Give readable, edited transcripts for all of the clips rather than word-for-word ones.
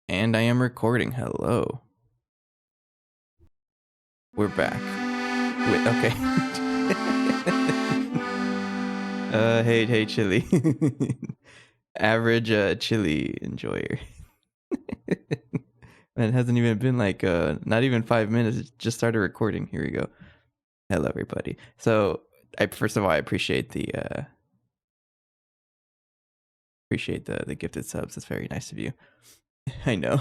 And I am recording. Hello. We're back. Wait, okay. Hey, Chili. Average Chili enjoyer. And it hasn't even been like not even 5 minutes. It just started recording. Here we go. Hello, everybody. So, first of all, I appreciate the gifted subs. It's very nice of you. I know.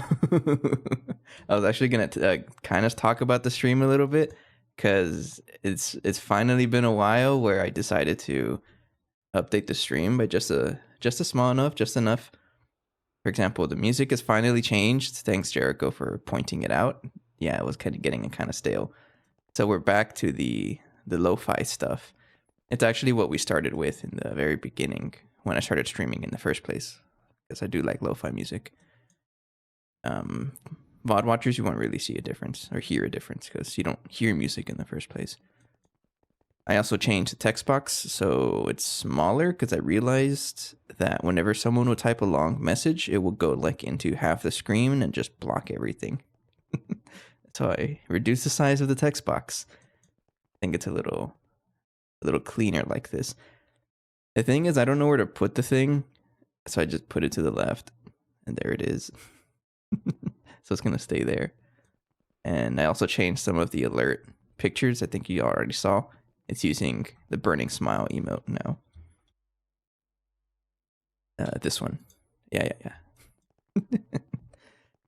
I was actually gonna kind of talk about the stream a little bit because it's finally been a while where I decided to update the stream by just a small enough, just enough. For example, the music has finally changed. Thanks, Jericho, for pointing it out. Yeah, it was kind of getting kind of stale. So we're back to the lo-fi stuff. It's actually what we started with in the very beginning when I started streaming in the first place, because I do like lo-fi music. VOD watchers, you won't really see a difference or hear a difference because you don't hear music in the first place. I also changed the text box so it's smaller because I realized that whenever someone would type a long message, it will go like into half the screen and just block everything. So I reduced the size of the text box. I think it's a little cleaner like this. The thing is, I don't know where to put the thing, so I just put it to the left, and there it is. So it's gonna stay there. And I also changed some of the alert pictures. I think you already saw. It's using the burning smile emote now. This one. Yeah.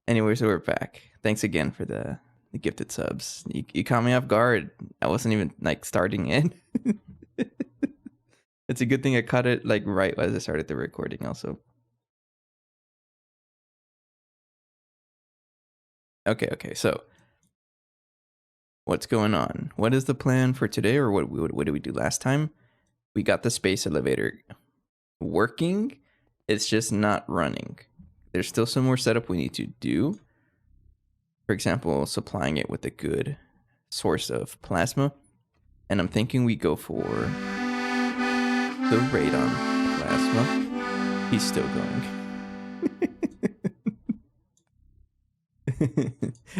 Anyway, so we're back. Thanks again for the gifted subs. You caught me off guard. I wasn't even like starting it. It's a good thing I caught it like right as I started the recording also. Okay. So what's going on? What is the plan for today, or what did we do last time? We got the space elevator working. It's just not running. There's still some more setup we need to do. For example, supplying it with a good source of plasma. And I'm thinking we go for the radon plasma. He's still going.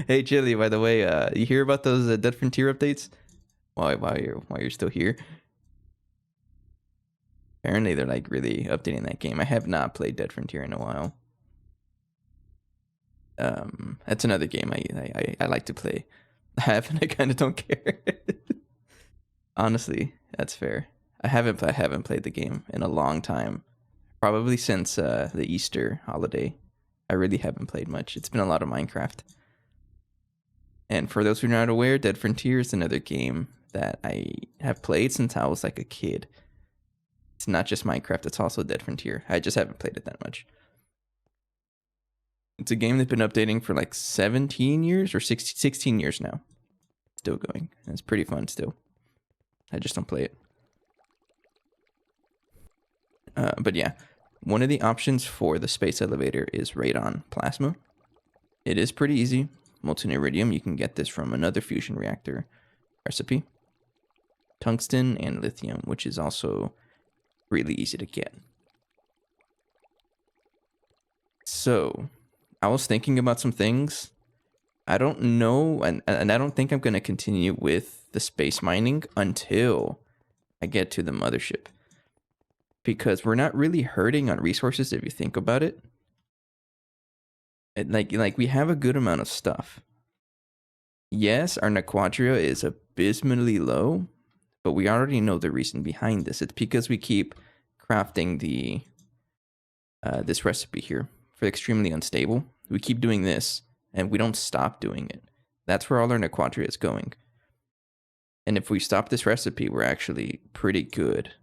Hey Chili, by the way, you hear about those Dead Frontier updates? While you're still here. Apparently they're like really updating that game. I have not played Dead Frontier in a while. That's another game I like to play. I have, and I kind of don't care. Honestly, that's fair. I haven't played the game in a long time. Probably since the Easter holiday. I really haven't played much. It's been a lot of Minecraft. And for those who are not aware, Dead Frontier is another game that I have played since I was like a kid. It's not just Minecraft, it's also Dead Frontier. I just haven't played it that much. It's a game that's been updating for like 17 years or 16 years now. Still going. And it's pretty fun still. I just don't play it. But yeah, one of the options for the space elevator is radon plasma. It is pretty easy. Molten iridium, you can get this from another fusion reactor recipe. Tungsten and lithium, which is also really easy to get. So, I was thinking about some things. I don't know, and I don't think I'm going to continue with the space mining until I get to the mothership. Because we're not really hurting on resources if you think about it. Like we have a good amount of stuff. Yes, our Nequadria is abysmally low, but we already know the reason behind this. It's because we keep crafting the this recipe here for extremely unstable. We keep doing this, and we don't stop doing it. That's where all our Nequadria is going. And if we stop this recipe, we're actually pretty good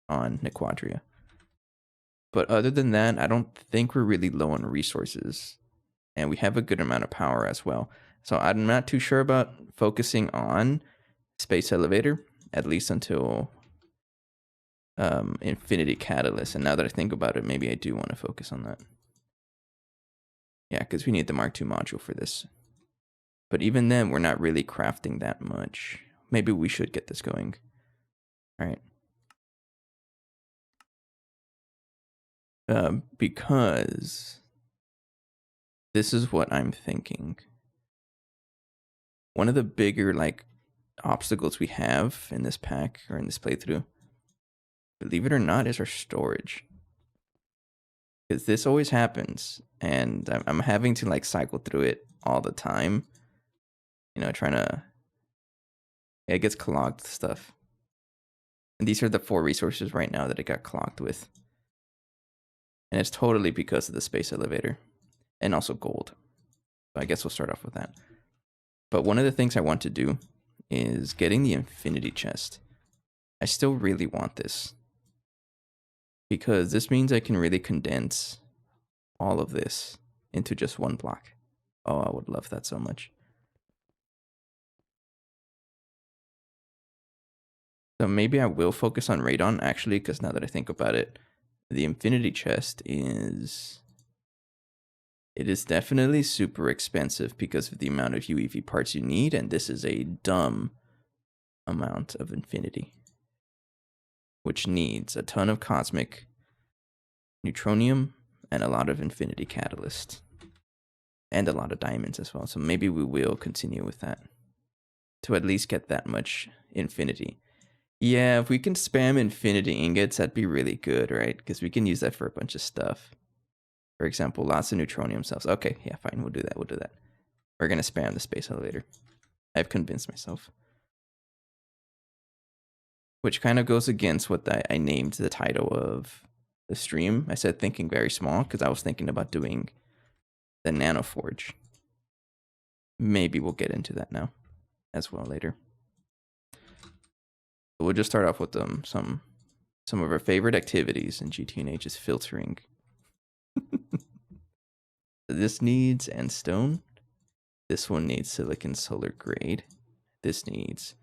on Nequadria. But other than that, I don't think we're really low on resources. And we have a good amount of power as well. So I'm not too sure about focusing on Space Elevator, at least until Infinity Catalyst. And now that I think about it, maybe I do want to focus on that. Yeah, because we need the Mark II module for this. But even then, we're not really crafting that much. Maybe we should get this going. All right. Because this is what I'm thinking. One of the bigger like obstacles we have in this pack or in this playthrough, believe it or not, is our storage. Because this always happens, and I'm having to like cycle through it all the time. You know, trying to. It gets clogged stuff. And these are the 4 resources right now that it got clogged with. And it's totally because of the space elevator. And also gold. So I guess we'll start off with that. But one of the things I want to do is getting the infinity chest. I still really want this. Because this means I can really condense all of this into just one block. Oh, I would love that so much. So maybe I will focus on radon, actually, because now that I think about it, the infinity chest is... It is definitely super expensive because of the amount of UEV parts you need, and this is a dumb amount of infinity, which needs a ton of cosmic, neutronium, and a lot of infinity catalyst, and a lot of diamonds as well. So maybe we will continue with that to at least get that much infinity. Yeah, if we can spam infinity ingots, that'd be really good, right? Because we can use that for a bunch of stuff. For example, lots of neutronium cells. Okay, yeah, fine, we'll do that, we'll do that. We're gonna spam the space elevator. I've convinced myself. Which kind of goes against what I named the title of the stream. I said thinking very small, because I was thinking about doing the nanoforge. Maybe we'll get into that now as well later. But we'll just start off with some of our favorite activities in GTNH is filtering. This needs end stone. This one needs silicon solar grade. This needs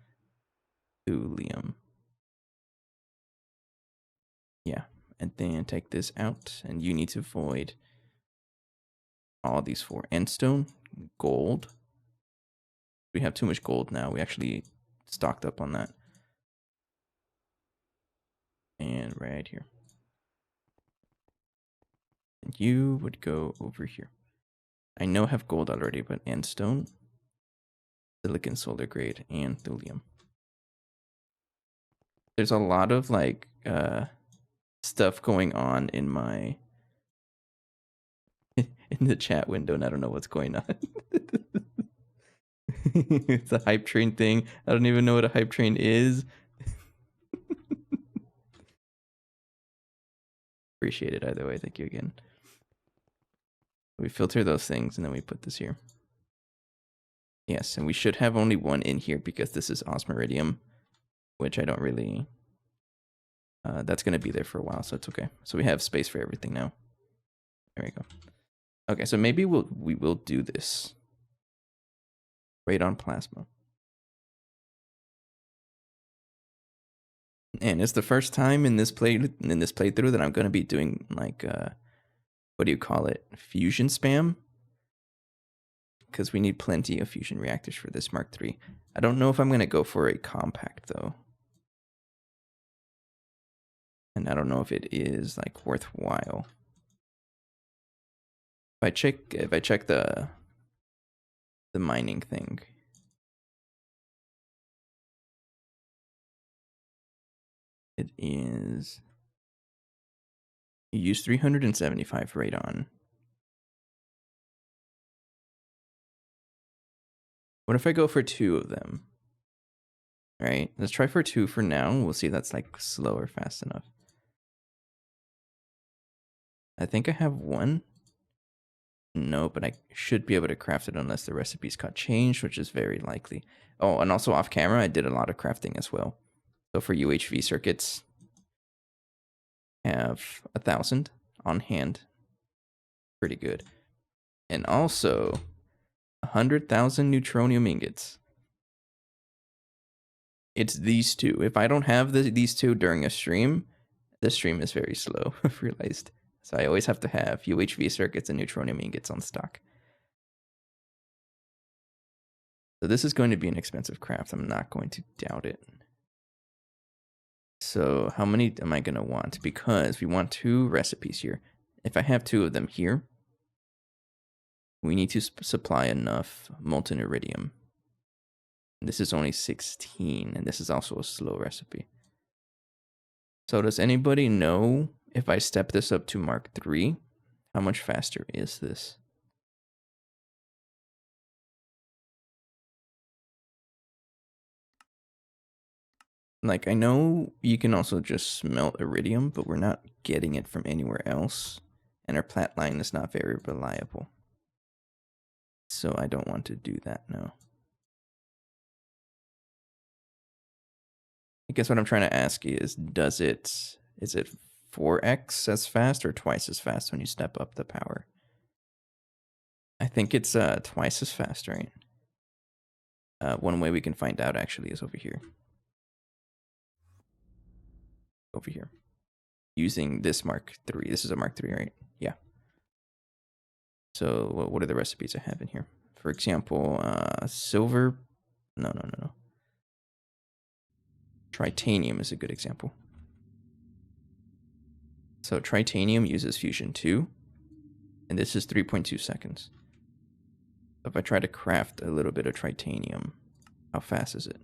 thulium. Yeah, and then take this out, and you need to void all these 4. End stone, gold. We have too much gold now. We actually stocked up on that. And right here. And you would go over here. I know I have gold already, but end stone, silicon solar grade, and thulium. There's a lot of like stuff going on in my in the chat window, and I don't know what's going on. It's a hype train thing. I don't even know what a hype train is. Appreciate it either way. Thank you again. We filter those things and then we put this here. Yes, and we should have only one in here because this is osmiridium, which I don't really... that's going to be there for a while, so it's okay. So we have space for everything now. There we go. Okay, so maybe we will do this. Radon plasma. And it's the first time in this playthrough that I'm going to be doing like what do you call it? Fusion spam? Because we need plenty of fusion reactors for this Mark III. I don't know if I'm going to go for a compact though. And I don't know if it is like worthwhile. If I check the mining thing. It is, you use 375 radon. What if I go for 2 of them? All right, let's try for 2 for now. We'll see if that's like slow or fast enough. I think I have 1. No, but I should be able to craft it unless the recipe's got changed, which is very likely. Oh, and also off camera, I did a lot of crafting as well. So for UHV circuits, I have 1,000 on hand. Pretty good. And also 100,000 neutronium ingots. It's these 2. If I don't have these 2 during a stream, the stream is very slow, I've realized. So I always have to have UHV circuits and neutronium ingots on stock. So this is going to be an expensive craft. I'm not going to doubt it. So how many am I going to want? Because we want 2 recipes here. If I have 2 of them here, we need to supply enough molten iridium. This is only 16, and this is also a slow recipe. So does anybody know if I step this up to Mark III, how much faster is this? Like, I know you can also just smelt iridium, but we're not getting it from anywhere else, and our plant line is not very reliable. So I don't want to do that now. I guess what I'm trying to ask is is it 4x as fast or twice as fast when you step up the power? I think it's twice as fast, right? One way we can find out actually is over here. Over here. Using this Mark III. This is a Mark III, right? Yeah. So what are the recipes I have in here? For example, silver. No. Tritanium is a good example. So tritanium uses fusion 2, and this is 3.2 seconds. So if I try to craft a little bit of tritanium, how fast is it?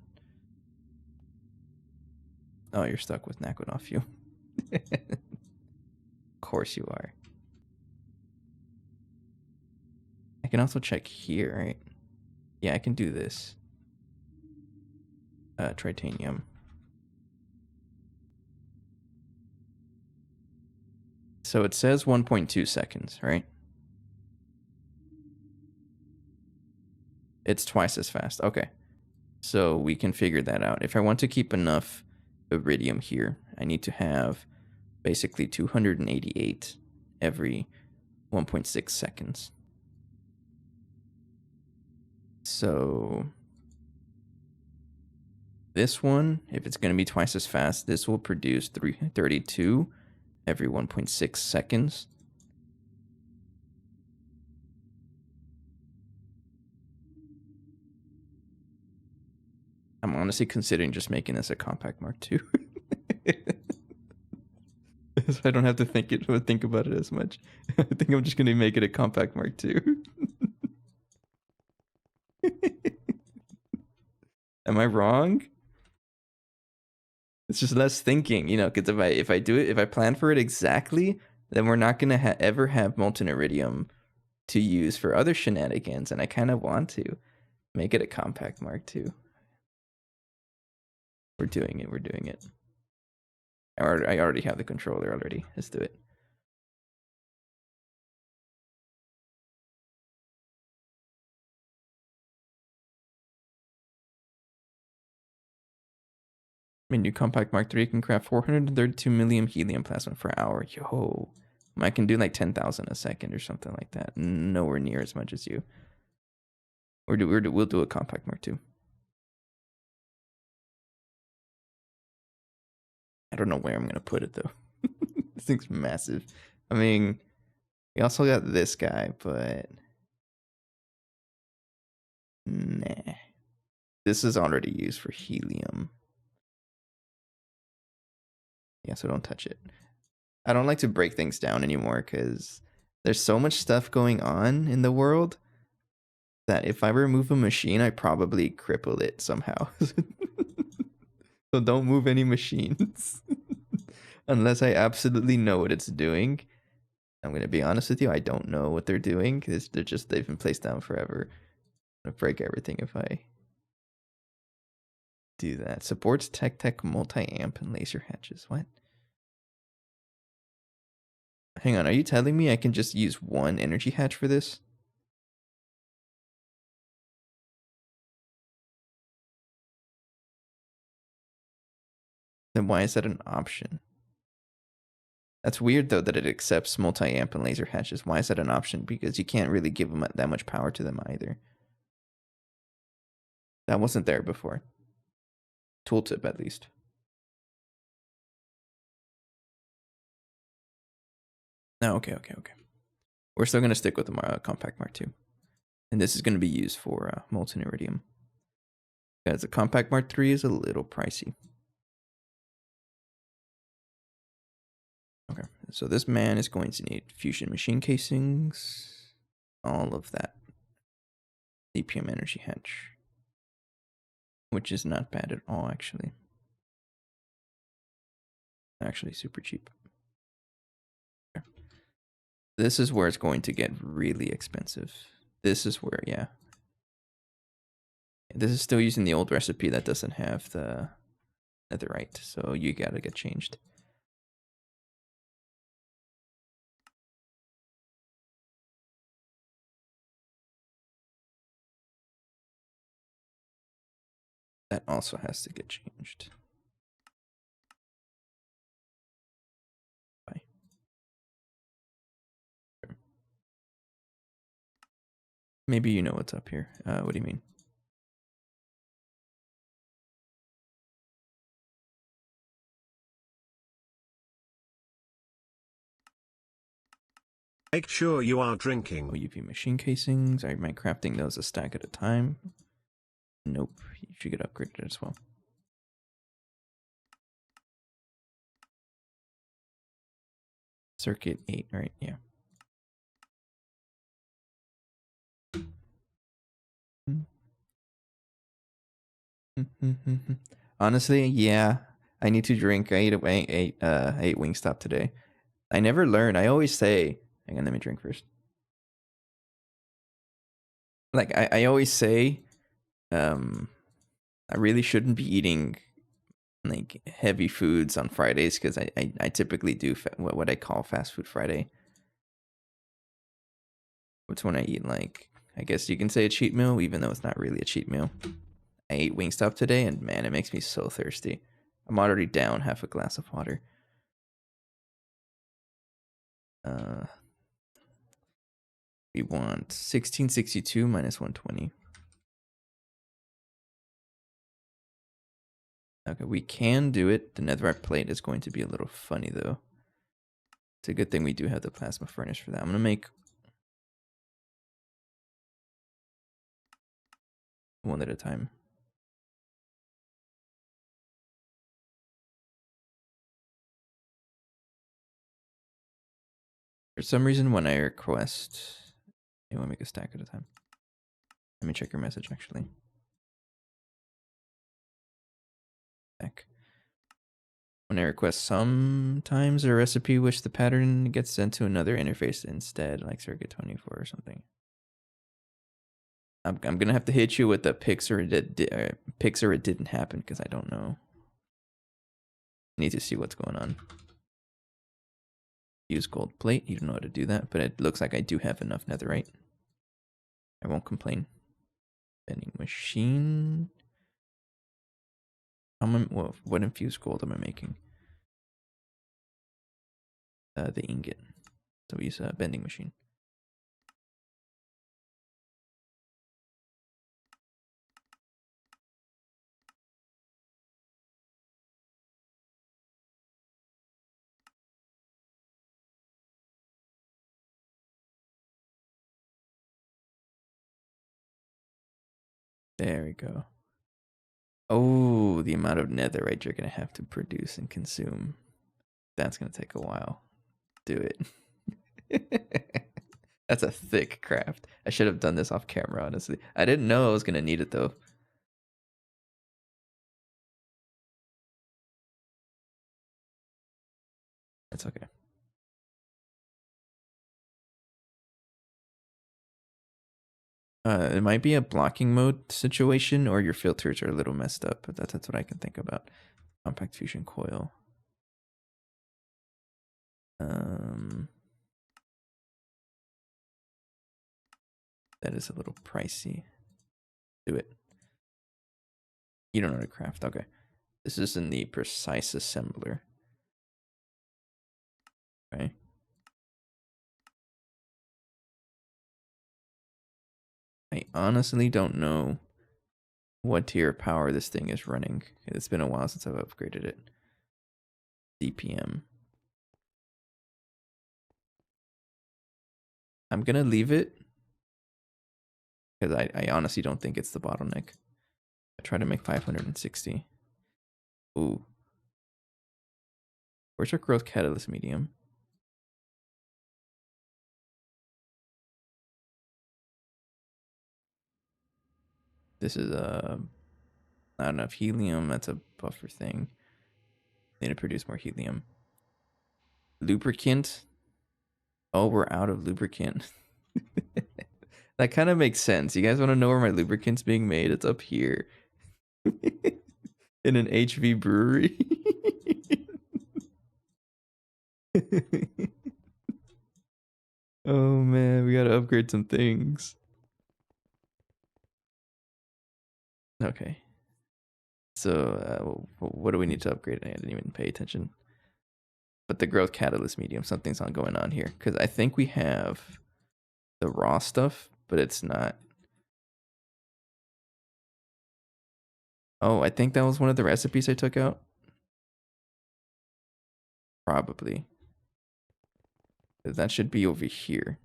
Oh, you're stuck with Nakonoff fuel. Of course you are. I can also check here, right? Yeah, I can do this. Tritanium. So it says 1.2 seconds, right? It's twice as fast. Okay. So we can figure that out. If I want to keep enough iridium here, I need to have basically 288 every 1.6 seconds. So this one, if it's going to be twice as fast, this will produce 332 every 1.6 seconds. I'm honestly considering just making this a compact Mark II. So I don't have to think about it as much. I think I'm just going to make it a compact Mark II. Am I wrong? It's just less thinking, because if I do it, if I plan for it exactly, then we're not going to ever have molten iridium to use for other shenanigans, and I kind of want to make it a compact Mark II. We're doing it. I already have the controller already. Let's do it. My new compact Mark III can craft 432 million helium plasma per hour. Yo, I can do like 10,000 a second or something like that. Nowhere near as much as you. We'll do a compact Mark II. I don't know where I'm gonna put it though. This thing's massive. I mean, we also got this guy, but nah. This is already used for helium. Yeah, so don't touch it. I don't like to break things down anymore because there's so much stuff going on in the world that if I remove a machine, I probably cripple it somehow. So don't move any machines unless I absolutely know what it's doing. I'm gonna be honest with you, I don't know what they're doing. They've been placed down forever. I'm gonna break everything if I do that. Supports tech multi-amp and laser hatches. What? Hang on, are you telling me I can just use one energy hatch for this? Then why is that an option? That's weird though that it accepts multi-amp and laser hatches. Why is that an option? Because you can't really give them that much power to them either. That wasn't there before. Tooltip at least. No, okay. We're still going to stick with the compact Mark II. And this is going to be used for molten iridium. Because the compact Mark III is a little pricey. Okay, so this man is going to need fusion machine casings. all of that DPM energy hedge, which is not bad at all, actually. Actually, super cheap. This is where it's going to get really expensive. This is where, yeah. This is still using the old recipe that doesn't have the netherite, so you gotta get changed. That also has to get changed. Bye. Maybe you know what's up here. What do you mean? Make sure you are drinking. UV machine casings. Am I crafting those a stack at a time? Nope. You should get upgraded as well. Circuit 8, right? Yeah. Honestly, yeah. I need to drink. I ate Wingstop today. I never learn. I always say, hang on, let me drink first. Like I always say, I really shouldn't be eating like heavy foods on Fridays because I typically do what I call fast food Friday. It's when I eat like, I guess you can say a cheat meal, even though it's not really a cheat meal. I ate Wingstop today, and man, it makes me so thirsty. I'm already down half a glass of water. We want 1662 minus 120. Okay, we can do it. The netherite plate is going to be a little funny, though. It's a good thing we do have the plasma furnace for that. I'm going to make one at a time. For some reason, when I request, you want to make a stack at a time. Let me check your message, actually. Stack. When I request, sometimes a recipe which the pattern gets sent to another interface instead, like circuit 24 or something. I'm gonna have to hit you with the pics or it didn't happen because I don't know. I need to see what's going on. Use gold plate. You don't know how to do that, but it looks like I do have enough netherite. I won't complain. Vending machine. What infused gold am I making? The ingot. So we use a vending machine. There we go. Oh, the amount of netherite you're gonna have to produce and consume. That's gonna take a while. Do it. That's a thick craft. I should have done this off camera, honestly. I didn't know I was gonna need it though. That's okay. It might be a blocking mode situation, or your filters are a little messed up, but that's what I can think about. Compact fusion coil. That is a little pricey. Do it. You don't know how to craft. Okay. This is in the precise assembler. Okay. I honestly don't know what tier of power this thing is running. It's been a while since I've upgraded it. DPM. I'm gonna leave it because I honestly don't think it's the bottleneck. I try to make 560. Ooh. Where's our growth catalyst medium? This is not enough helium. That's a buffer thing. Need to produce more helium. Lubricant. Oh, we're out of lubricant. That kind of makes sense. You guys want to know where my lubricant's being made? It's up here. In an HV brewery. Oh man, we gotta upgrade some things. Okay. So, what do we need to upgrade? I didn't even pay attention. But the growth catalyst medium, something's on going on here. Because I think we have the raw stuff, but it's not. Oh, I think that was one of the recipes I took out. Probably. That should be over here.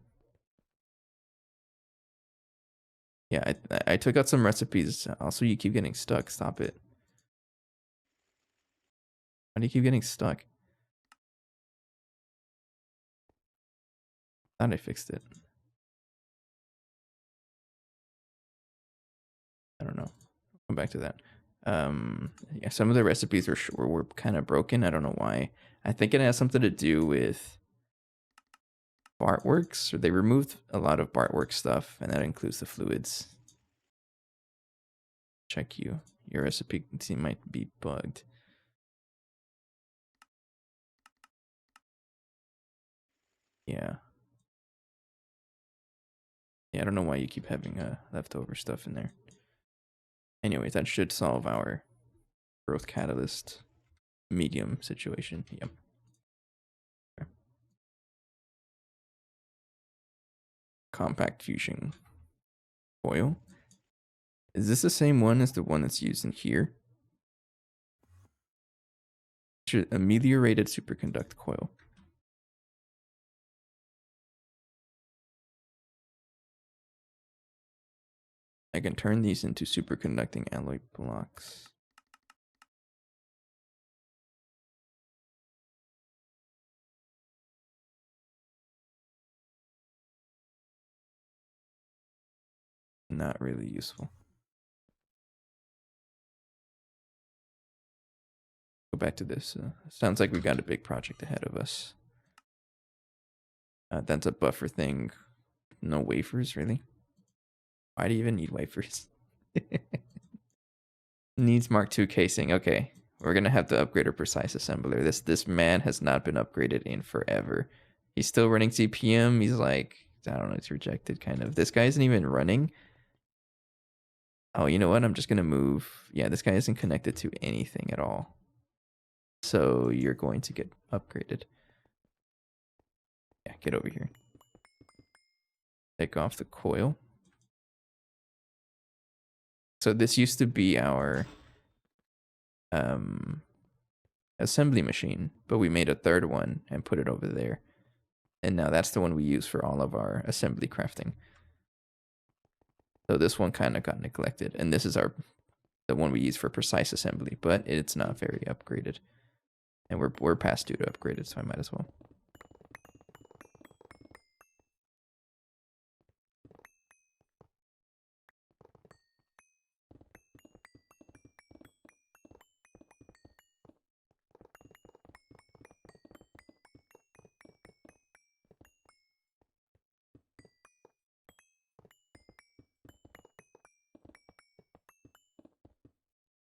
Yeah, I took out some recipes. Also, you keep getting stuck. Stop it. Why do you keep getting stuck? Thought I fixed it. I don't know. Come back to that. Yeah, some of the recipes were kind of broken. I don't know why. I think it has something to do with Bartworks, or they removed a lot of Bartworks stuff, and that includes the fluids. Check you. Your recipe might be bugged. Yeah. Yeah, I don't know why you keep having leftover stuff in there. Anyways, that should solve our growth catalyst medium situation. Yep. Okay. Compact fusion coil. Is this the same one as the one that's used in here? Ameliorated superconduct coil. I can turn these into superconducting alloy blocks. Not really useful. Go back to this. Sounds like we've got a big project ahead of us. That's a buffer thing. No wafers, really? Why do you even need wafers? Needs Mark II casing. Okay. We're gonna have to upgrade our precise assembler. This man has not been upgraded in forever. He's still running CPM. He's like, I don't know, it's rejected kind of. This guy isn't even running. Oh, you know what? I'm just gonna move. Yeah, this guy isn't connected to anything at all. So you're going to get upgraded. Yeah, get over here. Take off the coil. So this used to be our assembly machine, but we made a third one and put it over there. And now that's the one we use for all of our assembly crafting. So this one kind of got neglected, and this is the one we use for precise assembly, but it's not very upgraded. And we're past due to upgrade it, so I might as well.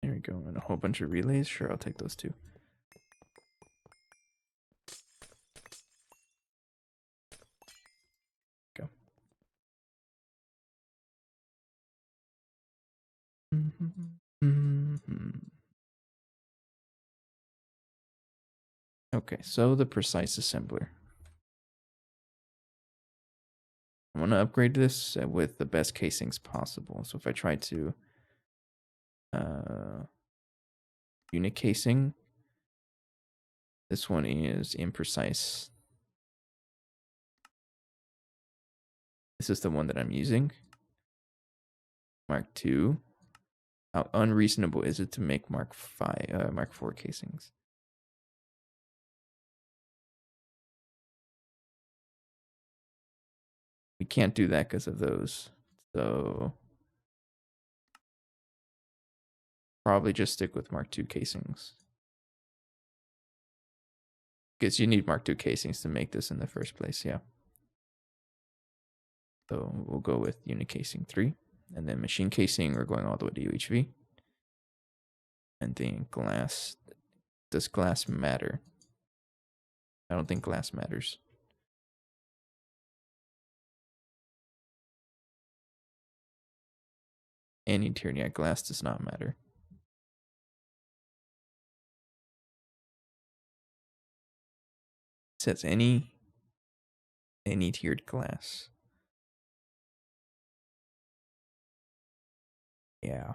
There we go, and a whole bunch of relays. Sure, I'll take those two. Go. Okay, so the precise assembler. I want to upgrade this with the best casings possible. So if I try to unit casing, this one is imprecise. This is the one that I'm using. Mark II. How unreasonable is it to make Mark IV casings? We can't do that because of those. So Probably just stick with Mark II casings. Because you need Mark II casings to make this in the first place, yeah. So we'll go with unit casing 3. And then machine casing, we're going all the way to UHV. And then glass. Does glass matter? I don't think glass matters. Any tier, yeah, glass does not matter. It says any tiered glass. Yeah.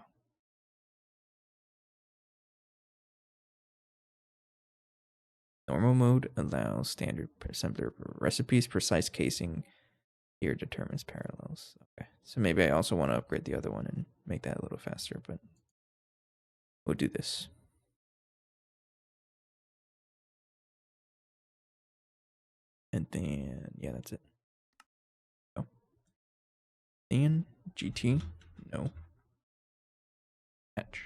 Normal mode allows standard assembler recipes. Precise casing here determines parallels. Okay, so maybe I also want to upgrade the other one and make that a little faster, but we'll do this. And then, yeah, that's it. Oh. And GT, no. Hatch.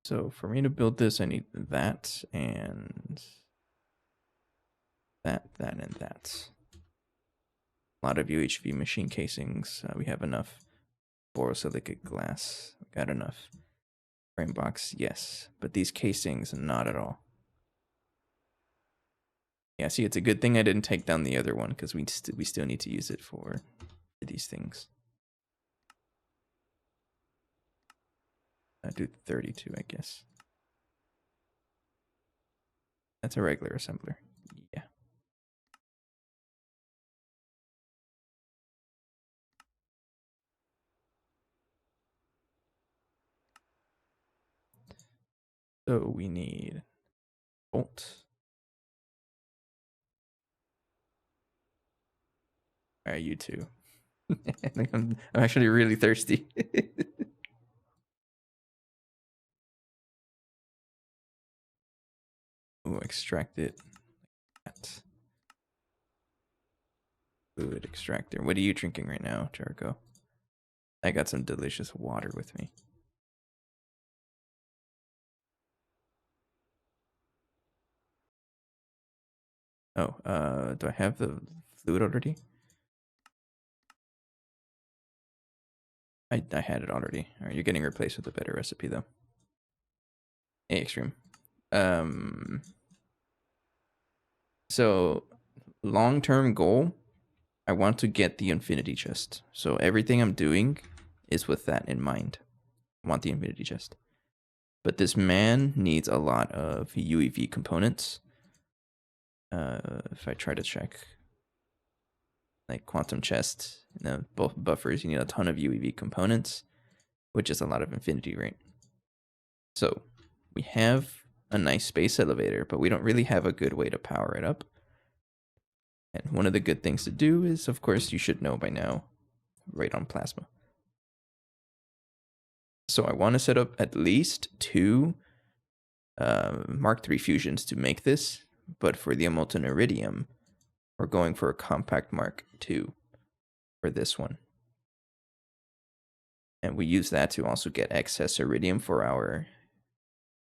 So for me to build this, I need that and that, and that. A lot of UHV machine casings. We have enough borosilicate glass. We got enough. Frame box, yes. But these casings, not at all. Yeah, see, it's a good thing I didn't take down the other one because we still need to use it for these things. I do 32, I guess. That's a regular assembler. Yeah. So we need bolt. All right, you two. I'm actually really thirsty. Ooh, extract it. Fluid extractor. What are you drinking right now, Jericho? I got some delicious water with me. Oh, do I have the fluid already? I had it already. All right, you're getting replaced with a better recipe though. Hey, extreme. So long-term goal, I want to get the infinity chest. So everything I'm doing is with that in mind. I want the infinity chest. But this man needs a lot of UEV components. If I try to check like quantum chest, both buffers, you need a ton of UEV components, which is a lot of infinity, right? So we have a nice space elevator, but we don't really have a good way to power it up. And one of the good things to do is, of course, you should know by now, radon plasma. So I want to set up at least 2 Mark III fusions to make this, but for the molten iridium, we're going for a compact Mark II for this one. And we use that to also get excess iridium for our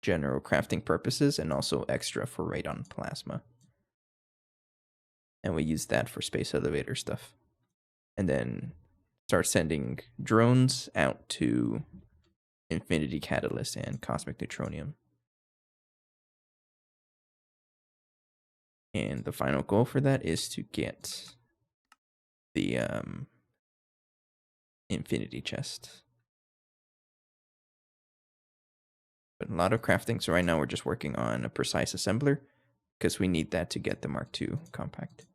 general crafting purposes and also extra for radon plasma. And we use that for space elevator stuff. And then start sending drones out to Infinity Catalyst and Cosmic Neutronium. And the final goal for that is to get the Infinity Chest. But a lot of crafting. So right now we're just working on a precise assembler because we need that to get the Mark II compact.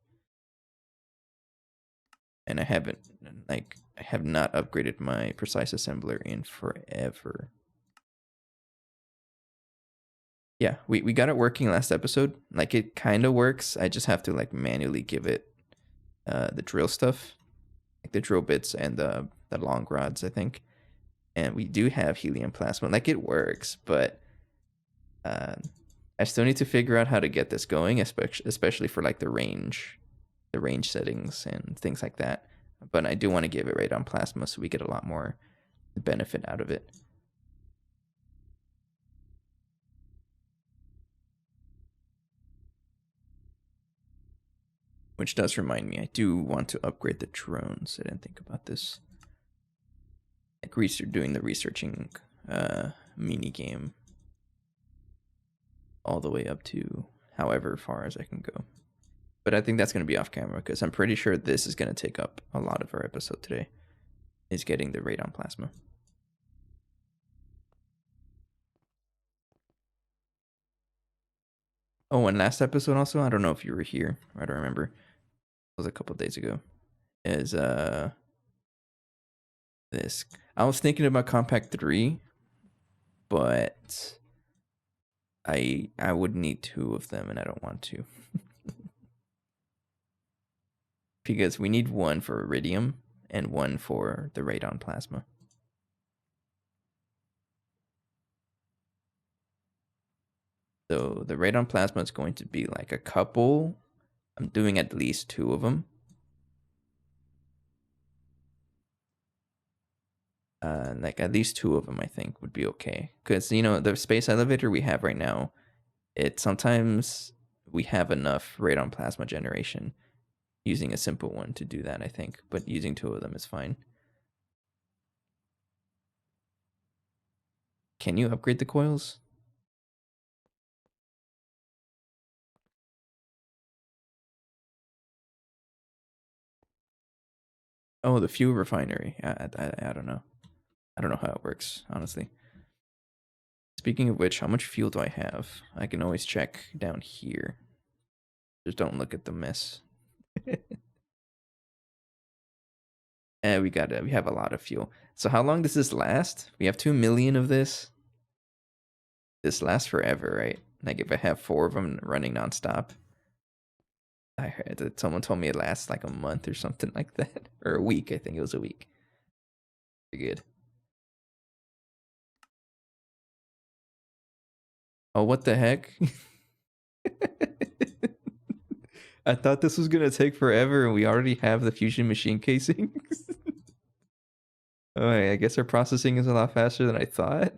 And I have not upgraded my precise assembler in forever. Yeah, we got it working last episode. Like it kind of works. I just have to like manually give it the drill stuff, like the drill bits and the long rods, I think. And we do have helium plasma. Like it works, but I I still need to figure out how to get this going, especially for like the range settings and things like that. But I do want to give it radon plasma so we get a lot more benefit out of it. Which does remind me, I do want to upgrade the drones. I didn't think about this. Like doing the researching mini game all the way up to however far as I can go. But I think that's going to be off camera because I'm pretty sure this is going to take up a lot of our episode today, is getting the radon plasma. Oh, and last episode also, I don't know if you were here. I don't remember. It was a couple days ago. Is this. I was thinking about Compact 3, but I would need 2 of them and I don't want to. Because we need 1 for iridium and 1 for the radon plasma. So the radon plasma is going to be like a couple. I'm doing at least 2 of them. Like at least 2 of them, I think, would be okay. Because, you know, the space elevator we have right now, sometimes we have enough radon plasma generation using a simple one to do that, I think. But using 2 of them is fine. Can you upgrade the coils? Oh, the fuel refinery. I don't know. I don't know how it works, honestly. Speaking of which, how much fuel do I have? I can always check down here. Just don't look at the mess. And we have a lot of fuel. So how long does this last? We have 2 million of this. This lasts forever, right? Like if I have 4 of them running nonstop. I heard that someone told me it lasts like a month or something like that. Or a week, I think it was a week. Pretty good. Oh, what the heck? I thought this was gonna take forever and we already have the fusion machine casings. Oh, I guess our processing is a lot faster than I thought.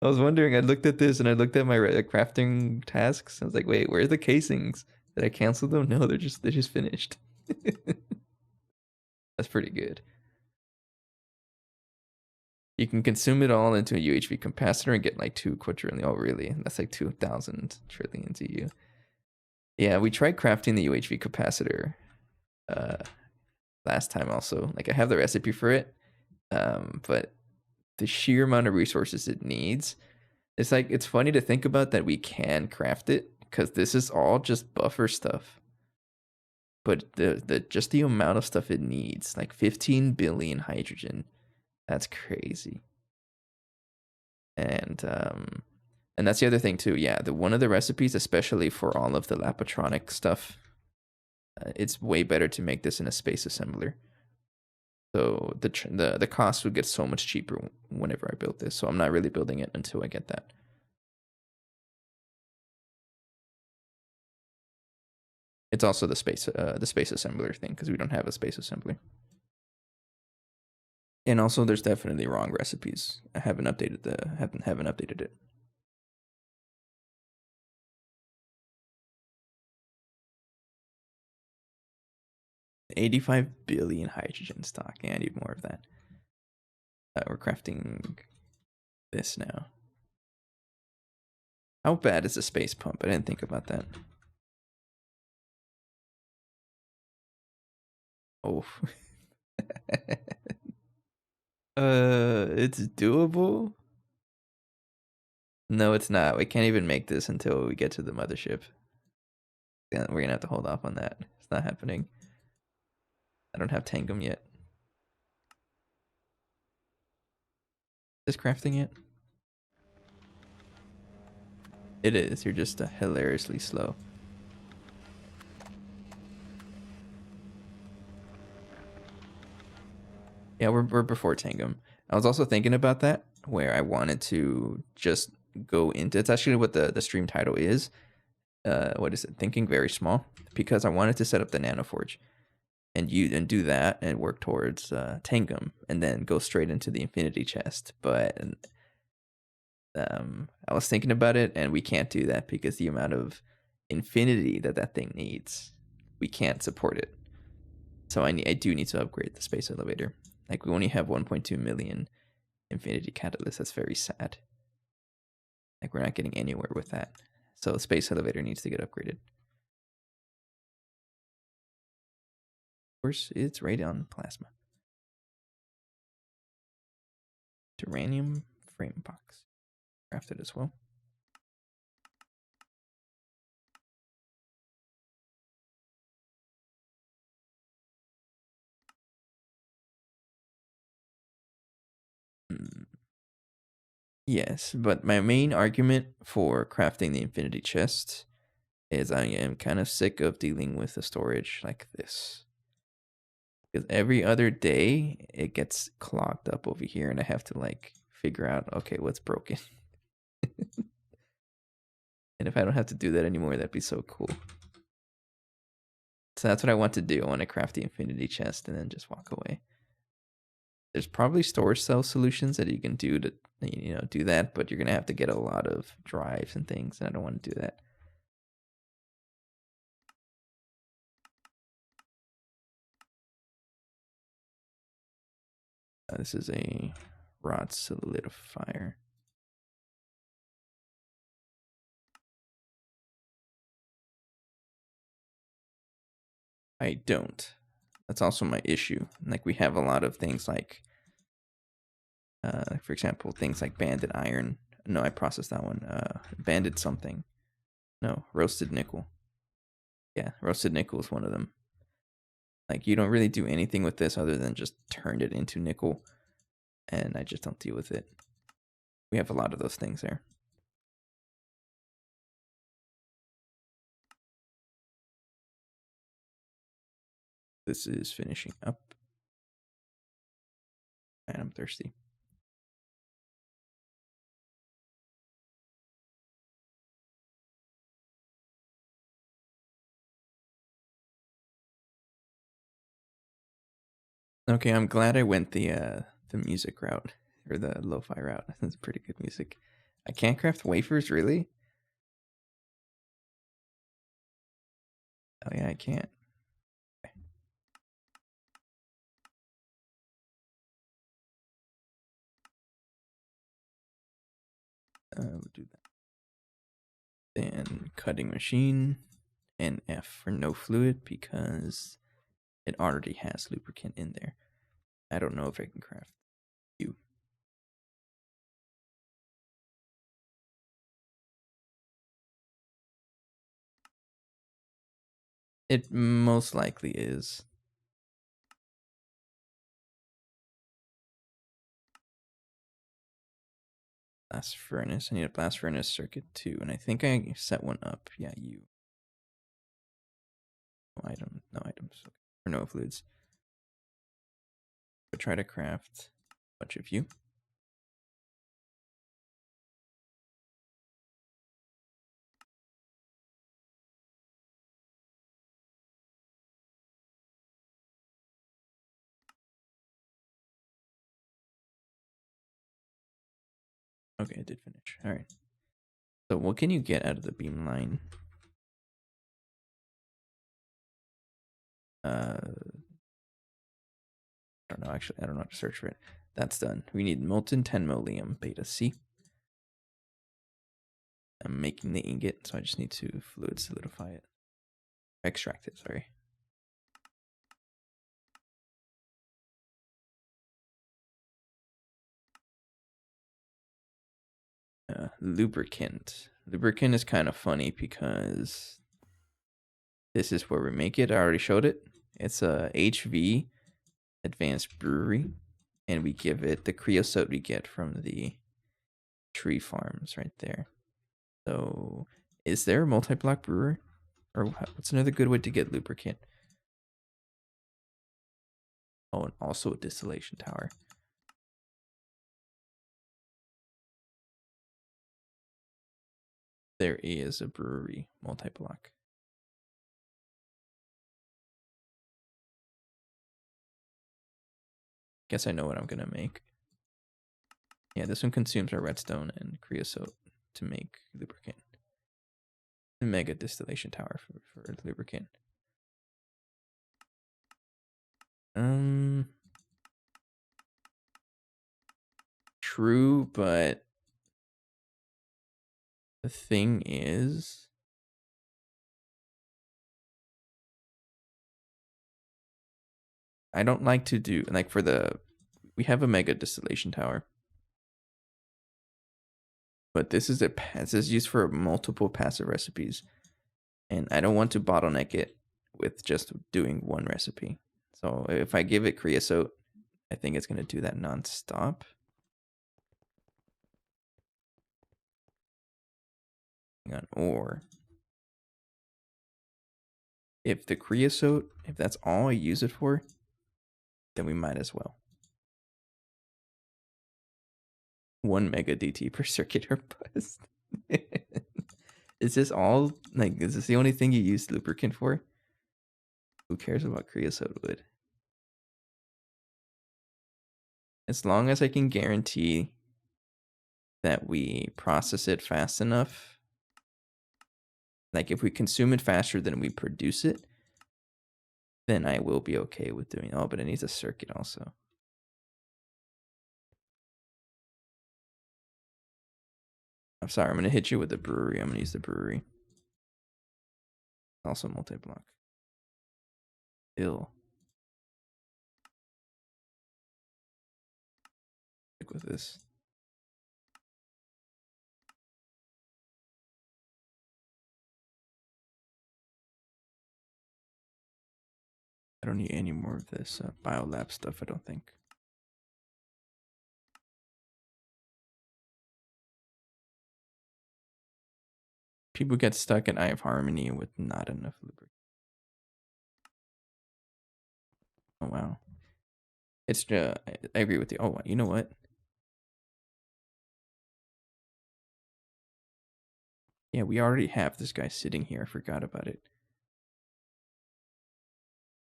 I was wondering, I looked at this and I looked at my crafting tasks. I was like, wait, where are the casings? Did I cancel them? No, they're just finished. That's pretty good. You can consume it all into a UHV capacitor and get like 2 quadrillion. Oh, really? That's like 2,000 trillion TU. Yeah, we tried crafting the UHV capacitor last time also. Like I have the recipe for it, but the sheer amount of resources it needs, it's funny to think about that we can craft it because this is all just buffer stuff. But the amount of stuff it needs, like 15 billion hydrogen, that's crazy. And that's the other thing too. Yeah, one of the recipes, especially for all of the Lapatronic stuff, it's way better to make this in a space assembler. So the cost would get so much cheaper whenever I build this. So I'm not really building it until I get that. It's also the space assembler thing because we don't have a space assembler. And also, there's definitely wrong recipes. I haven't updated haven't updated it. $85 billion hydrogen stock. Yeah, I need more of that. We're crafting this now. How bad is the space pump? I didn't think about that. Oh. It's doable. No, it's not. We can't even make this until we get to the mothership. Yeah, we're gonna have to hold off on that. It's not happening. I don't have Tangum yet. Is crafting it? It is. You're just hilariously slow. Yeah, we're before Tangum. I was also thinking about that, where I wanted to just go into. It's actually what the stream title is. What is it? Thinking very small, because I wanted to set up the nanoforge and do that and work towards Tangum and then go straight into the infinity chest. But I was thinking about it, and we can't do that because the amount of infinity that thing needs, we can't support it. So I do need to upgrade the space elevator. Like, we only have 1.2 million infinity catalysts. That's very sad. Like, we're not getting anywhere with that. So the space elevator needs to get upgraded. Of course, it's radon plasma. Duranium frame box. Crafted as well. Yes, but my main argument for crafting the infinity chest is I am kind of sick of dealing with the storage like this. Because every other day it gets clogged up over here and I have to like figure out, okay, what's broken. And if I don't have to do that anymore, that'd be so cool. So that's what I want to do. I want to craft the infinity chest and then just walk away. There's probably storage cell solutions that you can do to, do that, but you're gonna have to get a lot of drives and things, and I don't want to do that. This is a rod solidifier. I don't. That's also my issue. Like, we have a lot of things like, for example, things like banded iron. No, I processed that one. Banded something. No, roasted nickel. Yeah, roasted nickel is one of them. Like, you don't really do anything with this other than just turn it into nickel, and I just don't deal with it. We have a lot of those things there. This is finishing up. And I'm thirsty. Okay, I'm glad I went the music route, or the lo-fi route. That's pretty good music. I can't craft wafers, really? Oh yeah, I can't. Okay. We'll do that. Then cutting machine and F for no fluid because it already has lubricant in there. I don't know if I can craft U. It most likely is. Blast furnace. I need a blast furnace circuit too, and I think I set one up. Yeah, U. No item. No items. Okay. For no fluids. But try to craft a bunch of U. Okay, I did finish. All right. So what can you get out of the beamline? I don't know. Actually, I don't know how to search for it. That's done. We need molten 10 millium beta C. I'm making the ingot, so I just need to fluid solidify it. Extract it, sorry. Lubricant. Lubricant is kind of funny because this is where we make it. I already showed it. It's a HV advanced brewery, and we give it the creosote we get from the tree farms right there. So, is there a multi-block brewer? Or what's another good way to get lubricant? Oh, and also a distillation tower. There is a brewery multi-block. Guess I know what I'm gonna make. Yeah, this one consumes our redstone and creosote to make lubricant. A mega distillation tower for lubricant. True, but the thing is, I don't like to do like we have a mega distillation tower, but this is used for multiple passive recipes, and I don't want to bottleneck it with just doing one recipe. So if I give it creosote, I think it's gonna do that nonstop. Hang on, or if the creosote, if that's all I use it for, then we might as well. 1 mega DT per circuit or bust. Is this all, like, is this the only thing you use lubricant for? Who cares about creosote wood? As long as I can guarantee that we process it fast enough, like if we consume it faster than we produce it, then I will be okay with doing. Oh, but it needs a circuit also. I'm sorry, I'm gonna hit you with the brewery. I'm gonna use the brewery. Also multi-block. Ill. Stick with this. I don't need any more of this biolab stuff, I don't think. People get stuck in Eye of Harmony with not enough lubricant. Oh, wow. It's just, I agree with you. Oh, you know what? Yeah, we already have this guy sitting here. I forgot about it.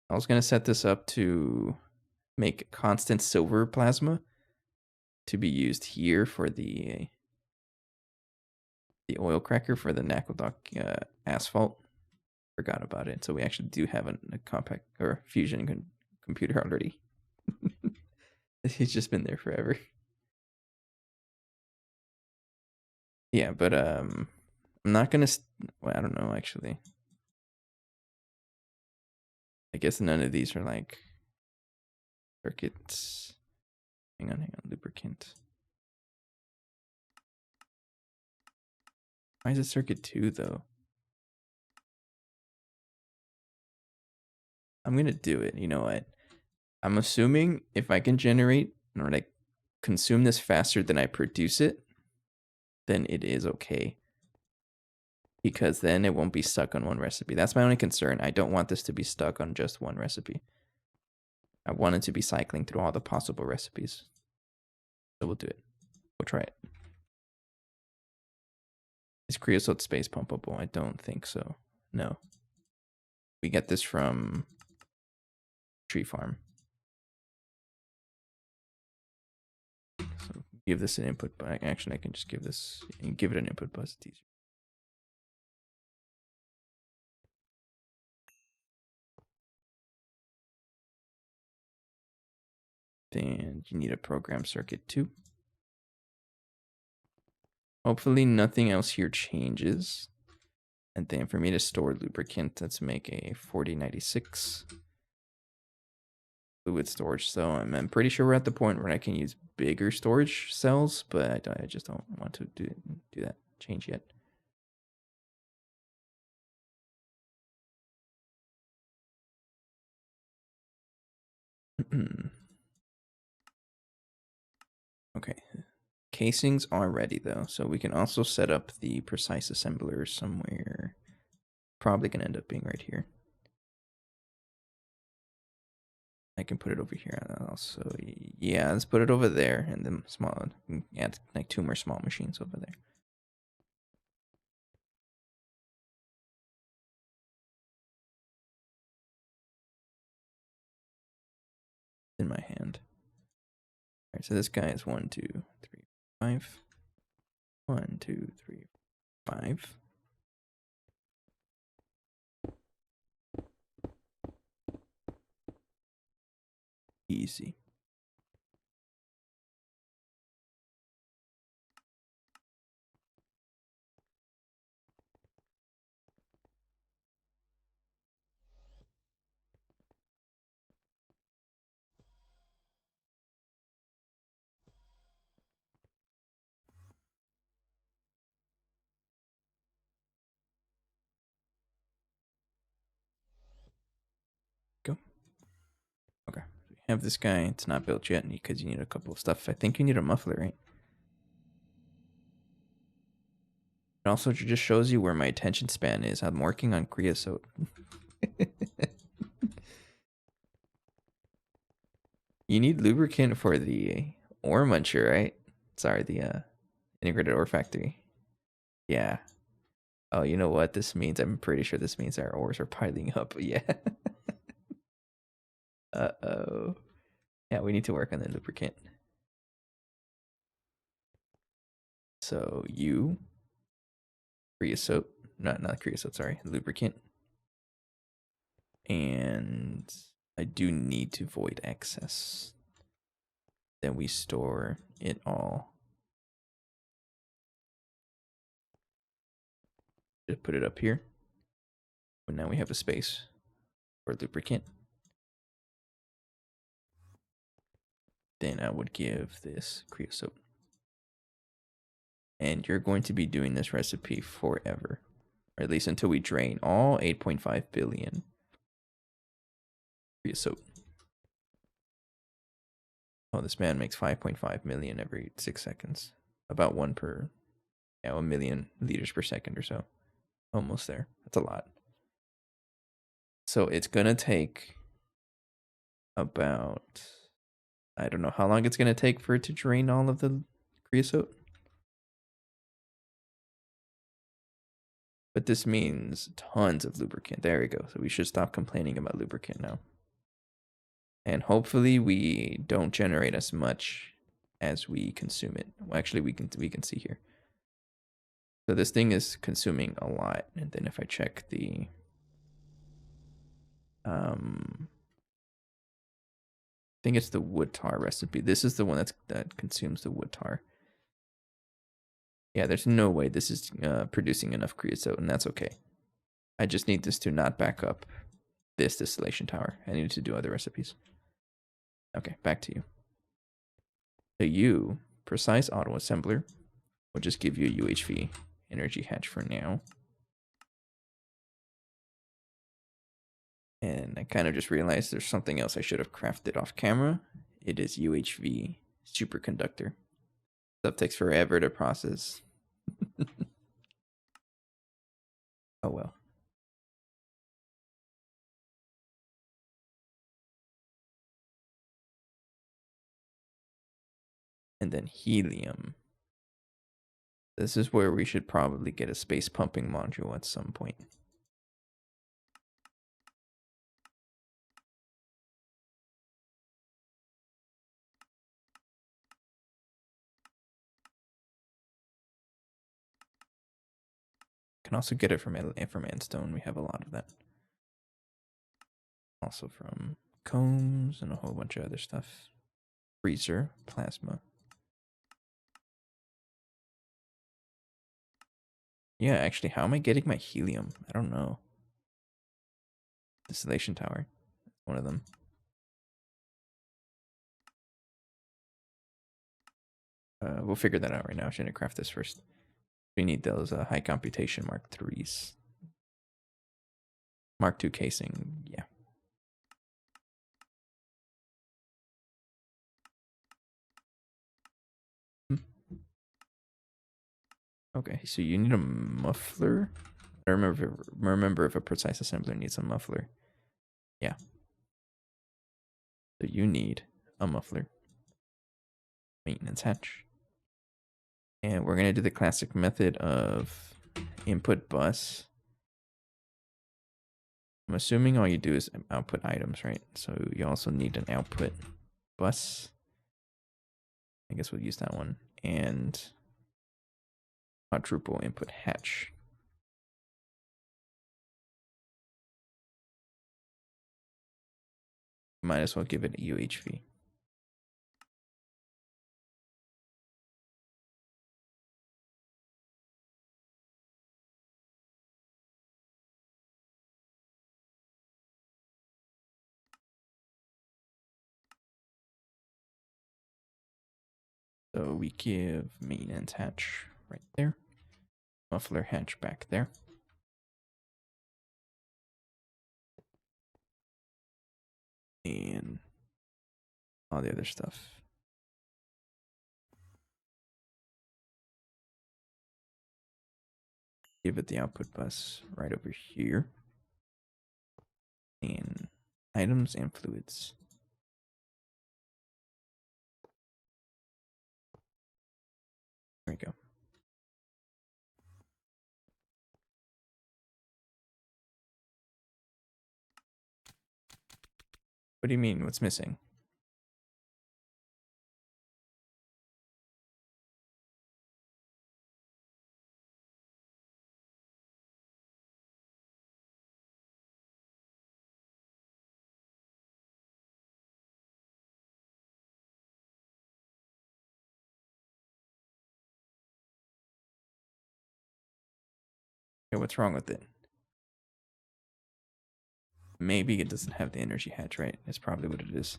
I was going to set this up to make constant silver plasma to be used here for the oil cracker for the Nakodoc asphalt. Forgot about it. So we actually do have a compact or fusion computer already. He's just been there forever. Yeah, but I'm not gonna. Well, I don't know actually. I guess none of these are like circuits. Hang on, lubricant. Why is it circuit 2 though? I'm gonna do it. You know what? I'm assuming if I can generate or like consume this faster than I produce it, then it is okay. Because then it won't be stuck on one recipe. That's my only concern. I don't want this to be stuck on just one recipe. I want it to be cycling through all the possible recipes. So we'll do it. We'll try it. Is creosote space pumpable? I don't think so. No. We get this from Tree Farm. So give this an input, but actually I can just give this and give it an input bus. It's easier. Then you need a program circuit too. Hopefully nothing else here changes. And then for me to store lubricant, let's make a 4096 fluid storage. So I'm pretty sure we're at the point where I can use bigger storage cells, but I just don't want to do that change yet. Okay. Casings are ready though, so we can also set up the precise assembler somewhere. Probably gonna end up being right here. I can put it over here also. Yeah, let's put it over there and then add like 2 more small machines over there. in my hand. All right, so this guy is 1, 2, 3, 5. 1, 2, 3, 5. Easy. Go. Okay. We have this guy. It's not built yet because you need a couple of stuff. I think you need a muffler, right? It also just shows you where my attention span is. I'm working on creosote. You need lubricant for the ore muncher, right? Sorry, the integrated ore factory. Yeah. Oh, you know what this means? I'm pretty sure this means our ores are piling up. Yeah. Uh-oh. Yeah, we need to work on the lubricant. So you creosote, not creosote, sorry, lubricant. And I do need to void excess. Then we store it all. Just put it up here. But now we have a space for lubricant. Then I would give this creosote. And you're going to be doing this recipe forever. Or at least until we drain all 8.5 billion creosote. Oh, this man makes 5.5 million every 6 seconds. About 1 million liters per second or so. Almost there. That's a lot. So it's going to take about, I don't know how long it's going to take for it to drain all of the creosote. But this means tons of lubricant. There we go. So we should stop complaining about lubricant now. And hopefully we don't generate as much as we consume it. Well, actually, we can see here. So this thing is consuming a lot. And then if I check the I think it's the wood tar recipe. This is the one that consumes the wood tar. Yeah, there's no way this is producing enough creosote, and that's okay. I just need this to not back up this distillation tower. I need to do other recipes. Okay, back to you. So you, precise auto assembler, will just give you a UHV energy hatch for now. And I kind of just realized there's something else I should have crafted off camera. It is UHV superconductor. Stuff takes forever to process. Oh well. And then helium. This is where we should probably get a space pumping module at some point. Can also get it from Andstone. We have a lot of that. Also from combs and a whole bunch of other stuff. Freezer, plasma. Yeah, actually, how am I getting my helium? I don't know. Distillation tower. One of them. We'll figure that out right now. I shouldn't craft this first. We need those high computation Mark IIIs. Mark II casing, yeah. Okay, so you need a muffler. I remember if a precise assembler needs a muffler. Yeah. So you need a muffler. Maintenance hatch. And we're gonna do the classic method of input bus. I'm assuming all you do is output items, right? So you also need an output. bus. I guess we'll use that one. And quadruple input hatch. Might as well give it a UHV. So we give maintenance hatch right there. Muffler hatch back there. And all the other stuff. Give it the output bus right over here. And items and fluids. There we go. What do you mean? What's missing? Okay, what's wrong with it? Maybe it doesn't have the energy hatch, right? That's probably what it is.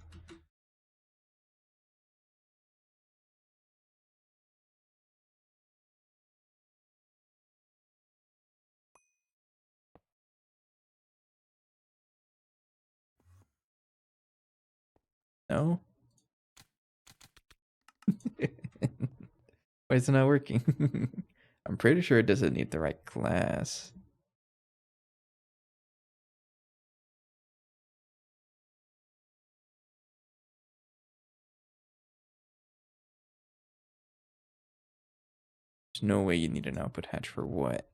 No? Why is it not working? I'm pretty sure it doesn't need the right class. There's no way you need an output hatch for what?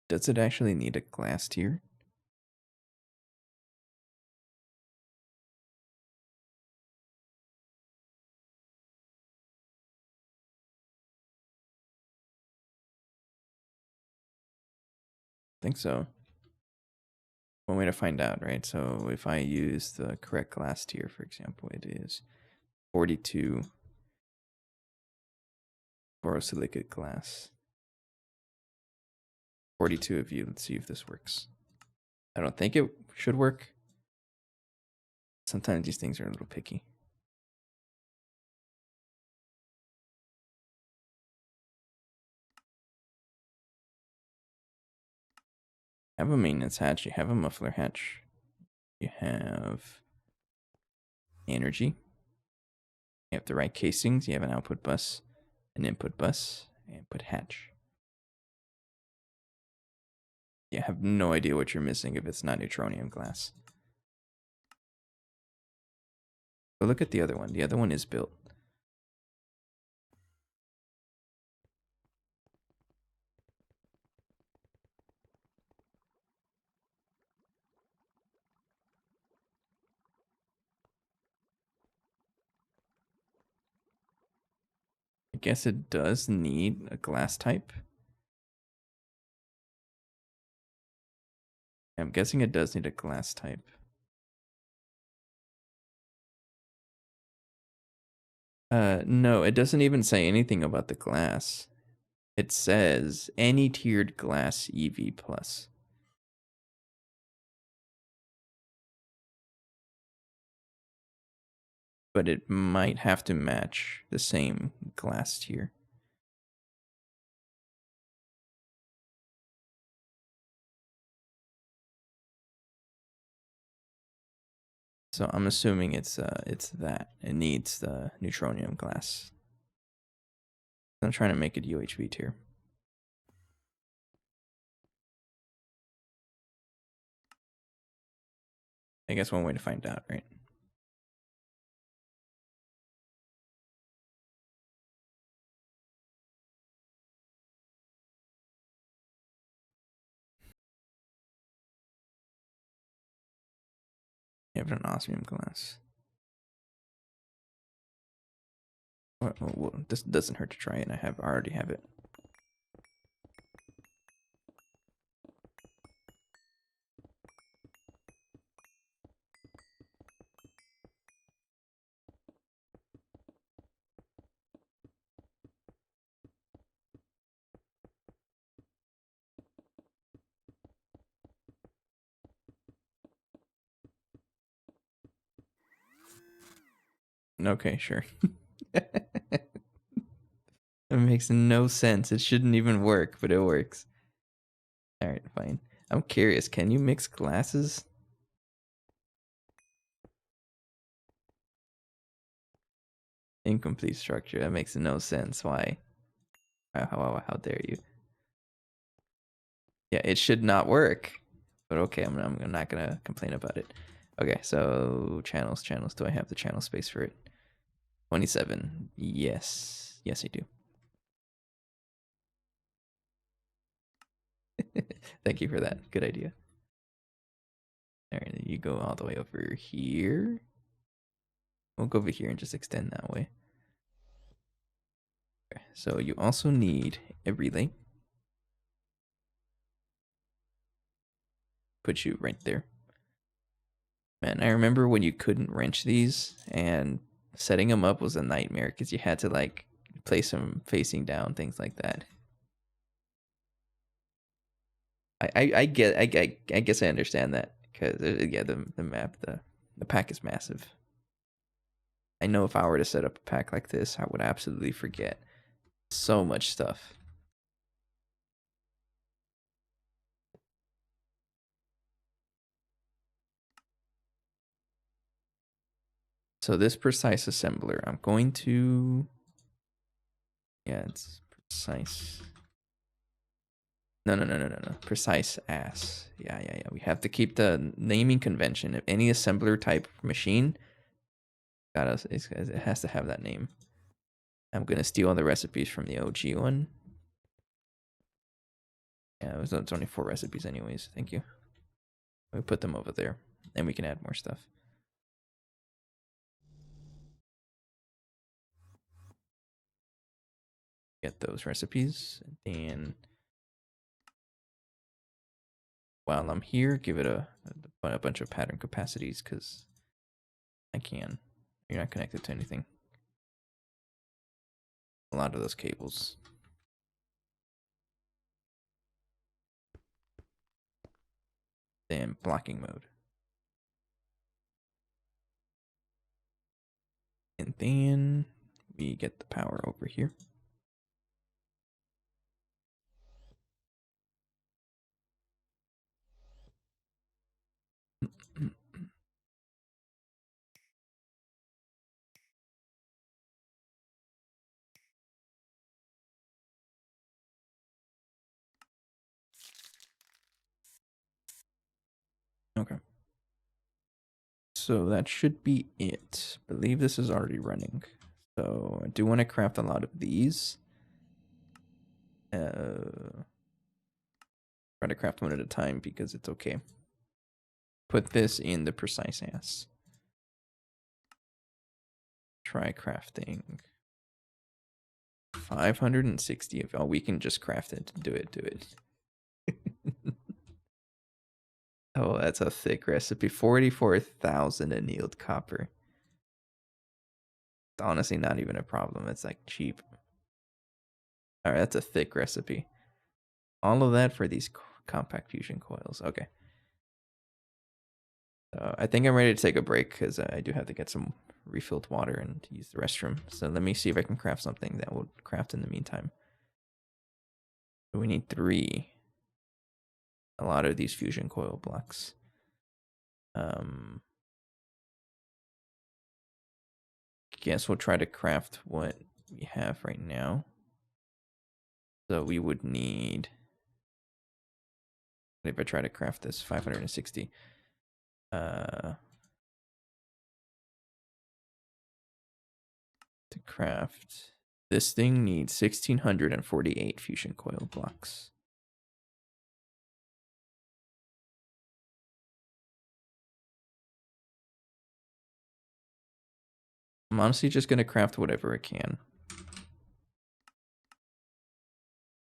Does it actually need a glass tier? I think so. One way to find out, right? So if I use the correct glass tier, for example, it is 42 borosilicate glass. 42 of you. Let's see if this works. I don't think it should work. Sometimes these things are a little picky. Have a maintenance hatch. You have a muffler hatch. You have energy. You have the right casings. You have an output bus, an input bus, input hatch. You have no idea what you're missing if it's not neutronium glass. But look at the other one. The other one is built. I guess it does need a glass type. I'm guessing it does need a glass type. No, it doesn't even say anything about the glass. It says any tiered glass EV plus. But it might have to match the same glass tier. So I'm assuming it's that. It needs the neutronium glass. I'm trying to make it UHV tier. I guess one way to find out, right? You have an osmium glass. Well, this doesn't hurt to try it. I already have it. Okay, sure. It makes no sense. It shouldn't even work, but it works. All right, fine. I'm curious. Can you mix glasses? Incomplete structure. That makes no sense. Why? How dare you? Yeah, it should not work. But okay, I'm not gonna complain about it. Okay, so channels. Do I have the channel space for it? 27. Yes, I do. Thank you for that. Good idea. All right, you go all the way over here. We'll go over here and just extend that way. Okay, so you also need a relay. Put you right there. Man, I remember when you couldn't wrench these, and setting them up was a nightmare because you had to like place them facing down, things like that. I guess I understand that because yeah, the map, the pack is massive. I know if I were to set up a pack like this, I would absolutely forget so much stuff. So this precise assembler, I'm going to, yeah, it's precise. No. Precise ass. Yeah. We have to keep the naming convention. If any assembler type machine, it has to have that name. I'm gonna steal all the recipes from the OG one. Yeah, it's only 4 recipes anyways. Thank you. We put them over there, and we can add more stuff. Get those recipes, and while I'm here, give it a bunch of pattern capacities because I can. You're not connected to anything. A lot of those cables. Then blocking mode. And then we get the power over here. Okay. So that should be it. I believe this is already running. So I do want to craft a lot of these. Try to craft one at a time because it's okay. Put this in the precise ass. Try crafting 560 of, oh, we can just craft it. Do it. Oh, that's a thick recipe. 44,000 annealed copper. It's honestly not even a problem. It's like cheap. All right, that's a thick recipe. All of that for these compact fusion coils. Okay. I think I'm ready to take a break because I do have to get some refilled water and use the restroom. So let me see if I can craft something that will craft in the meantime. So we need 3. A lot of these fusion coil blocks. Guess we'll try to craft what we have right now. So we would need, if I try to craft this, 560. To craft this thing needs 1648 fusion coil blocks. I'm honestly just gonna craft whatever I can.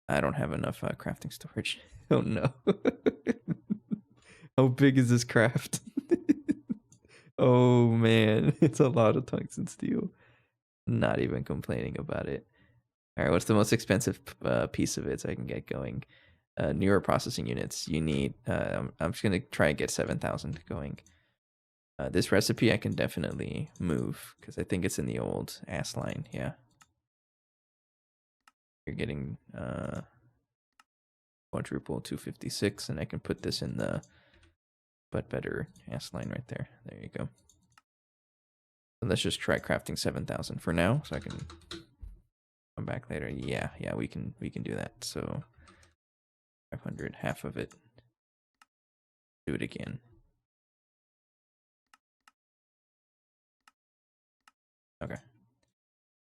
I don't have enough crafting storage. Oh no. How big is this craft? Oh man, it's a lot of tungsten steel. Not even complaining about it. All right, what's the most expensive piece of it so I can get going? Newer processing units. You need. I'm just gonna try and get 7,000 going. This recipe I can definitely move because I think it's in the old ass line. Yeah. You're getting quadruple 256, and I can put this in the but better ass line right there. There you go. So let's just try crafting 7,000 for now, so I can come back later. Yeah, we can do that. So 500, half of it. Do it again. Okay.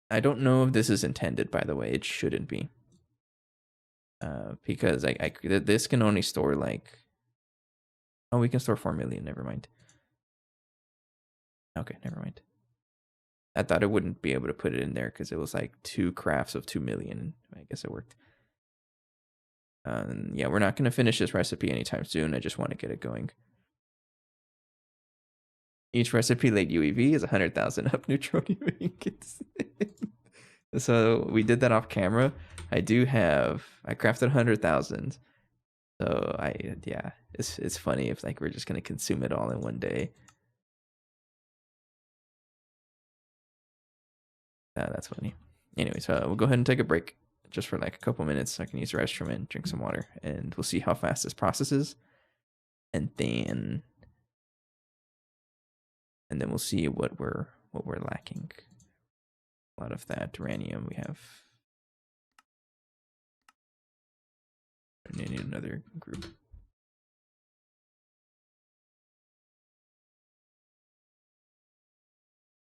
I don't know if this is intended, by the way. It shouldn't be. Because this can only store like... Oh, we can store 4 million. Never mind. Okay, never mind. I thought I wouldn't be able to put it in there because it was like 2 crafts of 2 million. I guess it worked. Yeah, we're not going to finish this recipe anytime soon. I just want to get it going. Each recipe late UEV is 100,000 up neutronium ingots. So we did that off camera. I crafted 100,000. So it's funny if like we're just gonna consume it all in one day. That's funny. Anyway, so we'll go ahead and take a break just for like a couple minutes so I can use the restroom and drink some water, and we'll see how fast this processes, and then we'll see what we're lacking. A lot of that uranium we have. I need another group.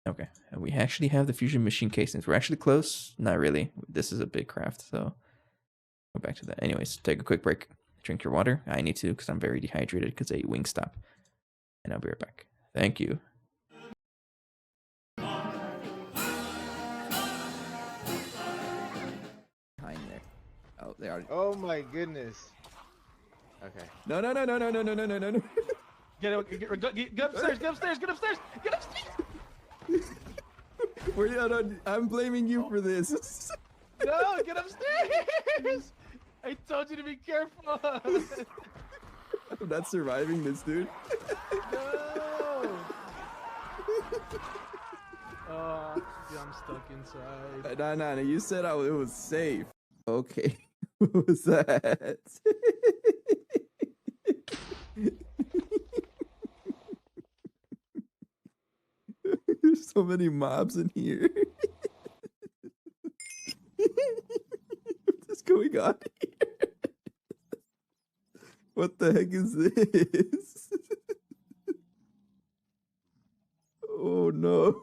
Okay, we actually have the fusion machine casings. We're actually close. Not really. This is a big craft, so go back to that. Anyways, take a quick break. Drink your water. I need to because I'm very dehydrated because I ate Wingstop. And I'll be right back. Thank you. Behind there. Oh, they are. Oh my goodness. Okay. No. Get upstairs, get upstairs, get upstairs, get upstairs! I'm blaming you for this. No, get upstairs! I told you to be careful! I'm not surviving this, dude. No! Oh, yeah, I'm stuck inside. No. You said it was safe. Okay. What was that? There's so many mobs in here. What's going on here? What the heck is this? Oh no.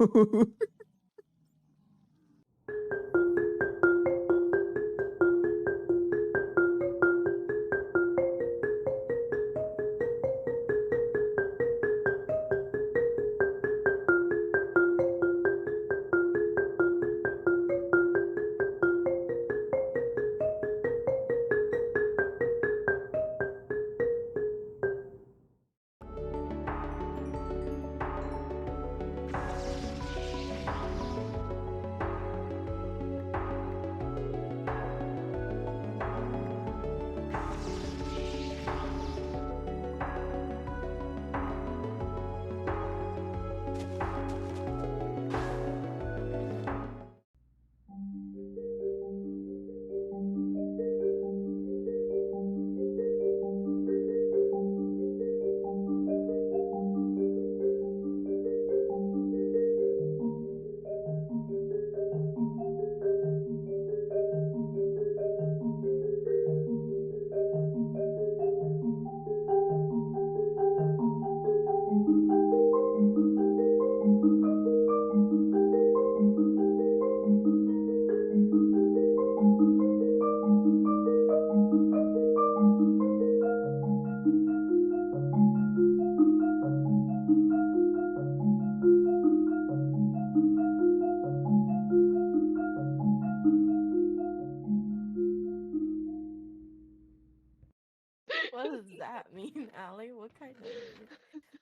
what kind of name?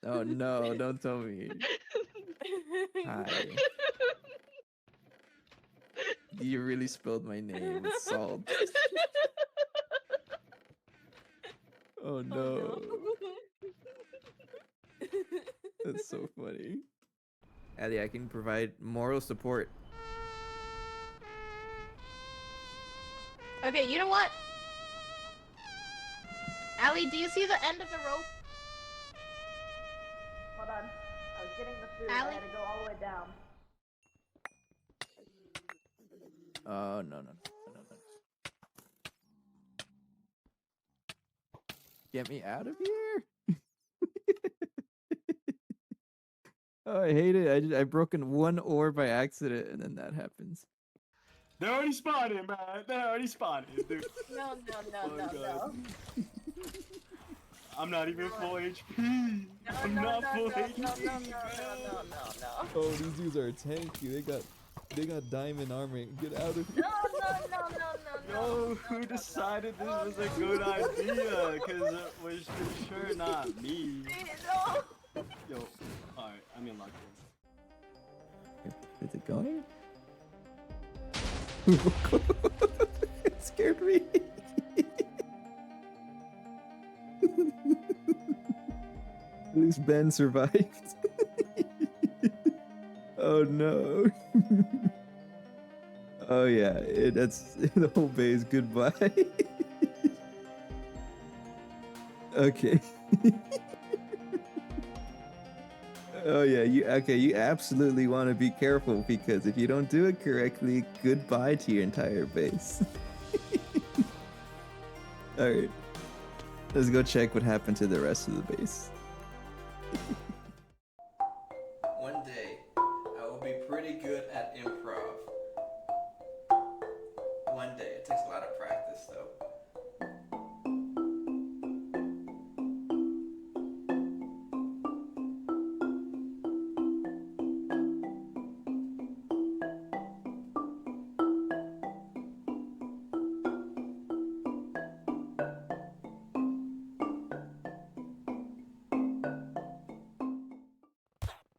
Oh no, don't tell me. Hi. You really spelled my name with salt. Oh no. That's so funny. Addy, I can provide moral support. Okay, you know what? Allie, do you see the end of the rope? Hold on. I was getting the food. Allie? I had to go all the way down. Oh no. Get me out of here. Oh, I hate it. I broken one ore by accident and then that happens. They're already spawning, man. They're already spawning, dude. No. Oh, God. I'm not even full HP. I'm not full HP. No. Oh, these dudes are tanky. They got diamond armor. Get out of here. No. Yo, who decided this was a good idea? Cause it was for sure not me. No. Yo, alright, I'm in lockdown. Is it going? It scared me. At least Ben survived. Oh no. Oh yeah, that's the whole base. Goodbye. Okay. Oh yeah, you absolutely want to be careful because if you don't do it correctly, goodbye to your entire base. Alright. Let's go check what happened to the rest of the base. One day, I will be pretty good at improv. One day. It takes a lot of practice though.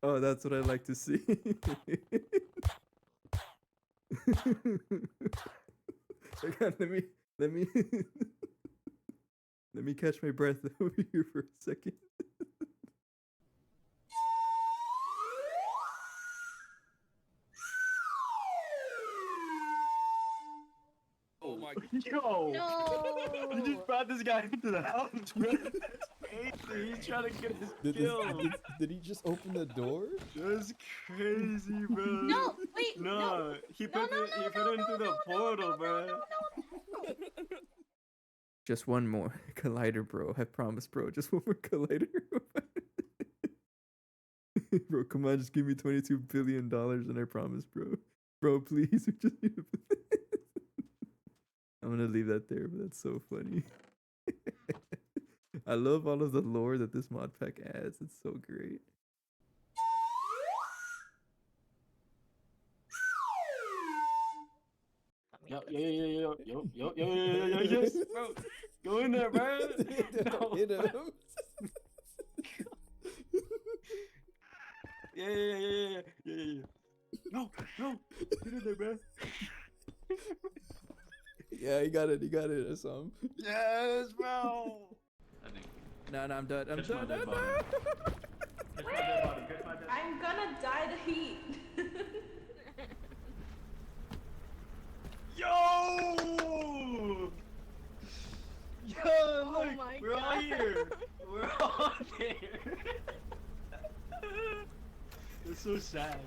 Oh, that's what I like to see. Hang on, let me let me catch my breath over here for a second. Oh my god. Yo! No. You just brought this guy into the house, bro. That's crazy. He's trying to get his kill. Did he just open the door? That's crazy, bro. No, wait, No, he put it into the portal, bro. Just one more collider, bro. I promise, bro. Just one more collider. Bro, come on, just give me $22 billion and I promise, bro. Bro, please. We just need to... I'm gonna leave that there, but that's so funny. I love all of the lore that this mod pack adds. It's so great. Yo, yes, bro. Go in there, bro. No. Hit him. Yeah. No. Get in there, bro. Yeah, he got it. I saw him. Yes, bro. No, I'm done. I'm done. I'm gonna die the heat. Yo! Yo, look, my we're all God. here. We're all there. It's so sad.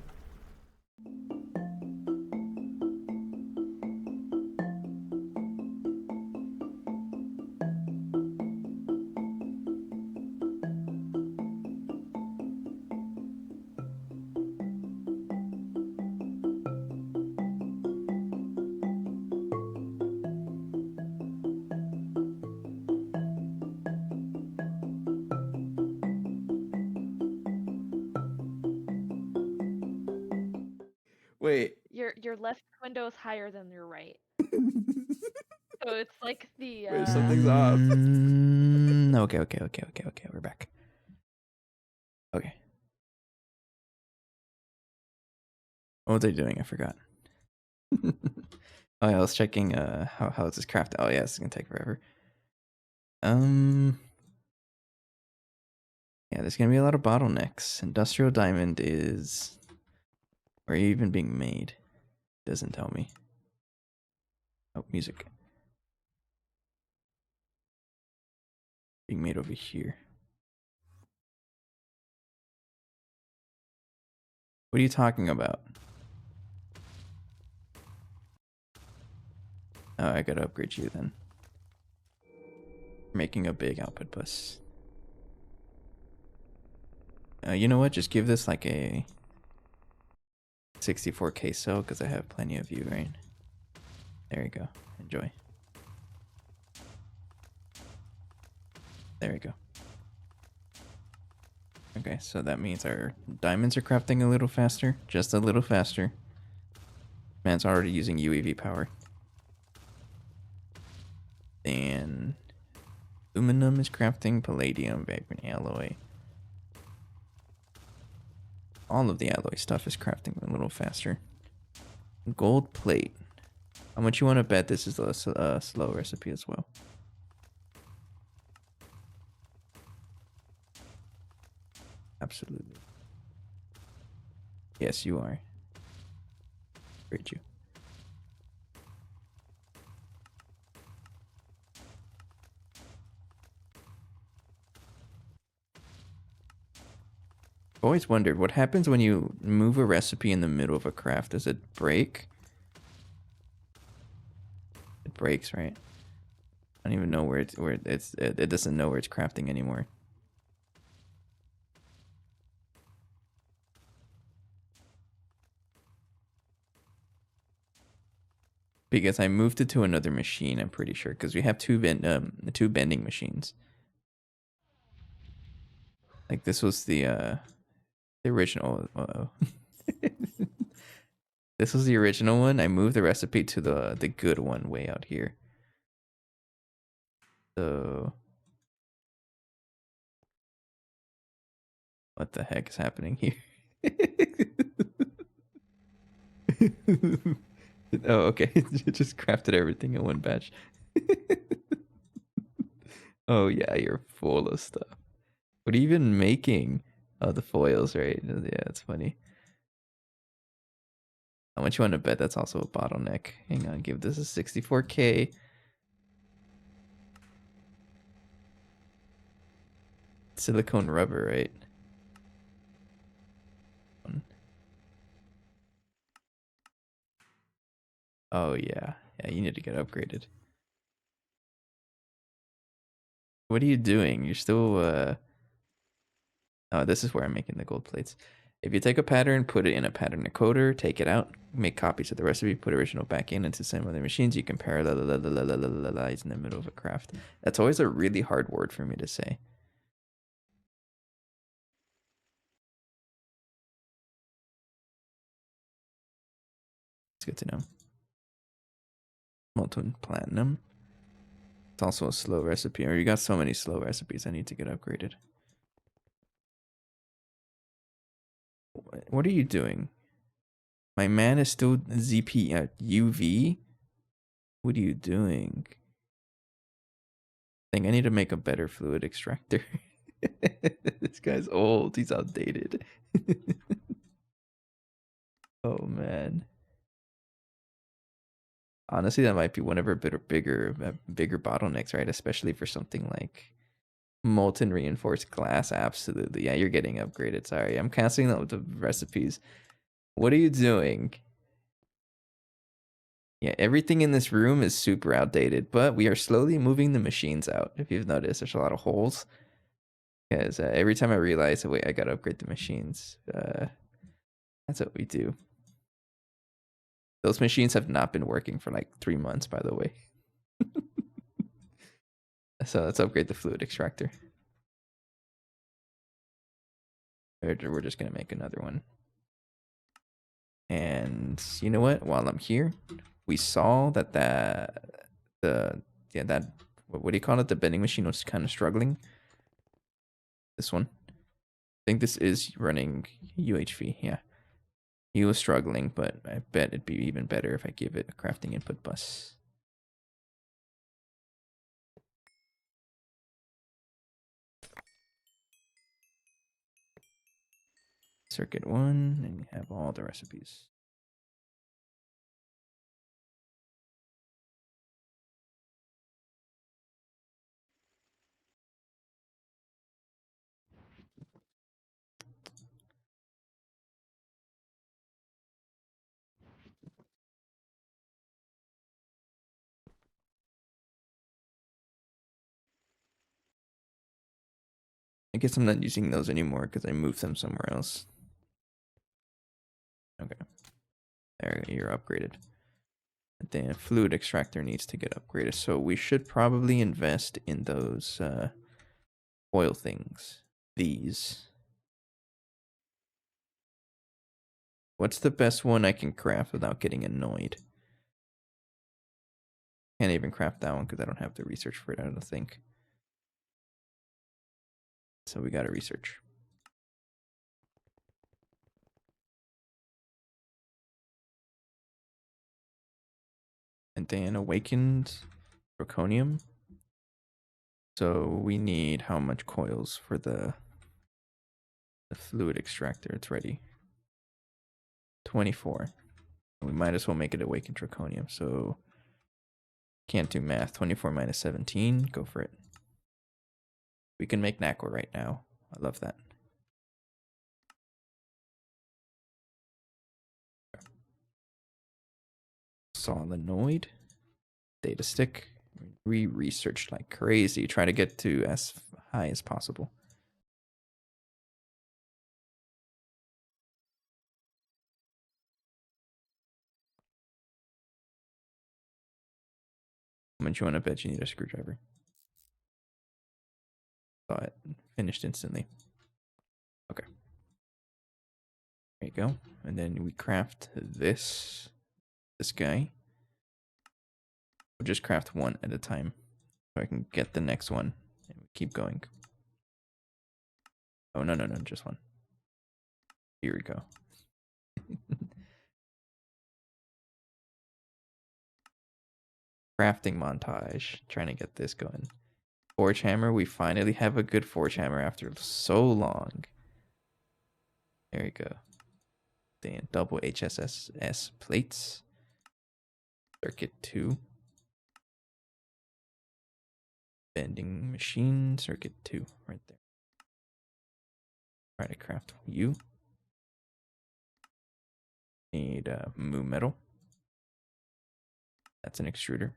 Wait. Your left window is higher than your right. So it's like the Wait, something's off. Okay. We're back. Okay. What was I doing? I forgot. Oh, yeah, I was checking how is this crafted. Oh yeah, it's gonna take forever. Yeah, there's gonna be a lot of bottlenecks. Industrial diamond is or even being made. Doesn't tell me. Oh, music. Being made over here. What are you talking about? Oh, I gotta upgrade you then. Making a big output bus. You know what? Just give this like a 64K cell because I have plenty of you, right? There you go. Enjoy. There we go. Okay, so that means our diamonds are crafting a little faster. Just a little faster. Man's already using UAV power. And aluminum is crafting palladium, vibrant alloy. All of the alloy stuff is crafting a little faster. Gold plate. How much you want to bet this is a slow recipe as well? Absolutely. Yes, you are. Great you. I've always wondered what happens when you move a recipe in the middle of a craft. Does it break? It breaks, right? I don't even know where it doesn't know where it's crafting anymore. Because I moved it to another machine, I'm pretty sure, because we have two bending machines. Like this was the original. This was the original one. I moved the recipe to the good one way out here. So what the heck is happening here? Oh, okay. It just crafted everything in one batch. Oh yeah, you're full of stuff. What are you even making? Oh, the foils, right? Yeah, it's funny. How much you want to bet that's also a bottleneck? Hang on, give this a 64K. Silicone rubber, right? Oh yeah. Yeah, you need to get upgraded. What are you doing? You're still oh, this is where I'm making the gold plates. If you take a pattern, put it in a pattern encoder, take it out, make copies of the recipe, put original back in into some other machines, you can parallelize in the middle of a craft. That's always a really hard word for me to say. It's good to know. Molten platinum. It's also a slow recipe. Or you got so many slow recipes, I need to get upgraded. What are you doing? My man is still ZP at UV? What are you doing? I think I need to make a better fluid extractor. This guy's old. He's outdated. Oh, man. Honestly, that might be one of our bigger bottlenecks, right? Especially for something like molten reinforced glass. Absolutely. Yeah, you're getting upgraded. Sorry, I'm canceling out the recipes. What are you doing? Yeah, everything in this room is super outdated, but we are slowly moving the machines out. If you've noticed, there's a lot of holes. Because every time I realize, oh, wait, I gotta upgrade the machines. That's what we do. Those machines have not been working for like 3 months, by the way. So let's upgrade the fluid extractor. We're just gonna make another one. And you know what? While I'm here, we saw that what do you call it? The bending machine was kind of struggling. This one. think this is running UHV. Yeah. He was struggling, but I bet it'd be even better if I give it a crafting input bus. Circuit 1, and you have all the recipes. I guess I'm not using those anymore because I moved them somewhere else. Okay. There, you're upgraded. The fluid extractor needs to get upgraded, so we should probably invest in those oil things. These. What's the best one I can craft without getting annoyed? Can't even craft that one because I don't have the research for it, I don't think. So we gotta research. And then awakened zirconium. So we need how much coils for the fluid extractor? It's ready. 24. We might as well make it awakened zirconium. So can't do math. 24 minus 17. Go for it. We can make Nacor right now. I love that. Solenoid. Data stick. We researched like crazy, trying to get to as high as possible. How much you want to bet you need a screwdriver? Saw it. Finished instantly. Okay. There you go. And then we craft this guy. We'll just craft one at a time so I can get the next one and keep going. Oh, no, just one. Here we go. Crafting montage. Trying to get this going. Forge hammer. We finally have a good forge hammer after so long. There you go. Then double HSS plates. Circuit 2. Bending machine. Circuit 2. Right there. Try to craft you. Need moo metal. That's an extruder.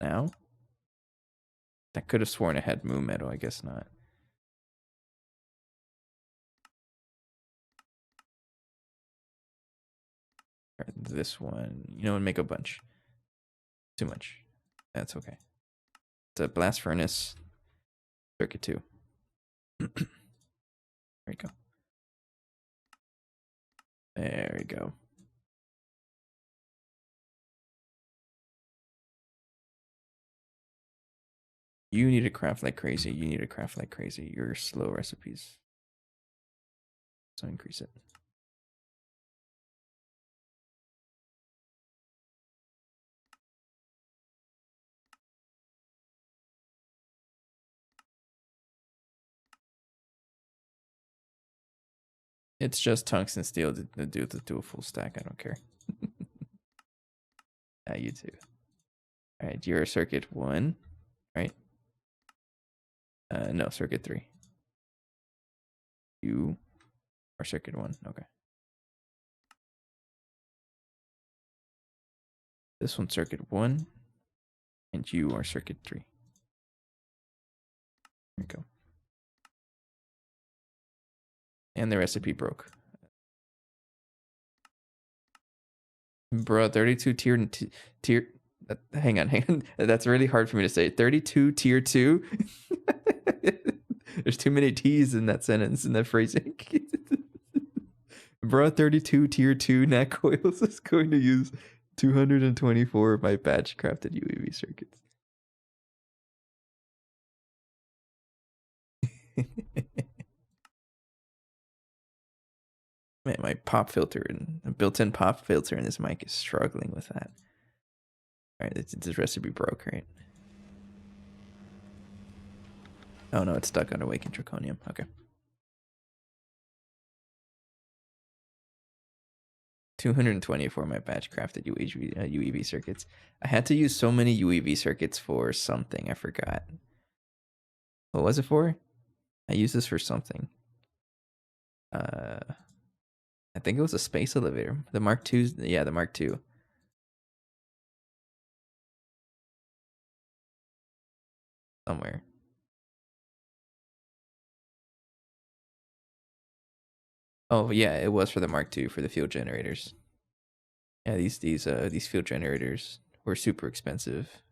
Now, I could have sworn I had moo metal. I guess not. This one, you know, and make a bunch. Too much. That's okay. It's a blast furnace. Circuit 2. There we go. There we go. You need to craft like crazy. You need to craft like crazy. Your slow recipes. So increase it. It's just tungsten steel to do a full stack. I don't care. You too. All right, you're circuit 1, right? No, circuit 3. You are circuit 1. Okay. This one's circuit 1, and you are circuit 3. There we go. And the recipe broke. Bro, 32 tier. Hang on. That's really hard for me to say. 32 tier 2. There's too many T's in that sentence, in that phrasing. Bro, 32 tier 2 neck coils is going to use 224 of my batch crafted UAV circuits. Man, my pop filter and the built-in pop filter in this mic is struggling with that. All right, this recipe broke, right? Oh no, it's stuck on Awakened Draconium. Okay. 224 my batch crafted UEV circuits. I had to use so many UEV circuits for something. I forgot. What was it for? I used this for something. I think it was a space elevator. The Mark II. Yeah, the Mark II. Somewhere. Oh yeah, it was for the Mark II for the fuel generators. Yeah, these fuel generators were super expensive.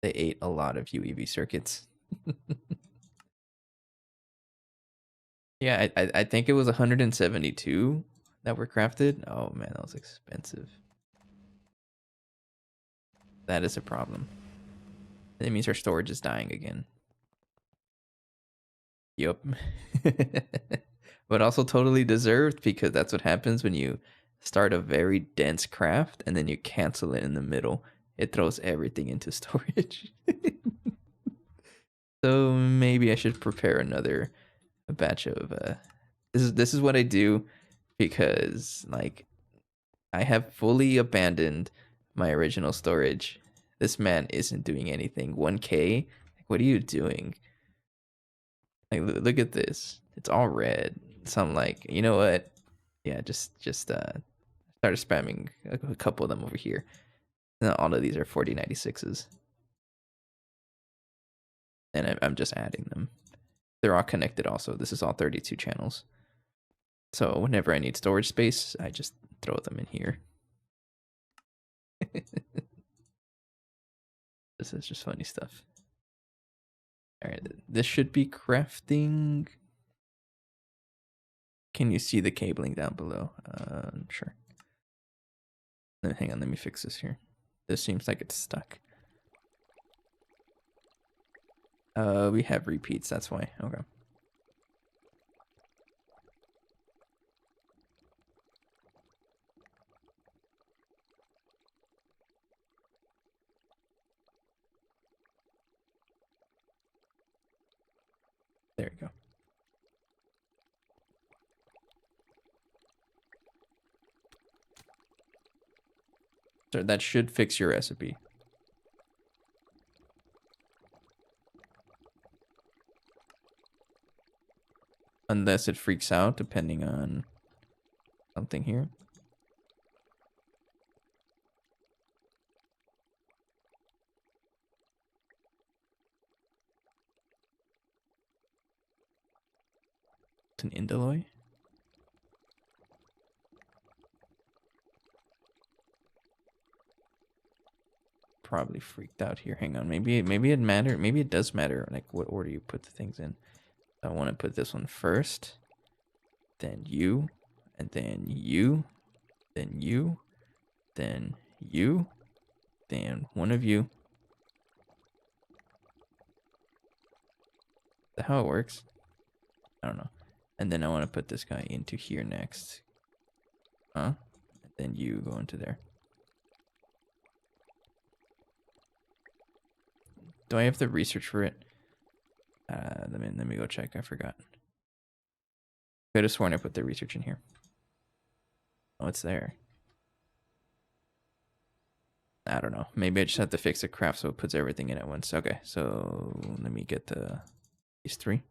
They ate a lot of UEV circuits. Yeah, I think it was 172 that were crafted. Oh man, that was expensive. That is a problem. That means our storage is dying again. Yup. But also totally deserved, because that's what happens when you start a very dense craft and then you cancel it in the middle. It throws everything into storage. So maybe I should prepare another batch of this is what I do, because like I have fully abandoned my original storage. This man isn't doing anything. 1K? Like, what are you doing? Like, look at this. It's all red. So I'm like, you know what? Yeah, just started spamming a couple of them over here. And all of these are 4096s. And I'm just adding them. They're all connected also. This is all 32 channels. So whenever I need storage space, I just throw them in here. This is just funny stuff. All right, this should be crafting. Can you see the cabling down below? Sure. Hang on, let me fix this here. This seems like it's stuck. We have repeats, that's why. Okay. There you go. So that should fix your recipe. Unless it freaks out, depending on something here. It's an indoloy. Probably freaked out here. Hang on, maybe it matter. Maybe it does matter, like what order you put the things in. I want to put this one first, then you, and then you, then you, then you, then one of you. Is that how it works? I don't know. And then I want to put this guy into here next. Huh? And then you go into there. Do I have the research for it? Let me go check. I forgot. I could have sworn I put the research in here. Oh, it's there. I don't know. Maybe I just have to fix the craft so it puts everything in at once. Okay, so let me get these three.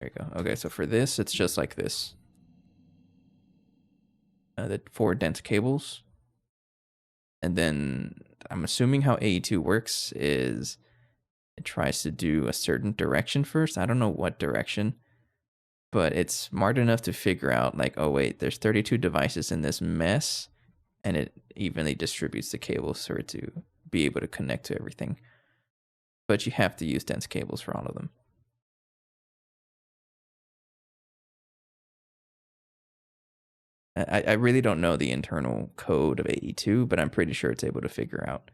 There you go. Okay, so for this, it's just like this. The 4 dense cables. And then I'm assuming how AE2 works is it tries to do a certain direction first. I don't know what direction, but it's smart enough to figure out like, oh wait, there's 32 devices in this mess, and it evenly distributes the cables for it to be able to connect to everything. But you have to use dense cables for all of them. I really don't know the internal code of AE2, but I'm pretty sure it's able to figure out.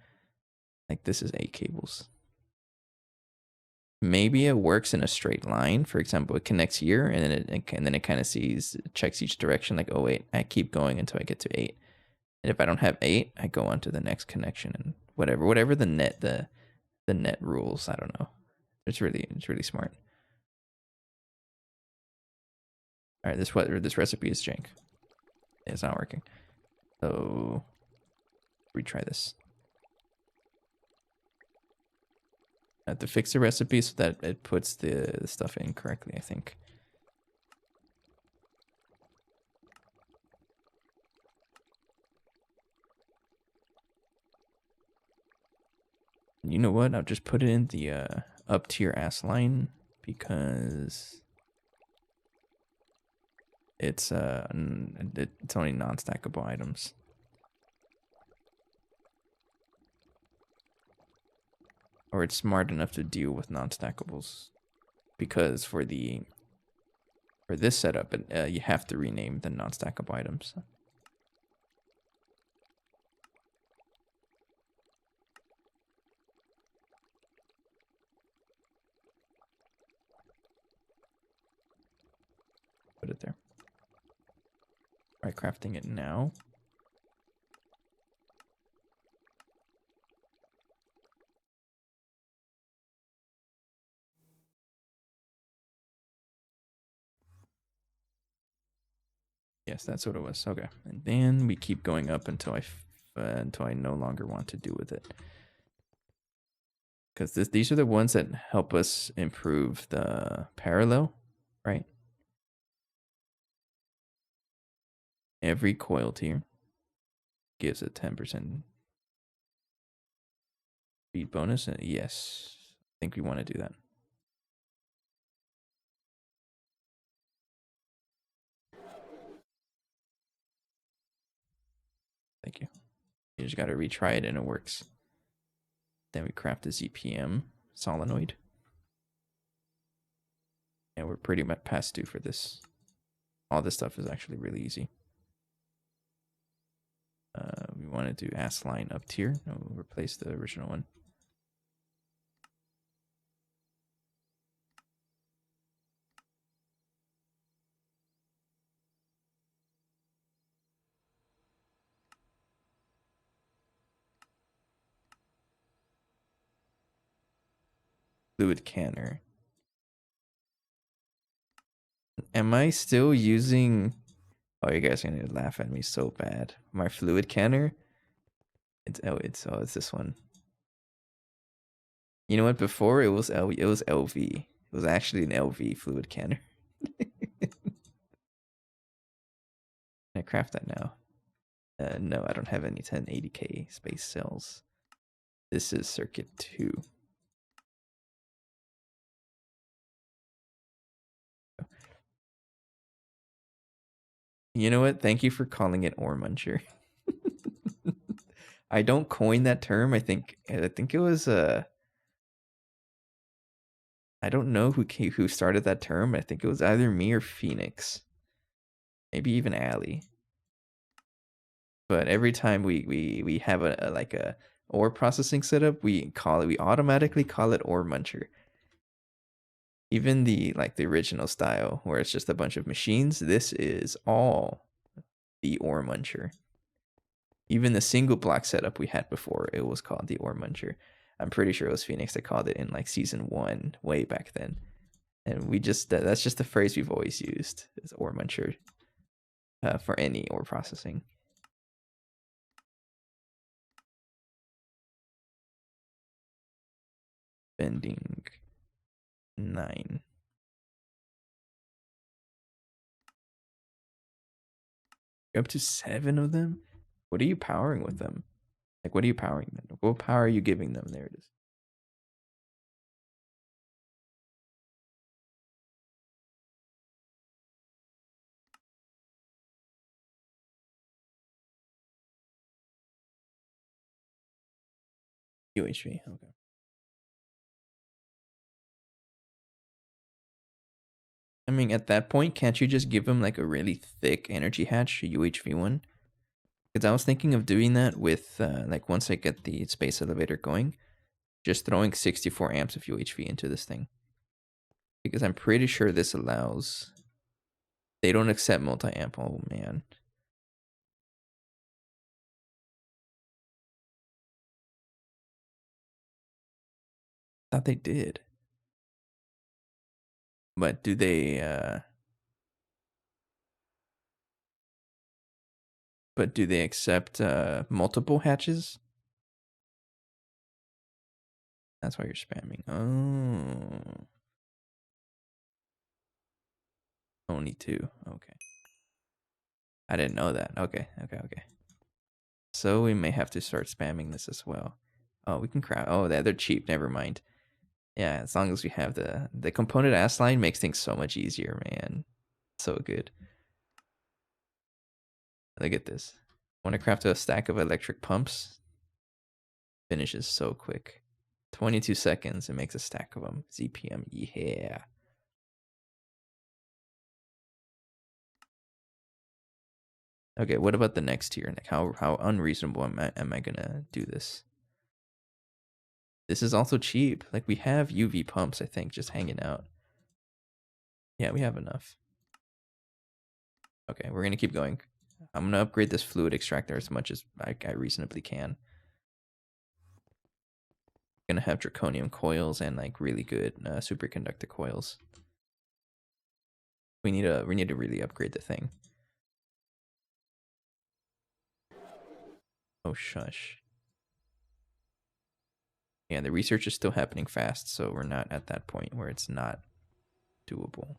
Like, this is 8 cables. Maybe it works in a straight line. For example, it connects here, and then it kind of checks each direction. Like, oh wait, I keep going until I get to 8. And if I don't have 8, I go on to the next connection and whatever the net rules. I don't know. It's really smart. All right, this recipe is jank. It's not working. So retry this. I have to fix the recipe so that it puts the stuff in correctly, I think. You know what? I'll just put it in the up tier ass line because it's only non-stackable items. Or it's smart enough to deal with non-stackables, because for this setup, you have to rename the non-stackable items. Put it there. Try crafting it now. Yes, that's what it was. Okay, and then we keep going up until I no longer want to do with it. Because these are the ones that help us improve the parallel, right? Every coil tier gives a 10% speed bonus. And yes, I think we want to do that. Thank you. You just got to retry it and it works. Then we craft a ZPM solenoid. And we're pretty much past due for this. All this stuff is actually really easy. We want to do ass line up tier. No, we'll replace the original one. Fluid canner. Am I still using... Oh, you guys are gonna laugh at me so bad. My fluid canner? It's this one. You know what? Before it was LV. It was actually an LV fluid canner. Can I craft that now? No, I don't have any 1080k space cells. This is circuit 2. You know what? Thank you for calling it ore muncher. I don't coin that term. I think it was I don't know who started that term. I think it was either me or Phoenix. Maybe even Allie. But every time we have a ore processing setup, we automatically call it ore muncher. Even the original style where it's just a bunch of machines, this is all the ore muncher. Even the single block setup we had before, it was called the ore muncher. I'm pretty sure it was Phoenix that called it in season 1 way back then. And we just that's just the phrase we've always used, is ore muncher, for any ore processing. Bending 9. You're up to 7 of them? What are you powering with them? What are you powering them? What power are you giving them? There it is. UHV, okay. I mean, at that point, can't you just give him like a really thick energy hatch, a UHV one? Because I was thinking of doing that with, like, once I get the space elevator going, just throwing 64 amps of UHV into this thing. Because I'm pretty sure this allows... They don't accept multi-amp, oh man. Thought they did. But do they, But do they accept multiple hatches? That's why you're spamming. Oh. Only 2. Okay. I didn't know that. Okay. So we may have to start spamming this as well. Oh, we can craft. Oh, they're cheap. Never mind. Yeah, as long as we have the component ass line makes things so much easier, man. So good. Look at this. Want to craft a stack of electric pumps? Finishes so quick. 22 seconds, it makes a stack of them. ZPM, yeah. Okay, what about the next tier? Like how unreasonable am I gonna do this? This is also cheap. Like, we have UV pumps, I think, just hanging out. Yeah, we have enough. Okay, we're gonna keep going. I'm gonna upgrade this fluid extractor as much as I reasonably can. Gonna have draconium coils and like really good superconductor coils. We need to really upgrade the thing. Oh shush. Yeah, the research is still happening fast, so we're not at that point where it's not doable.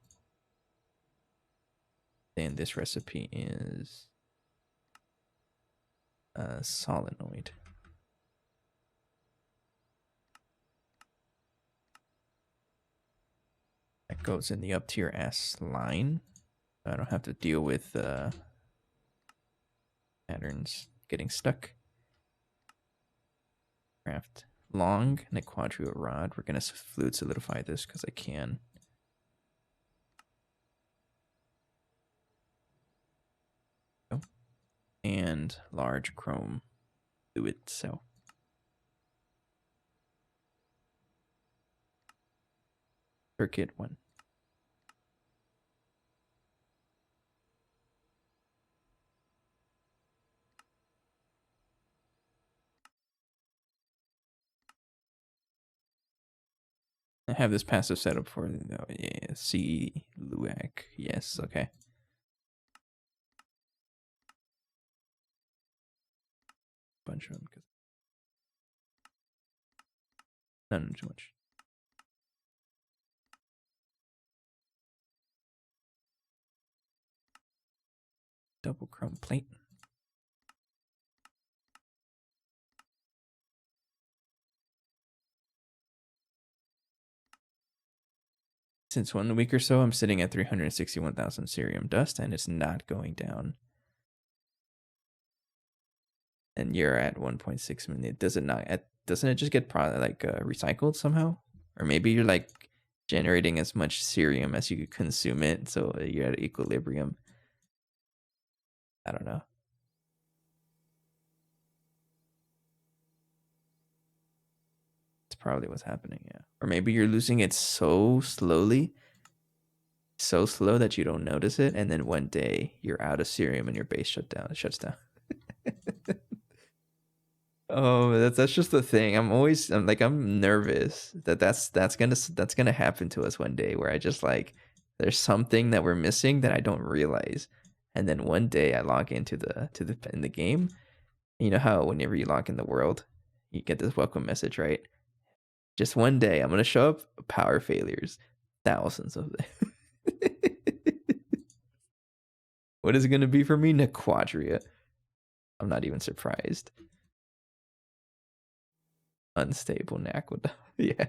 Then this recipe is solenoid. That goes in the up tier S line. I don't have to deal with patterns getting stuck. Craft long and a quadrio rod. We're gonna fluid solidify this because I can. Oh. And large chrome fluid cell. Circuit 1. I have this passive setup for yeah, C Luac. Yes, okay. Bunch of them because none too much. Double chrome plate. Since 1 week or so, I'm sitting at 361,000 cerium dust, and it's not going down. And you're at 1.6 million. Does it not? Doesn't it just get recycled somehow? Or maybe you're like generating as much cerium as you could consume it, so you're at equilibrium. I don't know. It's probably what's happening, yeah. Or maybe you're losing it so slowly, so slow that you don't notice it, and then one day you're out of cerium and your base shuts down. Oh, that's just the thing. I'm nervous that that's gonna happen to us one day, where I just like there's something that we're missing that I don't realize, and then one day I log into in the game. You know how whenever you log in the world, you get this welcome message, right? Just one day I'm gonna show up power failures, thousands of them. What is it gonna be for me? Nequadria. I'm not even surprised. Unstable Naquadon. Yeah.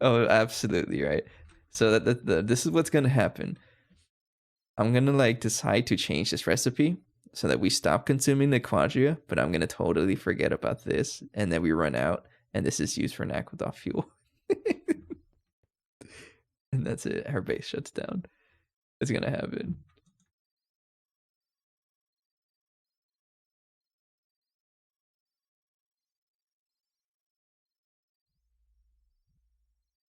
Oh, absolutely right. So this is what's gonna happen. I'm gonna like decide to change this recipe so that we stop consuming the quadria, but I'm gonna totally forget about this, and then we run out, and this is used for Naquadon fuel. And that's it. Our base shuts down. It's gonna happen.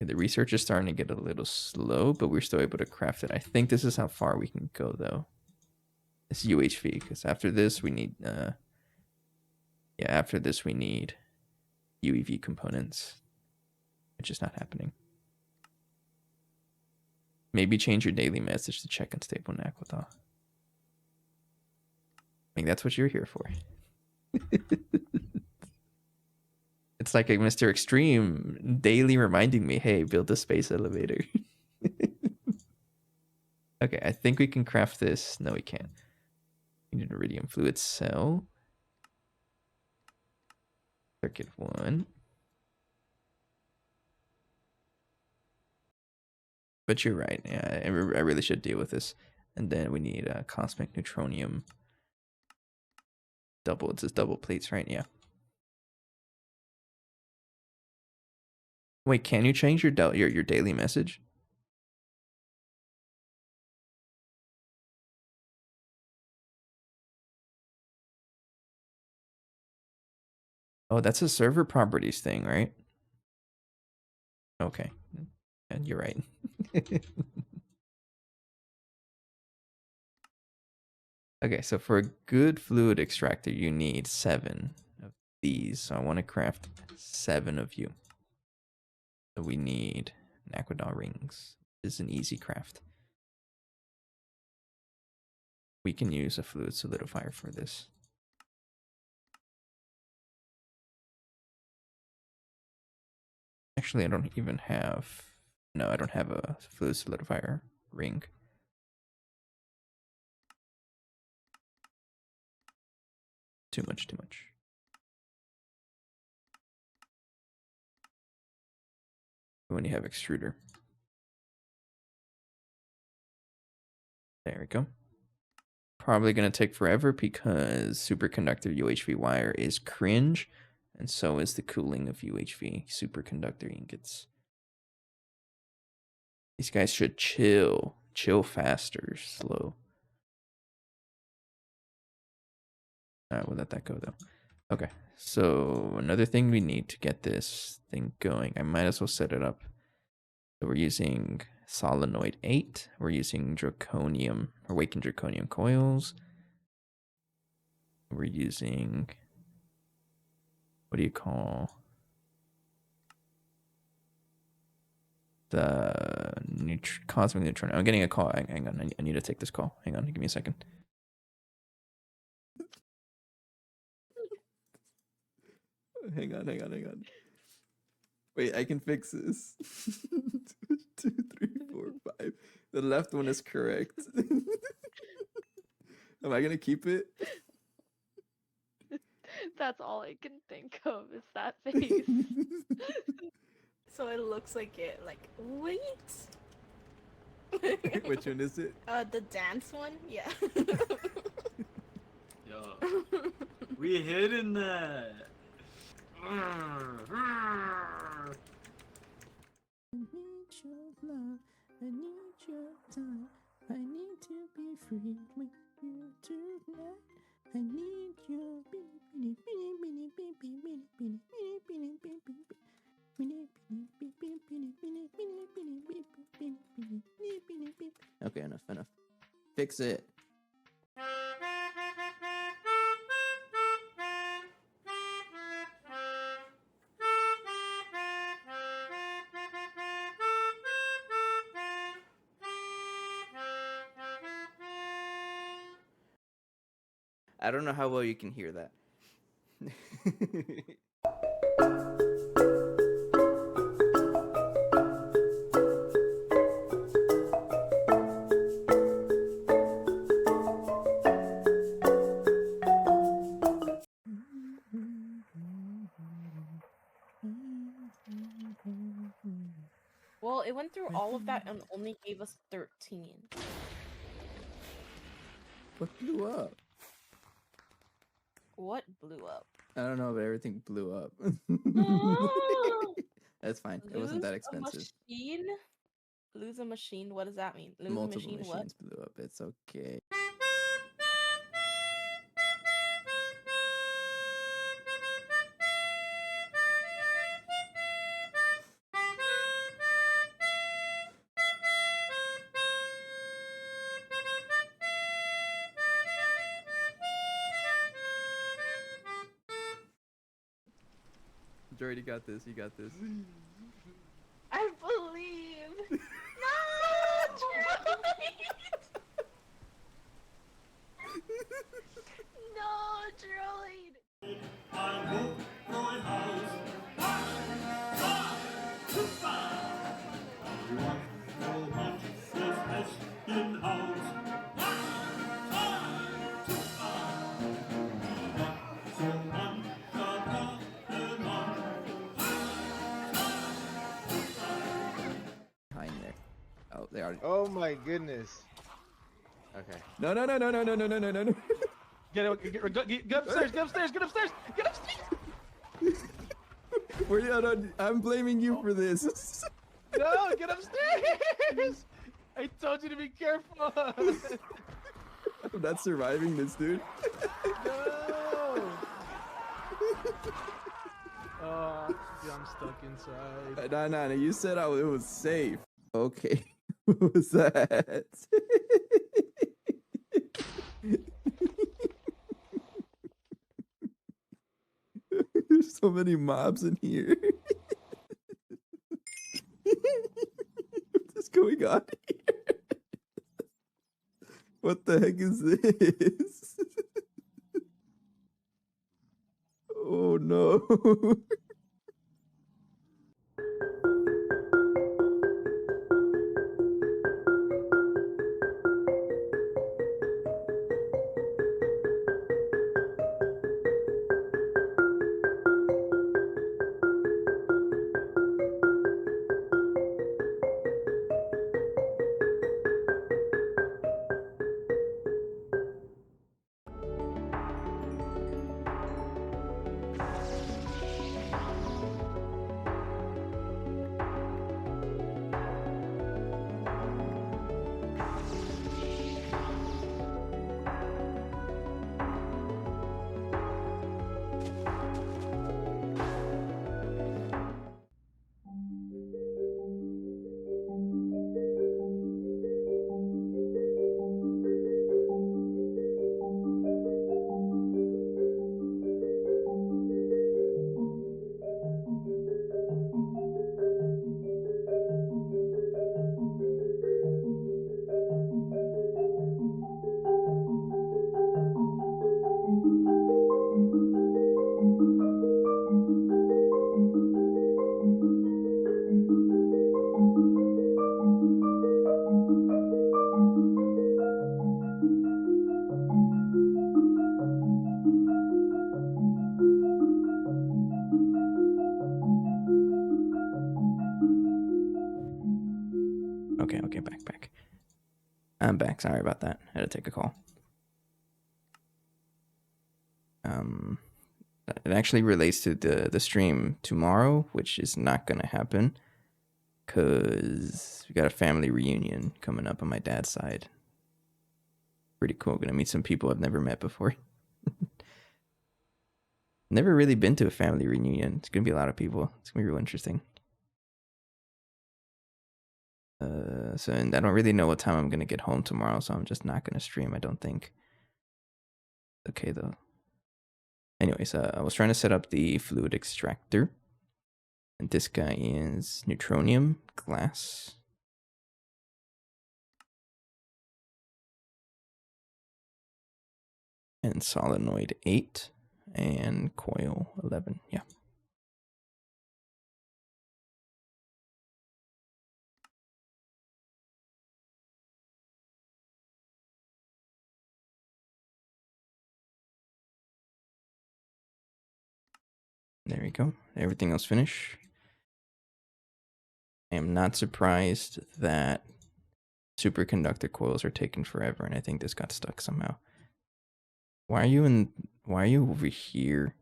The research is starting to get a little slow, but we're still able to craft it. I think this is how far we can go, though. It's UHV, because after this we need, after this we need UEV components, which is not happening. Maybe change your daily message to check unstable Naquathal. I think that's what you're here for. It's like a Mr. Extreme daily reminding me, hey, build a space elevator. Okay, I think we can craft this. No, we can't. We need an iridium fluid cell. Circuit 1. But you're right. Yeah, I really should deal with this. And then we need a cosmic neutronium. Double. It says double plates, right? Yeah. Wait, can you change your daily message? Oh, that's a server properties thing, right? Okay. And you're right. Okay, so for a good fluid extractor, you need 7 of these. So I want to craft 7 of you. So we need an aqueduct rings. This is an easy craft. We can use a fluid solidifier for this. Actually, I don't even have... No, I don't have a fluid solidifier ring. Too much. When you have extruder. There we go. Probably going to take forever because superconductor UHV wire is cringe, and so is the cooling of UHV superconductor ingots. These guys should chill faster, slow. Alright, we'll let that go though. Okay, so another thing we need to get this thing going, I might as well set it up. So we're using solenoid 8. We're using draconium, awakened draconium coils. We're using, what do you call the cosmic neutron? I'm getting a call. Hang on, I need to take this call. Hang on, give me a second. Hang on. Wait, I can fix this. 2, 3, 4, 5. The left one is correct. Am I gonna keep it? That's all I can think of is that face. So it looks like it, like, wait. Which one is it? The dance one? Yeah. Yo, we hitting that. I need your love, I need your time, I need to be free with you tonight. I need your Okay, enough. Fix it. I don't know how well you can hear that. Well, it went through all of that and only gave us 13. What blew up? What blew up? I don't know, but everything blew up. That's fine. It wasn't that Lose a expensive. machine? Lose a machine. What does that mean? Lose Multiple a machine. What? machines blew up. It's okay. Jordy, you got this. You got this. I believe. No, droid. No, droid. Behind there. Oh, they are. Oh my goodness. Okay. No, no, no, no, no, no, no, no, no, no. Get upstairs, get upstairs, get upstairs, get upstairs! I'm blaming you for this. No, get upstairs! I told you to be careful! I'm not surviving this, dude. No! Oh, dude, I'm stuck inside. No, no, no. You said it was safe. Okay. What was that? There's so many mobs in here. What's going on here? What the heck is this? Oh no. Okay, back. I'm back. Sorry about that. I had to take a call. It actually relates to the stream tomorrow, which is not gonna happen because we got a family reunion coming up on my dad's side. Pretty cool. Gonna meet some people I've never met before. Never really been to a family reunion. It's gonna be a lot of people. It's gonna be real interesting. And I don't really know what time I'm gonna get home tomorrow, so I'm just not gonna stream, I don't think. Okay though. Anyways, I was trying to set up the fluid extractor. And this guy is neutronium, glass. And solenoid 8 and coil 11. Yeah. There we go. Everything else finished. I am not surprised that superconductor coils are taking forever, and I think this got stuck somehow. Why are you over here?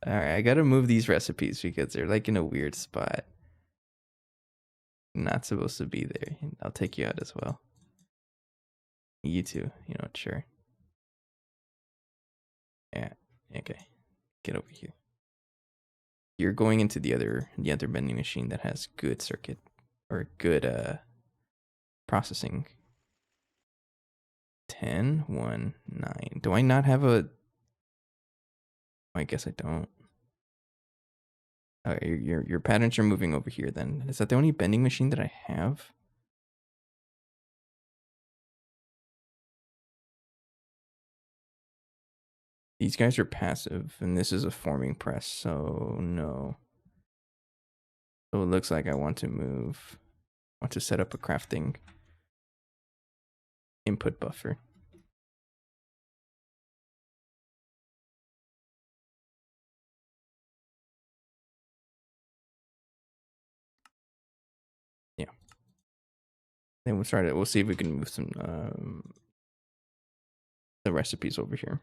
All right, I gotta move these recipes because they're like in a weird spot. Not supposed to be there. I'll take you out as well. You too. You know, sure. Yeah. Okay. Get over here. You're going into the other vending machine that has good circuit or good processing. 10, 1, 9. Do I not have a? I guess I don't. Your patterns are moving over here. Then is that the only vending machine that I have? These guys are passive, and this is a forming press, so no. So it looks like I want to move. I want to set up a crafting input buffer. Yeah. Then we'll start it. We'll see if we can move some the recipes over here.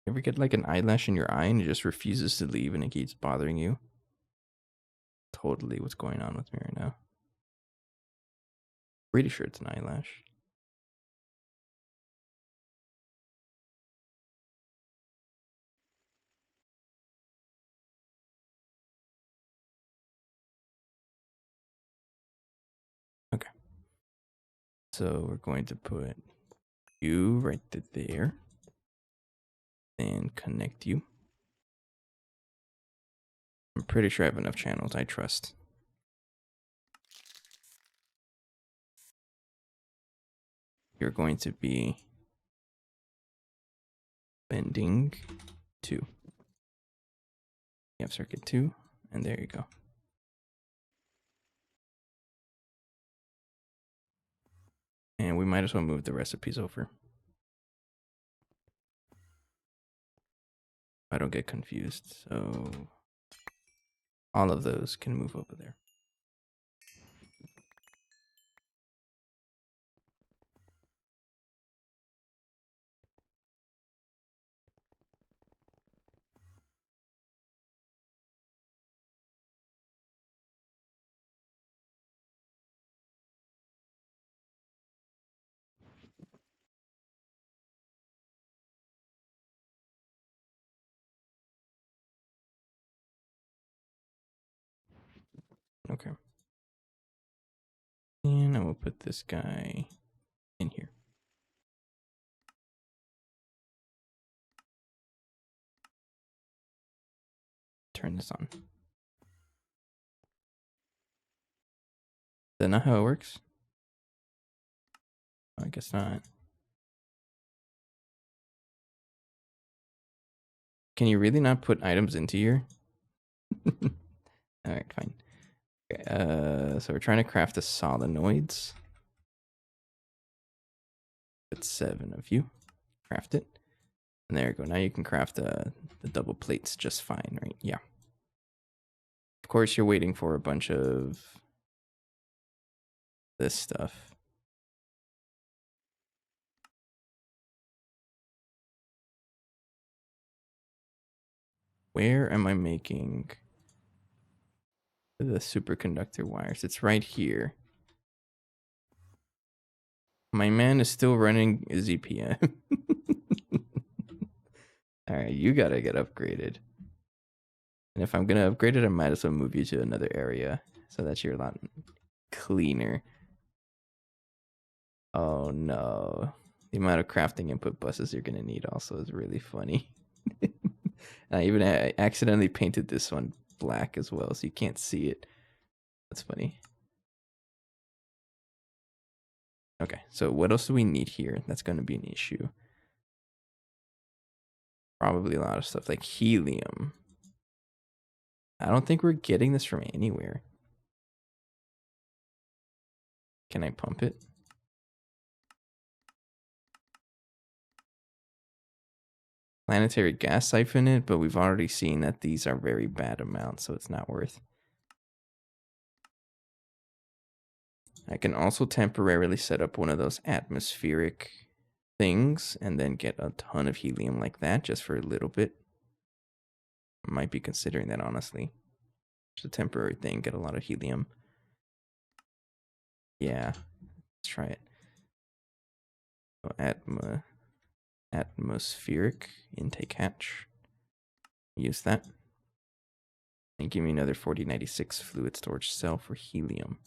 Ever get like an eyelash in your eye and it just refuses to leave and it keeps bothering you? Totally what's going on with me right now. Pretty sure it's an eyelash. Okay. So we're going to put you right there. And connect you. I'm pretty sure I have enough channels, I trust. You're going to be bending 2. You have circuit 2, and there you go. And we might as well move the recipes over. I don't get confused, so all of those can move over there. Okay. And I will put this guy in here. Turn this on. Is that not how it works? I guess not. Can you really not put items into here? Alright, fine. Okay, so we're trying to craft the solenoids. It's 7 of you. Craft it. And there you go. Now you can craft the double plates just fine, right? Yeah. Of course, you're waiting for a bunch of this stuff. Where am I making the superconductor wires? It's right here. My man is still running ZPM. Alright, you gotta get upgraded. And if I'm gonna upgrade it, I might as well move you to another area so that you're a lot cleaner. Oh no. The amount of crafting input buses you're gonna need also is really funny. I accidentally painted this one black as well, so you can't see it. That's funny. Okay, so what else do we need here? That's gonna be an issue. Probably a lot of stuff like helium. I don't think we're getting this from anywhere. Can I pump it? planetary gas siphon it, but we've already seen that these are very bad amounts, so it's not worth. I can also temporarily set up one of those atmospheric things and then get a ton of helium like that just for a little bit. Might be considering that, honestly. Just a temporary thing, get a lot of helium. Yeah, let's try it. So atmospheric intake hatch. Use that. And give me another 4096 fluid storage cell for helium.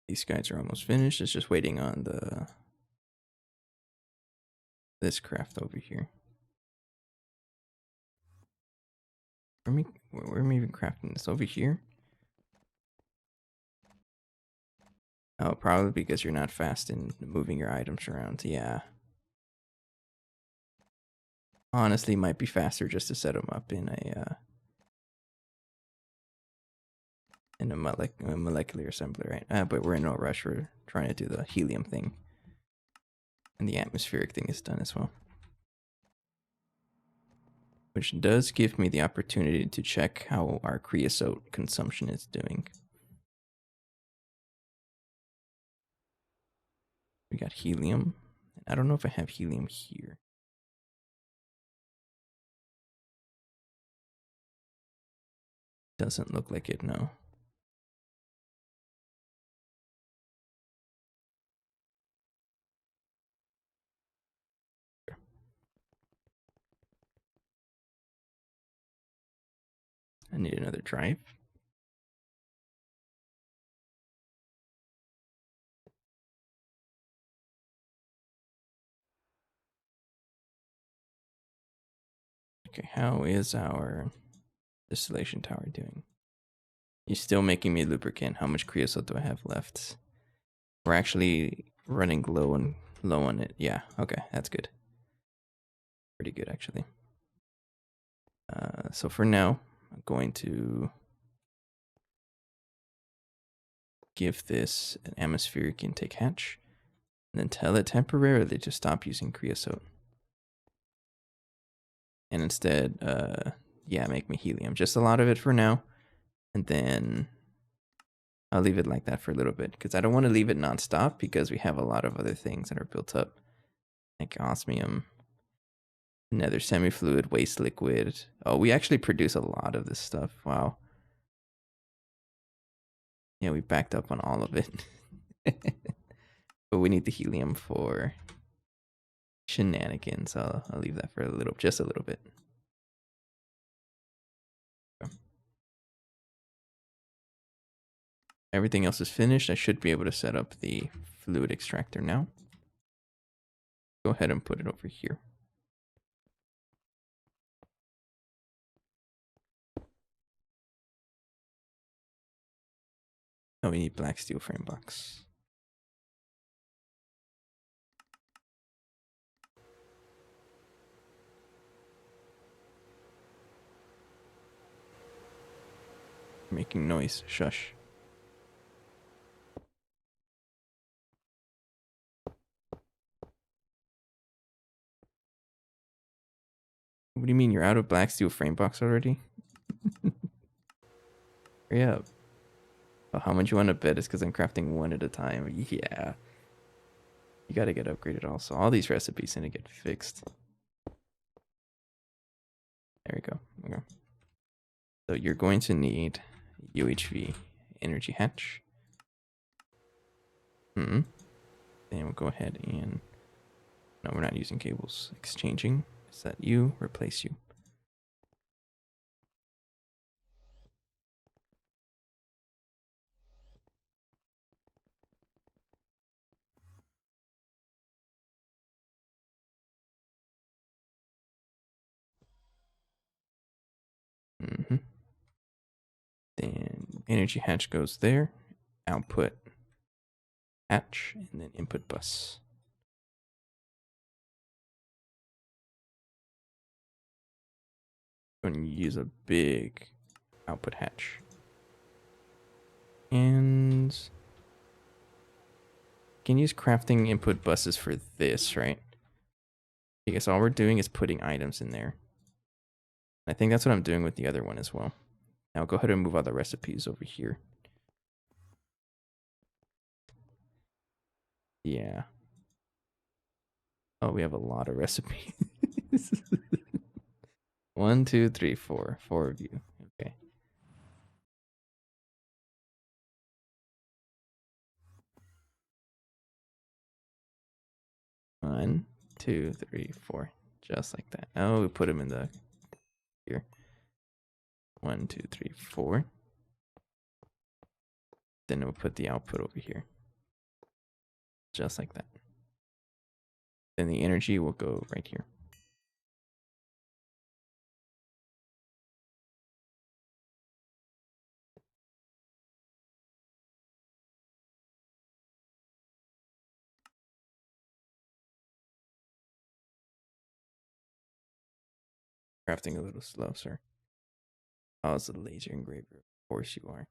These guys are almost finished. It's just waiting on this craft over here. Where am I even crafting this? Over here? Oh, probably because you're not fast in moving your items around. Yeah. Honestly, might be faster just to set them up in a molecular assembly, right? But we're in no rush. We're trying to do the helium thing. And the atmospheric thing is done as well. Which does give me the opportunity to check how our creosote consumption is doing. We got helium. I don't know if I have helium here. Doesn't look like it, no. I need another drive. Okay, how is our distillation tower doing? You're still making me lubricant. How much creosote do I have left? We're actually running low on it. Yeah, okay, that's good. Pretty good, actually. So for now, I'm going to give this an atmospheric intake hatch, and then tell it temporarily to stop using creosote. And instead, yeah, make me helium. Just a lot of it for now. And then I'll leave it like that for a little bit. Because I don't want to leave it nonstop because we have a lot of other things that are built up. Like osmium, nether semi-fluid, waste liquid. Oh, we actually produce a lot of this stuff. Wow. Yeah, we backed up on all of it. But we need the helium for shenanigans. I'll leave that for just a little bit. Everything else is finished. I should be able to set up the fluid extractor now. Go ahead and put it over here. Oh, we need black steel frame box. Making noise. Shush. What do you mean you're out of black steel frame box already? Hurry up. Oh, how much you want to bet is because I'm crafting one at a time. Yeah. You gotta get upgraded also. All these recipes need to get fixed. There we go. Okay. So you're going to need UHV energy hatch. Then we'll go ahead and... No, we're not using cables. Exchanging. Set you, replace you. Then energy hatch goes there. Output hatch, and then input bus. Going to use a big output hatch. And can use crafting input buses for this, right? I guess all we're doing is putting items in there. I think that's what I'm doing with the other one as well. Now go ahead and move all the recipes over here. Yeah. Oh, we have a lot of recipes. 1, 2, 3, 4. 4 of you. Okay. One, 2, 3, 4. Just like that. Oh, we put them in the here. 1, 2, 3, 4. Then we'll put the output over here. Just like that. Then the energy will go right here. Crafting a little slow, sir. Oh, it's a laser engraver. Of course you are.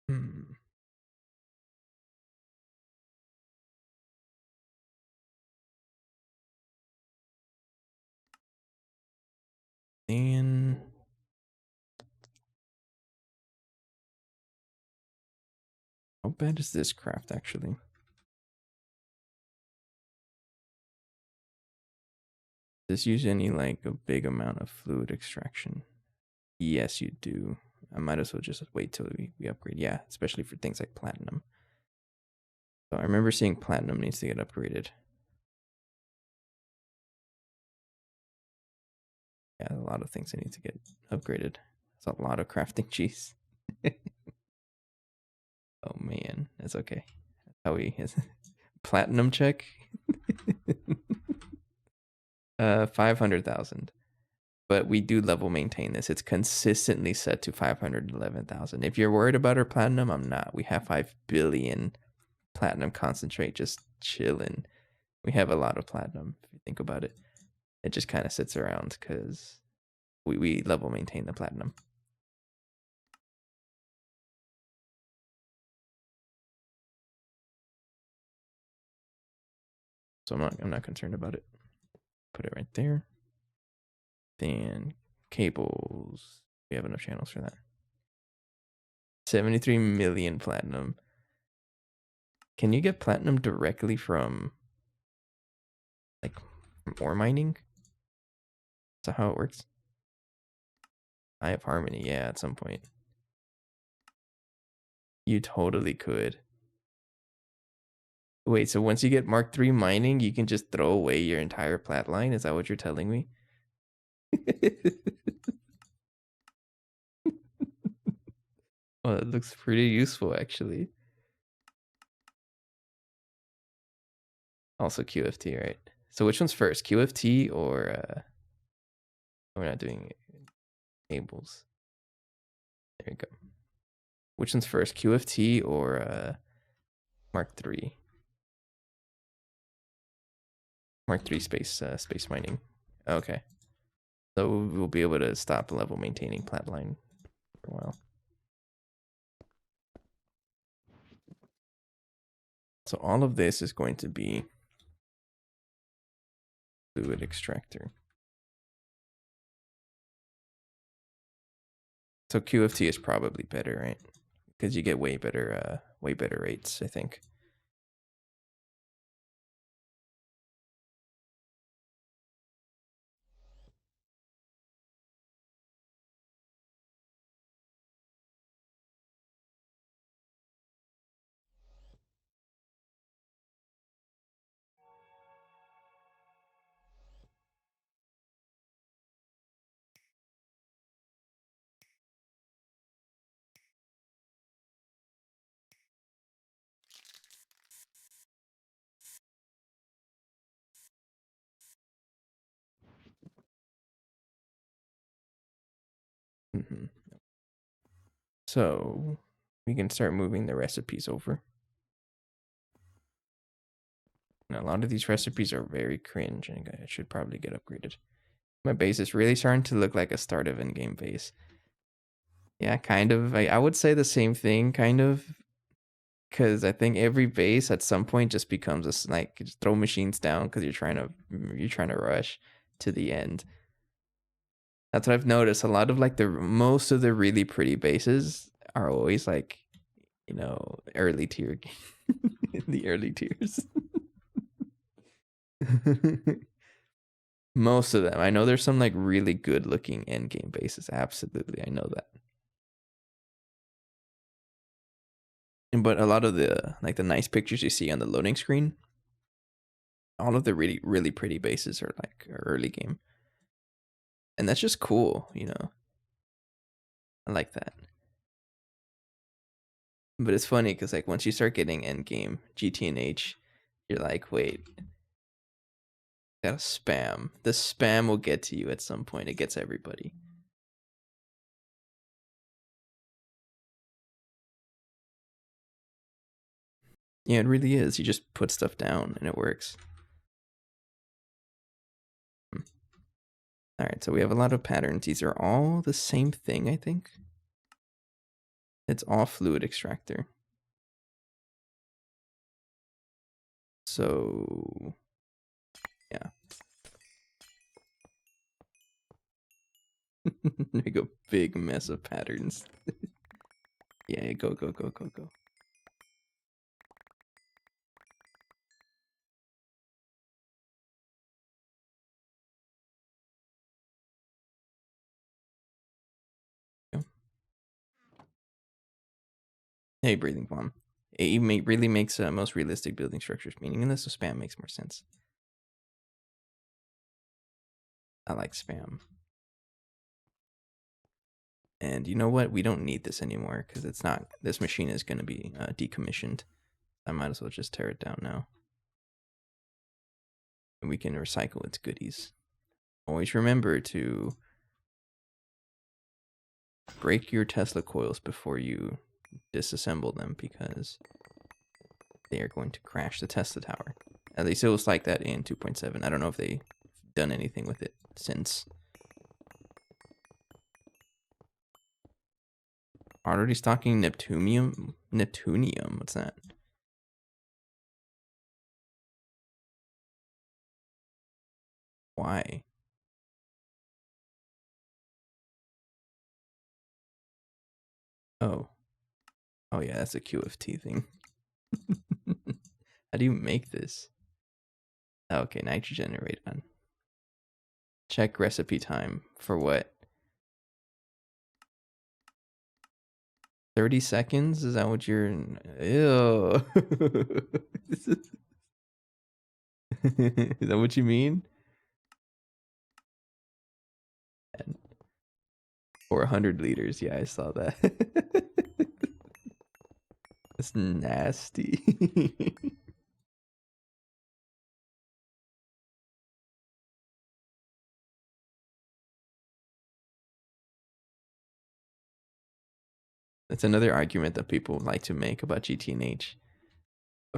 Hmm. And how bad is this craft actually? Does this use any like a big amount of fluid extraction? Yes, you do. I might as well just wait till we upgrade. Yeah, especially for things like platinum. So I remember seeing platinum needs to get upgraded. Yeah, a lot of things that need to get upgraded. It's a lot of crafting cheese. Oh man, that's okay. How we platinum check? 500,000. But we do level maintain this. It's consistently set to 511,000. If you're worried about our platinum, I'm not. We have 5 billion platinum concentrate just chilling. We have a lot of platinum if you think about it. It just kind of sits around because we level maintain the platinum. So I'm not concerned about it. Put it right there. Then cables. We have enough channels for that. 73 million platinum. Can you get platinum directly from ore mining? Is that how it works? I have Harmony, yeah, at some point. You totally could. Wait, so once you get Mark III mining, you can just throw away your entire plat line? Is that what you're telling me? Oh, that looks pretty useful, actually. Also QFT, right? So which one's first, QFT or we're not doing cables. There you go. Which one's first, QFT or Mark III? Mark III space mining. Okay. So we'll be able to stop level maintaining plat line for a while. So all of this is going to be fluid extractor. So QFT is probably better, right? Because you get way better rates, I think. So we can start moving the recipes over. And a lot of these recipes are very cringe and I should probably get upgraded. My base is really starting to look like a start of in-game base. Yeah, kind of. I would say the same thing, kind of. Because I think every base at some point just becomes a like just throw machines down because you're trying to rush to the end. That's what I've noticed. A lot of like most of the really pretty bases are always like, early tier in the early tiers. Most of them. I know there's some like really good looking end game bases. Absolutely, I know that. But a lot of the nice pictures you see on the loading screen, all of the really really pretty bases are like early game. And that's just cool, I like that. But it's funny because like once you start getting end game GT&H, you're like, wait, gotta spam. The spam will get to you at some point. It gets everybody. Yeah, it really is. You just put stuff down and it works. All right, so we have a lot of patterns. These are all the same thing, I think. It's all fluid extractor. So, yeah. Make a big mess of patterns. Yeah, go. Hey, breathing bomb. It really makes most realistic building structures meaningless, so spam makes more sense. I like spam. And you know what? We don't need this anymore because it's not. This machine is going to be decommissioned. I might as well just tear it down now. And we can recycle its goodies. Always remember to break your Tesla coils before you disassemble them because they are going to crash the Tesla tower. At least it was like that in 2.7. I don't know if they've done anything with it since. Already stocking Neptunium? Neptunium? What's that? Why? Oh. Oh yeah, that's a QFT thing. How do you make this? Okay, nitrogen and radon. Check recipe time. For what? 30 seconds? Is that what you're... Ew. Is that what you mean? Or 100 liters. Yeah, I saw that. That's nasty. That's another argument that people like to make about GT&H.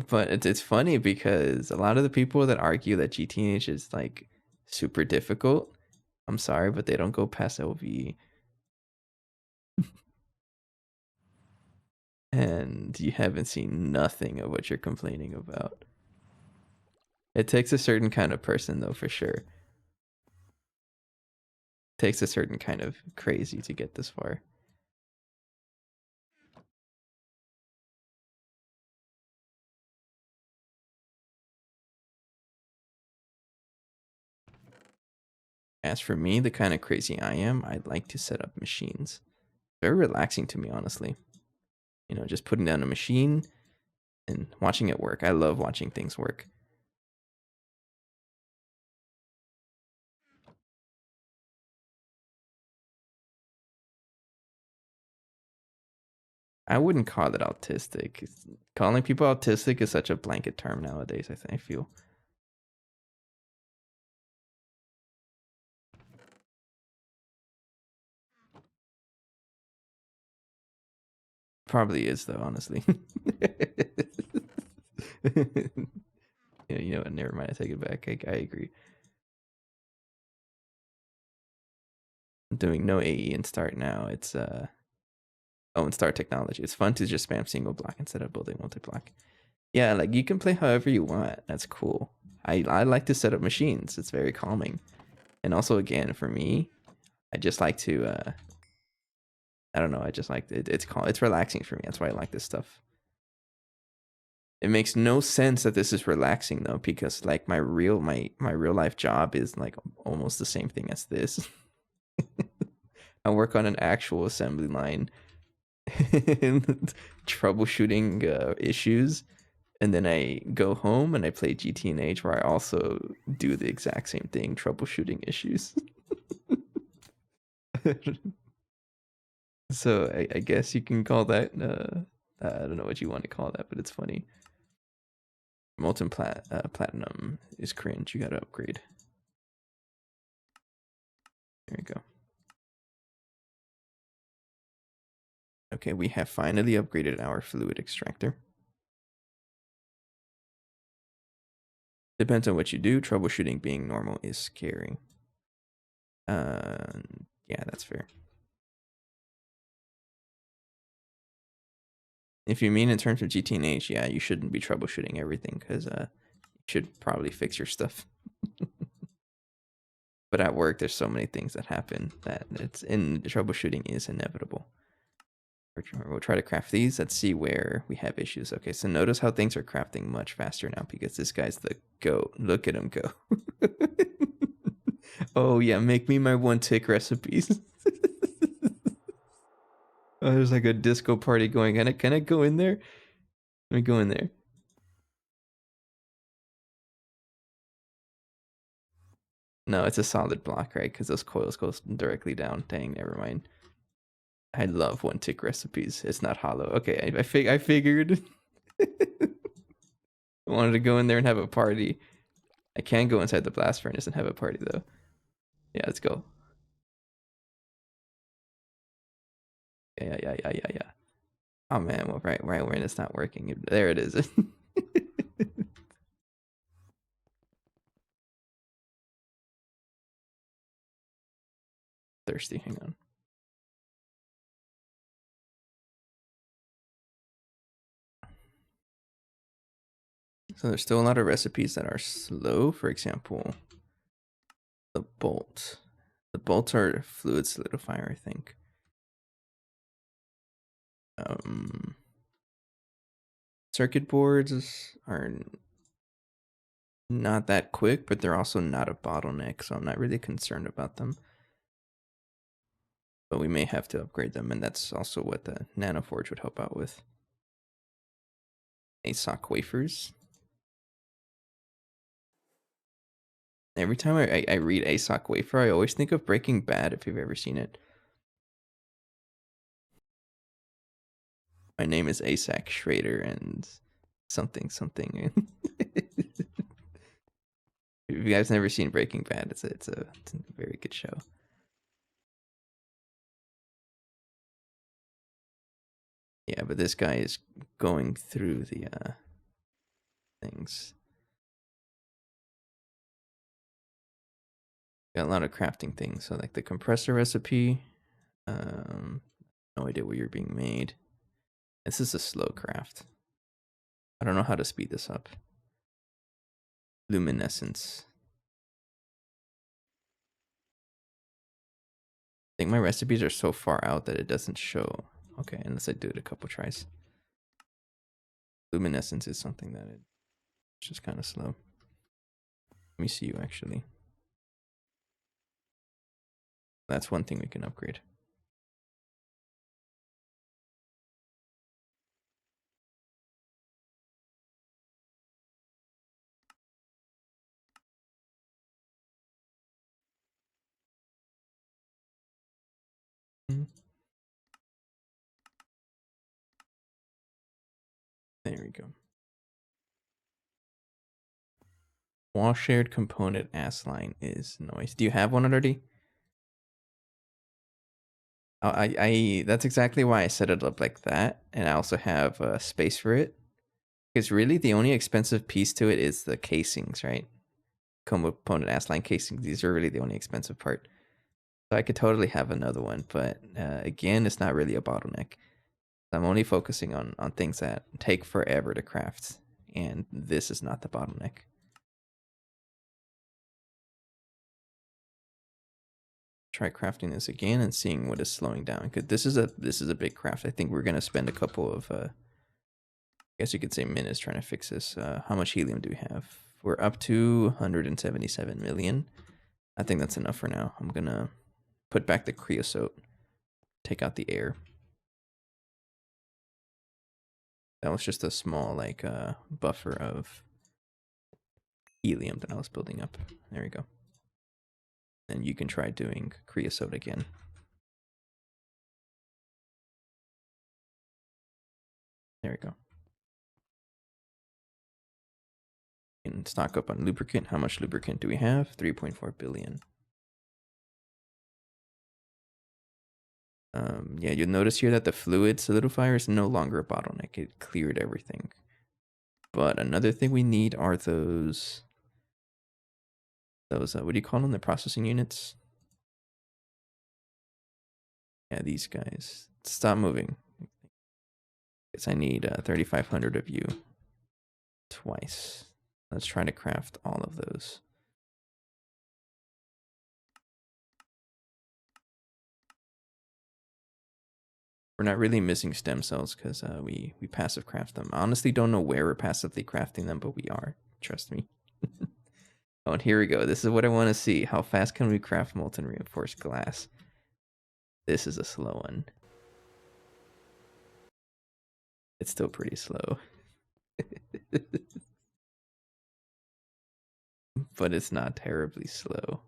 But it's funny because a lot of the people that argue that GT&H is like super difficult, I'm sorry, but they don't go past LV. And you haven't seen nothing of what you're complaining about. It takes a certain kind of person though, for sure. It takes a certain kind of crazy to get this far. As for me, the kind of crazy I am, I'd like to set up machines. Very relaxing to me, honestly. Just putting down a machine and watching it work. I love watching things work. I wouldn't call it autistic. Calling people autistic is such a blanket term nowadays, I feel. Probably is though, honestly. Yeah, you know what? Never mind. I take it back. I agree. I'm doing no AE and start now. It's and start technology. It's fun to just spam single block instead of building multi block. Yeah, like you can play however you want. That's cool. I like to set up machines. It's very calming. And also again, for me, I just like to I don't know, I just like it. It's relaxing for me. That's why I like this stuff. It makes no sense that this is relaxing though, because like my real life job is like almost the same thing as this. I work on an actual assembly line, troubleshooting issues, and then I go home and I play GT&H, where I also do the exact same thing, troubleshooting issues. So I guess you can call that I don't know what you want to call that, but it's funny. Molten platinum is cringe. You gotta upgrade. There you go. Okay, we have finally upgraded our fluid extractor. Depends on what you do. Troubleshooting being normal is scary. Yeah, that's fair. If you mean in terms of GT&H, yeah, you shouldn't be troubleshooting everything because you should probably fix your stuff. But at work, there's so many things that happen that troubleshooting is inevitable. We'll try to craft these. Let's see where we have issues. Okay, so notice how things are crafting much faster now because this guy's the goat. Look at him go. Oh yeah, make me my 1-tick recipes. Oh, there's like a disco party going. Can I go in there? Let me go in there. No, it's a solid block, right? Because those coils go directly down. Dang, never mind. I love 1-tick recipes. It's not hollow. Okay, I figured. I wanted to go in there and have a party. I can go inside the blast furnace and have a party though. Yeah, let's go. Yeah. Oh man, well, right when it's not working. There it is. Thirsty, hang on. So there's still a lot of recipes that are slow. For example, the bolt. The bolts are fluid solidifier, I think. Circuit boards are not that quick, but they're also not a bottleneck, so I'm not really concerned about them. But we may have to upgrade them, and that's also what the nanoforge would help out with. ASOC wafers. Every time I read ASOC wafer, I always think of Breaking Bad, if you've ever seen it. My name is ASAC Schrader and something. If you guys never seen Breaking Bad, it's a very good show. Yeah, but this guy is going through the things. Got a lot of crafting things. So like the compressor recipe. No idea where you're being made. This is a slow craft. I don't know how to speed this up. Luminescence. I think my recipes are so far out that it doesn't show. Okay, unless I do it a couple tries. Luminescence is something that it's just kind of slow. Let me see you actually. That's one thing we can upgrade. There we go. Wall shared component ass line is noise. Do you have one already? That's exactly why I set it up like that, and I also have space for it. Because really, the only expensive piece to it is the casings, right? Component ass line casings. These are really the only expensive part. So I could totally have another one, but again, it's not really a bottleneck. I'm only focusing on things that take forever to craft, and this is not the bottleneck. Try crafting this again and seeing what is slowing down. Because this is a big craft. I think we're gonna spend a couple of I guess you could say minutes trying to fix this. How much helium do we have? We're up to 177 million. I think that's enough for now. I'm gonna put back the creosote, take out the air. That was just a small like buffer of helium that I was building up. There we go. And you can try doing creosote again. There we go. And stock up on lubricant. How much lubricant do we have? 3.4 billion. Yeah, you'll notice here that the fluid solidifier is no longer a bottleneck. It cleared everything. But another thing we need are those what do you call them? The processing units? Yeah, these guys. Stop moving. Guess I need 3,500 of you twice. Let's try to craft all of those. We're not really missing stem cells because we passive craft them. I honestly don't know where we're passively crafting them, but we are. Trust me. Oh, and here we go. This is what I want to see. How fast can we craft molten reinforced glass? This is a slow one. It's still pretty slow. But it's not terribly slow.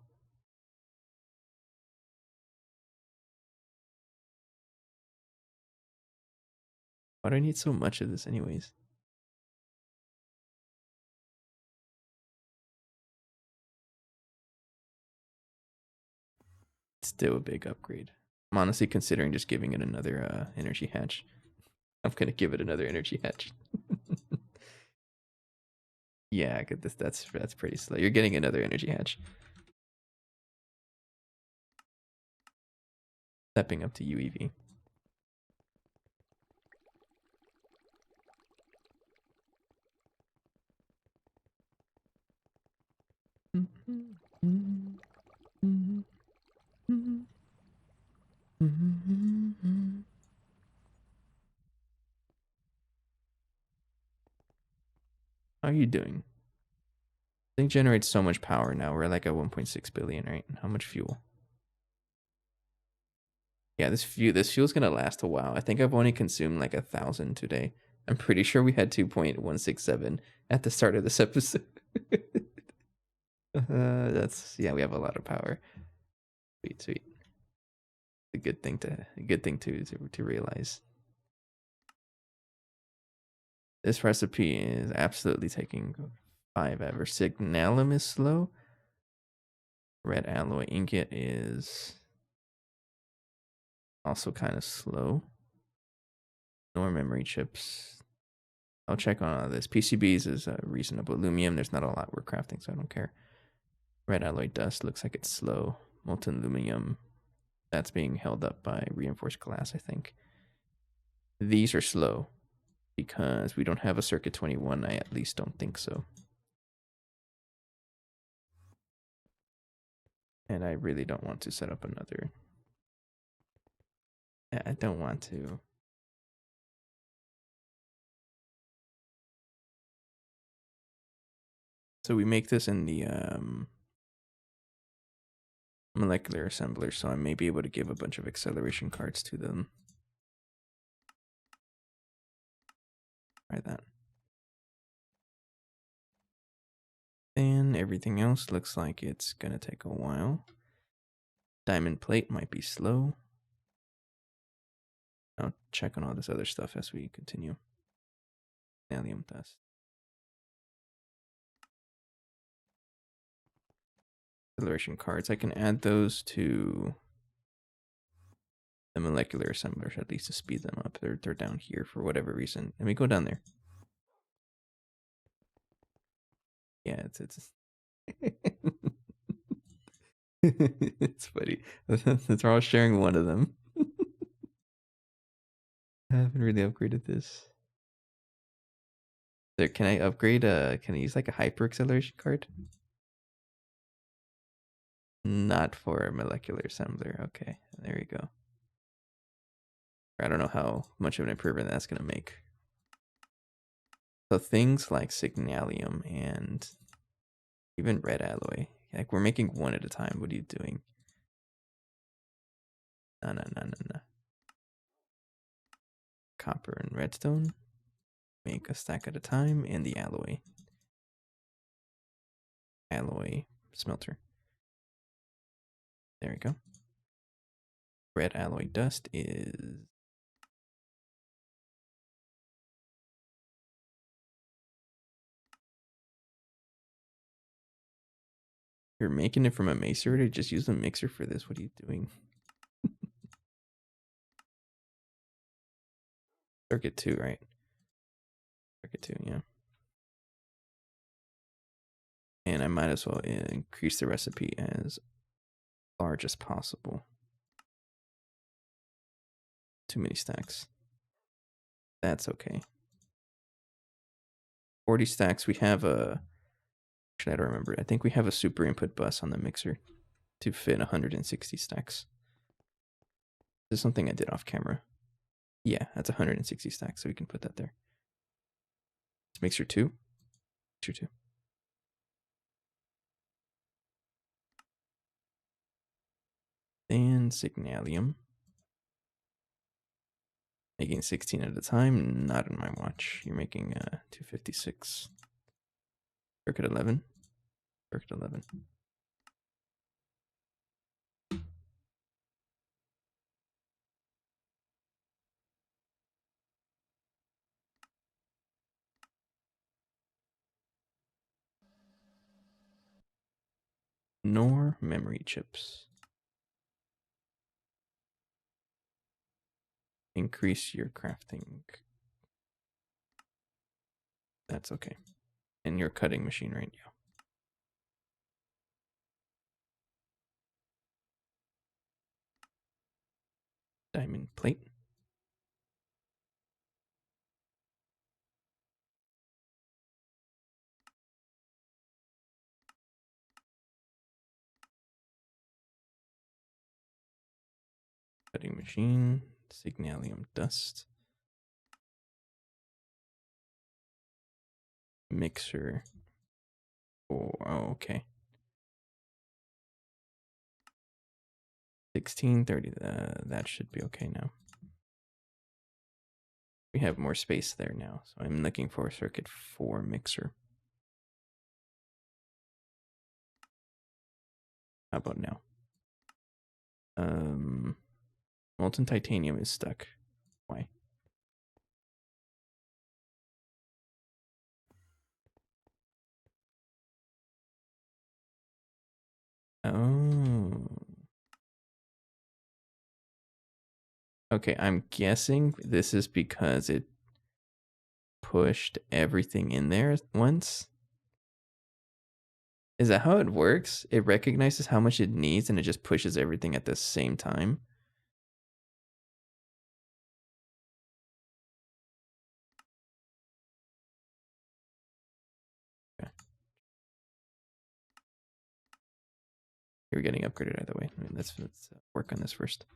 Why do I need so much of this anyways? Still a big upgrade. I'm honestly considering just giving it another energy hatch. I'm gonna give it another energy hatch. Yeah, I get this. That's pretty slow. You're getting another energy hatch. Stepping up to UEV. How are you doing? Thing generates so much power now. We're like at 1.6 billion, right? How much fuel? Yeah, this fuel's gonna last a while. I think I've only consumed like 1,000 today. I'm pretty sure we had 2.167 at the start of this episode. That's yeah, we have a lot of power. Sweet, sweet. A good thing to realize. This recipe is absolutely taking 5 ever. Signalum is slow. Red alloy ingot is also kind of slow. No more memory chips. I'll check on all this. PCBs is reasonable. Lumium, there's not a lot we're crafting, so I don't care. Red alloy dust looks like it's slow. Molten lumium, that's being held up by reinforced glass, I think. These are slow because we don't have a circuit 21. I at least don't think so. And I really don't want to set up another. I don't want to. So we make this in the molecular assembler, so I may be able to give a bunch of acceleration cards to them. Try that. And everything else looks like it's gonna take a while. Diamond plate might be slow. I'll check on all this other stuff as we continue. Thallium dust. Acceleration cards. I can add those to the molecular assemblers, at least to speed them up. They're down here for whatever reason. Let me go down there. Yeah, it's it's funny. That's we're all sharing one of them. I haven't really upgraded this. There, can I upgrade? Can I use like a hyper acceleration card? Not for a molecular assembler. Okay, there you go. I don't know how much of an improvement that's gonna make. So things like signalium and even red alloy. Like we're making one at a time. What are you doing? No. Copper and redstone. Make a stack at a time, and the alloy. Alloy smelter. There we go. Red alloy dust is you're making it from a macer to just use a mixer for this. What are you doing? Circuit 2, right? Circuit 2, yeah. And I might as well increase the recipe as large as possible. Too many stacks. That's okay. 40 stacks. We have a... Actually, I don't remember. I think we have a super input bus on the mixer to fit 160 stacks. This is something I did off camera. Yeah, that's 160 stacks, so we can put that there. It's mixer 2. Mixer 2. And signalium. Making 16 at a time, not in my watch. You're making 256. Circuit 11. Circuit 11. Nor memory chips. Increase your crafting. That's okay. And your cutting machine right now. Diamond plate. Cutting machine. Signalium dust. Mixer. Oh, okay. 1630. That should be okay now. We have more space there now, so I'm looking for a circuit 4 mixer. How about now? Molten titanium is stuck. Why? Oh. Okay, I'm guessing this is because it pushed everything in there at once. Is that how it works? It recognizes how much it needs and it just pushes everything at the same time. Okay. You're getting upgraded either way. I mean, let's work on this first.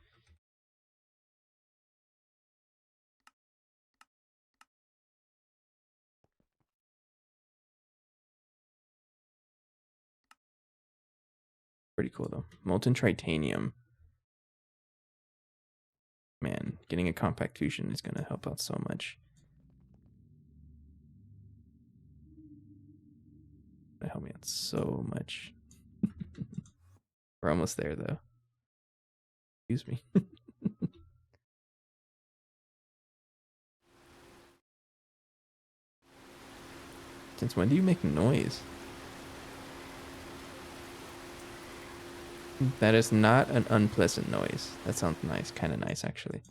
Pretty cool though. Molten titanium. Man, getting a compact fusion is gonna help out so much. It'll help me out so much. We're almost there though. Excuse me. Since when do you make noise? That is not an unpleasant noise. That sounds nice, kind of nice actually.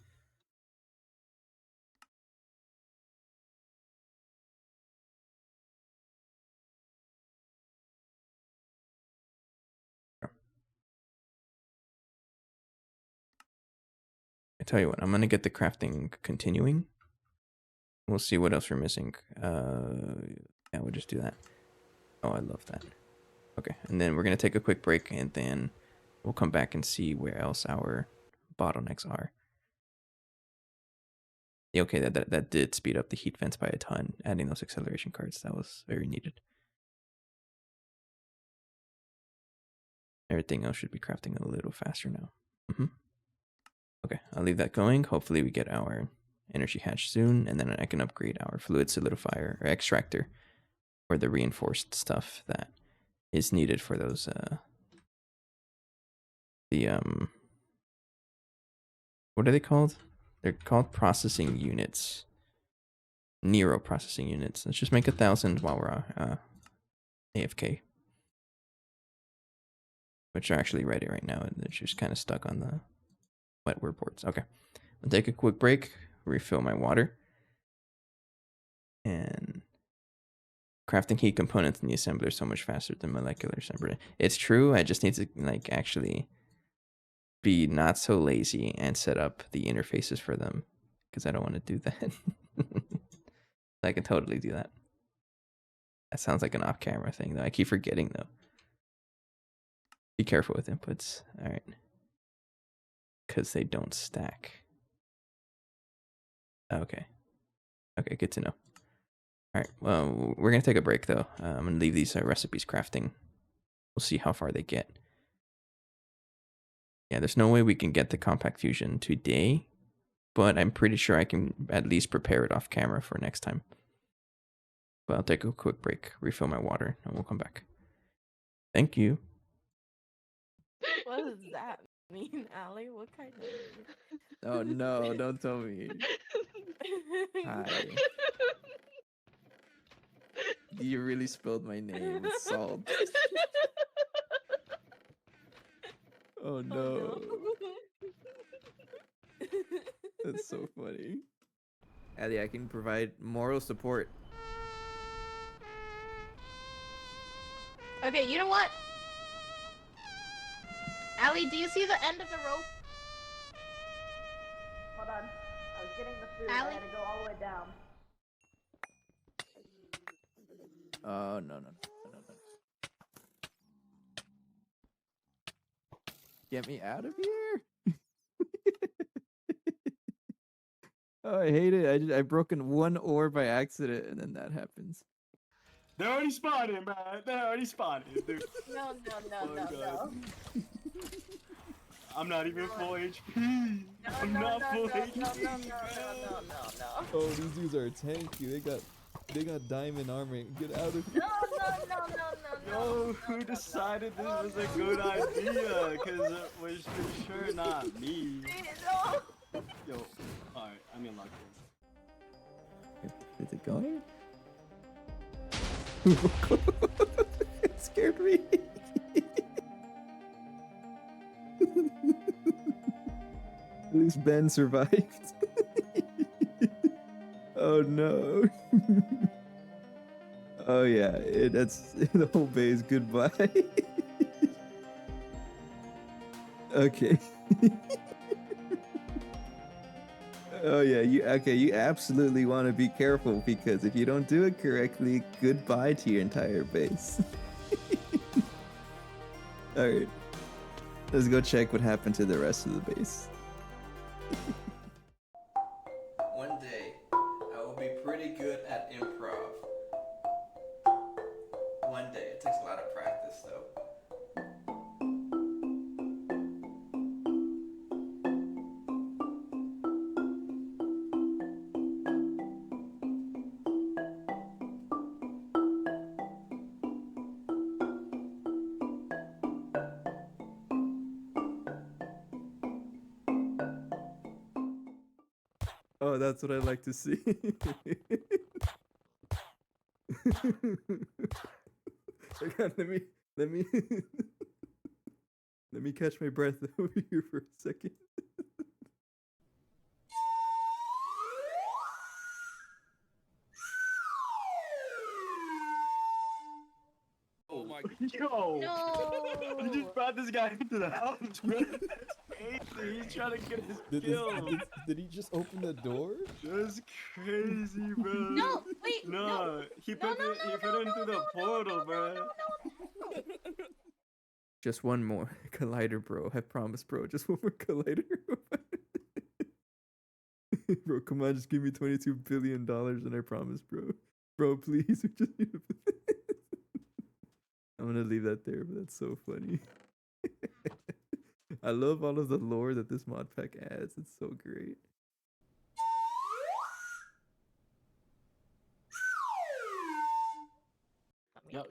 I tell you what, I'm gonna get the crafting continuing. We'll see what else we're missing. Yeah, we'll just do that. Oh, I love that. Okay, and then we're gonna take a quick break, and then we'll come back and see where else our bottlenecks are. Yeah, okay, that did speed up the heat vents by a ton. Adding those acceleration cards, that was very needed. Everything else should be crafting a little faster now. Okay, I'll leave that going. Hopefully we get our energy hatch soon, and then I can upgrade our fluid solidifier or extractor for the reinforced stuff that is needed for those what are they called? They're called processing units. Nero processing units. Let's just make 1,000 while we're AFK. Which are actually ready right now, and they're just kind of stuck on the wetware boards. Okay. I'll take a quick break, refill my water, and crafting heat components in the assembler is so much faster than molecular assembly. It's true, I just need to like actually be not so lazy and set up the interfaces for them, because I don't want to do that. I can totally do that. That sounds like an off-camera thing, though. I keep forgetting, though. Be careful with inputs. All right. Because they don't stack. Okay. Okay, good to know. All right, well, we're going to take a break, though. I'm going to leave these recipes crafting. We'll see how far they get. Yeah, there's no way we can get the compact fusion today, but I'm pretty sure I can at least prepare it off camera for next time. But I'll take a quick break, refill my water, and we'll come back. Thank you. What does that mean, Allie? What kind of? Oh no, don't tell me. Hi. You really spelled my name. It's salt. Oh no. That's so funny. Allie, I can provide moral support. Okay, you know what? Allie, do you see the end of the rope? Hold on. I was getting the food. Allie? I had to go all the way down. Oh no. Get me out of here. Oh, I hate it. I broken one ore by accident, and then that happens. They already spotted, man. They already spotted, dude. No. God. I'm not even full HP. I'm not full HP. No. Oh, these dudes are tanky. They got diamond armor. Get out of here. Yo, who decided this was a good idea? Cause it was for sure not me. Yo, alright, I'm in lock in. Is it going? It scared me. At least Ben survived. Oh no. Oh yeah, that's the whole base. Goodbye. Okay. Oh yeah, you absolutely want to be careful, because if you don't do it correctly, goodbye to your entire base. Alright. Let's go check what happened to the rest of the base. One day, I will be pretty good at improv. One day. It takes a lot of practice, though. Oh, that's what I like to see. Hang on, let me me catch my breath over here for a second. Oh my god. Yo! No. You just brought this guy into the house, bro. That's crazy. He's trying to get his kill. Did he just open the door? That's crazy, bro. No, wait, No, he put no, it. He put it into the portal, bro. Just one more collider, bro. I promise, bro. Just one more collider. Bro, come on, just give me $22 billion and I promise, bro. Bro, please. We just need I'm gonna leave that there, but that's so funny. I love all of the lore that this mod pack adds. It's so great. Yo,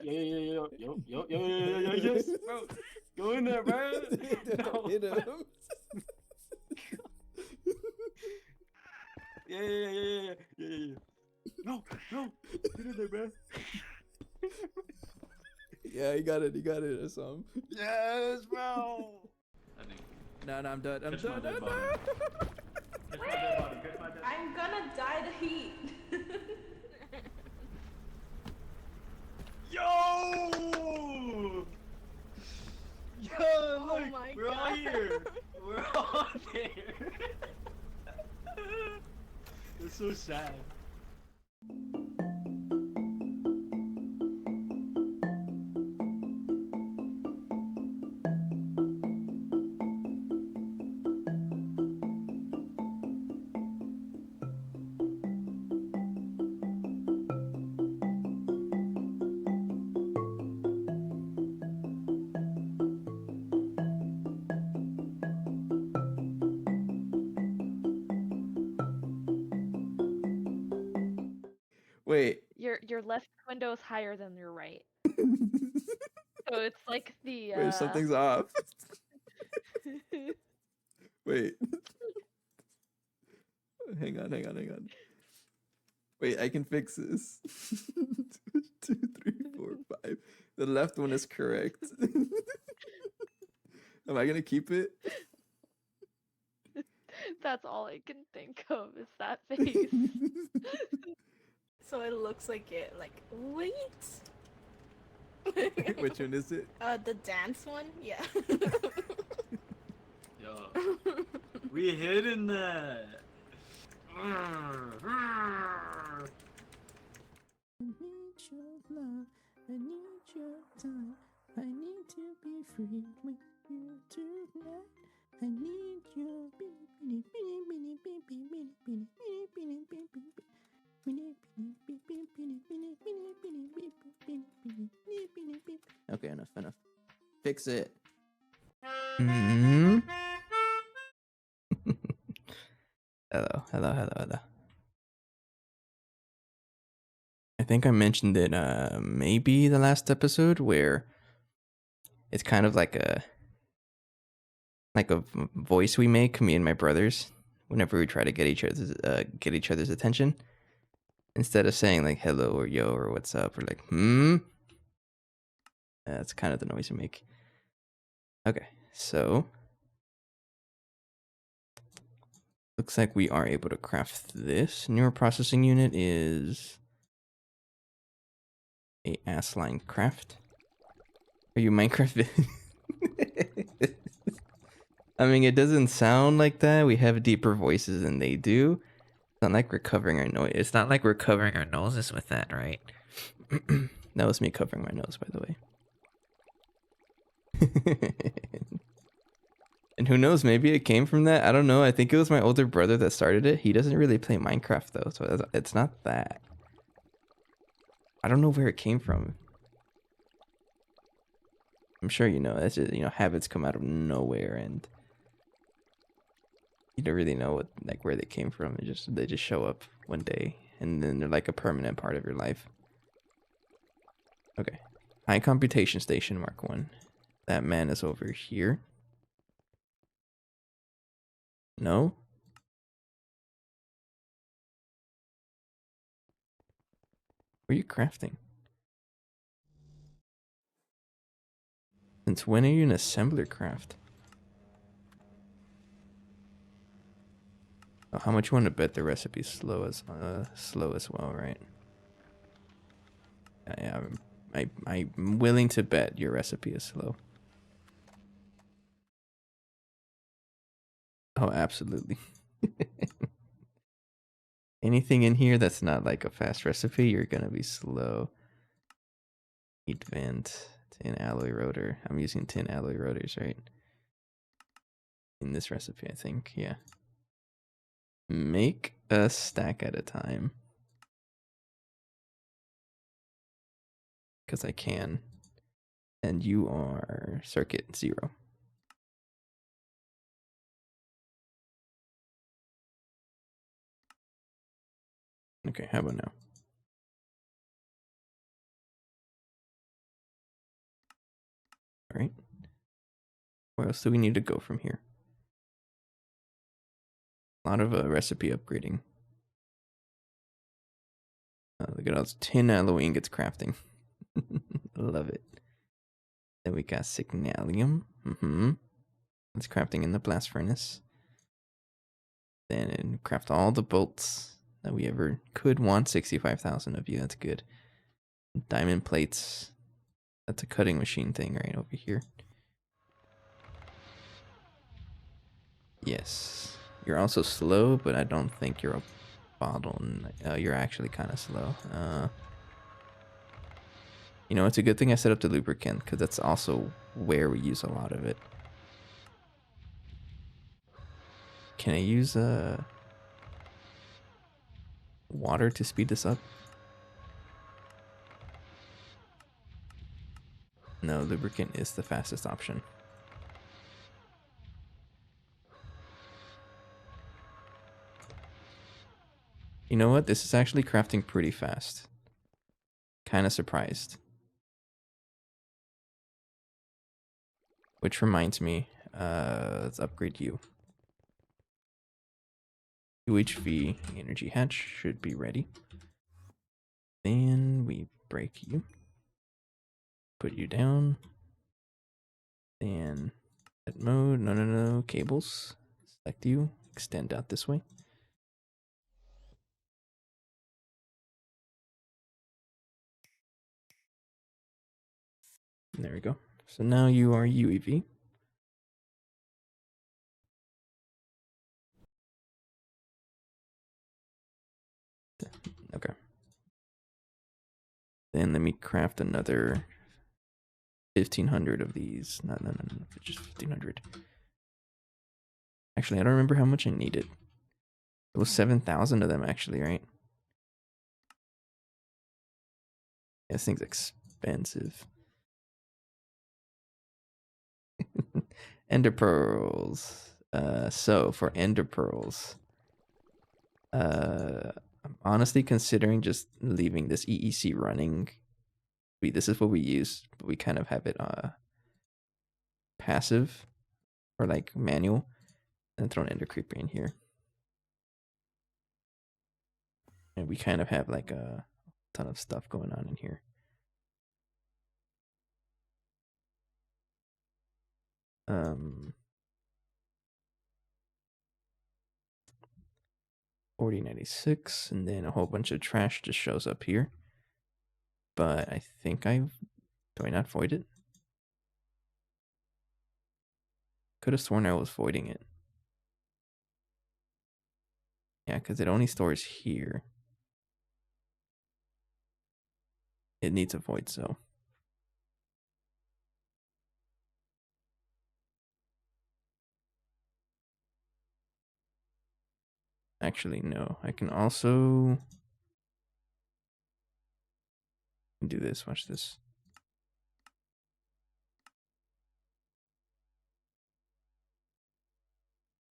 yes, bro. Go in there, bro. No. Hit him. Yeah. No. Get in there, bro. Yeah, he got it. I saw him. Yes, bro. No, I'm done. I'm done. I'm gonna die to heat. Yo! Yo, look, my we're all God. here. We're all there. It's so sad. Wait. Your left window is higher than your right. So it's like the Wait, something's off. Wait. Hang on. Wait, I can fix this. 2, 3, 4, 5. The left one is correct. Am I gonna keep it? That's all I can think of is that face. So it looks like it. Like, wait. Which one is it? The dance one. Yeah. Yo, we hidden that. I need your love, I need your time, I need to be free with you tonight. I need your Okay, enough. Fix it. Hello. I think I mentioned it maybe the last episode where it's kind of like a voice we make, me and my brothers, whenever we try to get each other's attention. Instead of saying like hello or yo or what's up or like that's kind of the noise we make. Okay, so looks like we are able to craft this. Neural processing unit is a ass-line craft. Are you Minecraft? I mean, it doesn't sound like that. We have deeper voices than they do. It's not like we're covering our noise. It's not like we're covering our noses with that, right? That was me covering my nose, by the way. And who knows, maybe it came from that. I don't know. I think it was my older brother that started it. He doesn't really play Minecraft though, so it's not that. I don't know where it came from. I'm sure you know. That's just, habits come out of nowhere, and you don't really know where they came from. They just show up one day, and then they're like a permanent part of your life. Okay, high computation station Mark 1. That man is over here. No. What are you crafting? Since when are you an assembler craft? Oh, how much you want to bet the recipe's slow as well, right? I'm willing to bet your recipe is slow. Oh, absolutely. Anything in here that's not like a fast recipe, you're gonna be slow. Heat vent, tin alloy rotor. I'm using tin alloy rotors, right? In this recipe, I think, yeah. Make a stack at a time. Because I can. And you are circuit 0. Okay, how about now? All right. Where else do we need to go from here? A lot of recipe upgrading. Look at all this tin alloy ingots crafting. Love it. Then we got signalium. It's crafting in the blast furnace. Then craft all the bolts that we ever could want. 65,000 of you. That's good. Diamond plates. That's a cutting machine thing right over here. Yes. You're also slow, but I don't think you're a bottleneck. You're actually kind of slow. You know, it's a good thing I set up the lubricant, because that's also where we use a lot of it. Can I use water to speed this up? No, lubricant is the fastest option. You know what? This is actually crafting pretty fast. Kind of surprised. Which reminds me, let's upgrade you. UHV energy hatch should be ready. Then we break you. Put you down. Then set mode. No. Cables. Select you. Extend out this way. There we go. So now you are UEV. Okay. Then let me craft another 1,500 of these. No, just 1,500. Actually, I don't remember how much I needed. It was 7,000 of them, actually, right? Yeah, this thing's expensive. Ender pearls. So for ender pearls, I'm honestly considering just leaving this EEC running. This is what we use, but we kind of have it passive or like manual, and throw an ender creeper in here. And we kind of have like a ton of stuff going on in here. Um, 4096, and then a whole bunch of trash just shows up here. But I think do I not void it? Could have sworn I was voiding it. Yeah, because it only stores here. It needs a void cell. Actually, no. I can also do this. Watch this.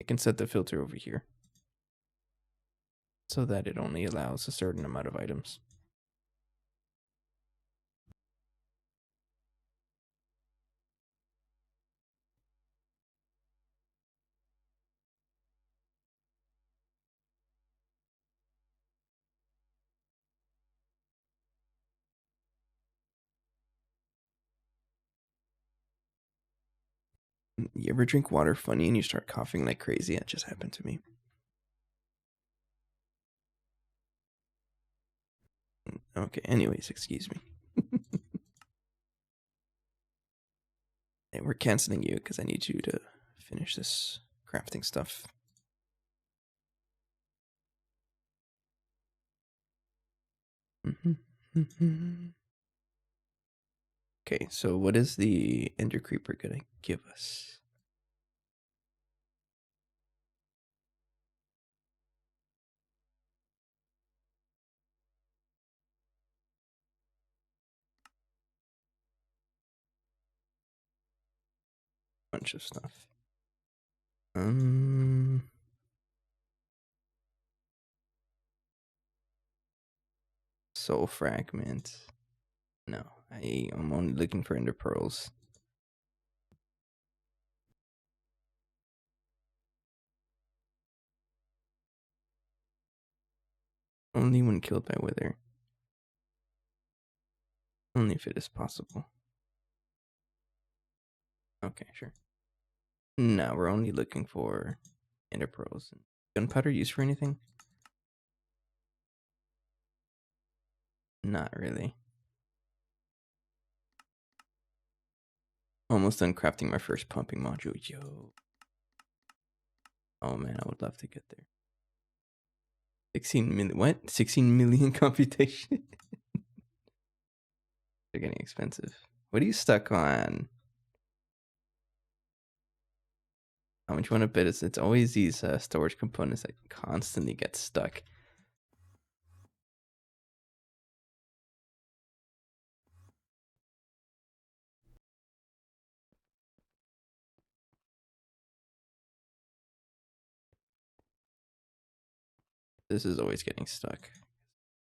I can set the filter over here so that it only allows a certain amount of items. You ever drink water funny and you start coughing like crazy? That just happened to me. Okay, anyways, excuse me. Hey, we're canceling you because I need you to finish this crafting stuff. Okay, so what is the Ender Creeper gonna give us? Bunch of stuff. Soul fragment. No, I'm only looking for ender pearls. Only when killed by wither. Only if it is possible. Okay, sure. No, we're only looking for ender pearls. Gunpowder used for anything? Not really. Almost done crafting my first pumping module. Yo. Oh man, I would love to get there. 16 million. What? 16 million computation? They're getting expensive. What are you stuck on? How much you want to bet? It's always these storage components that constantly get stuck. This is always getting stuck.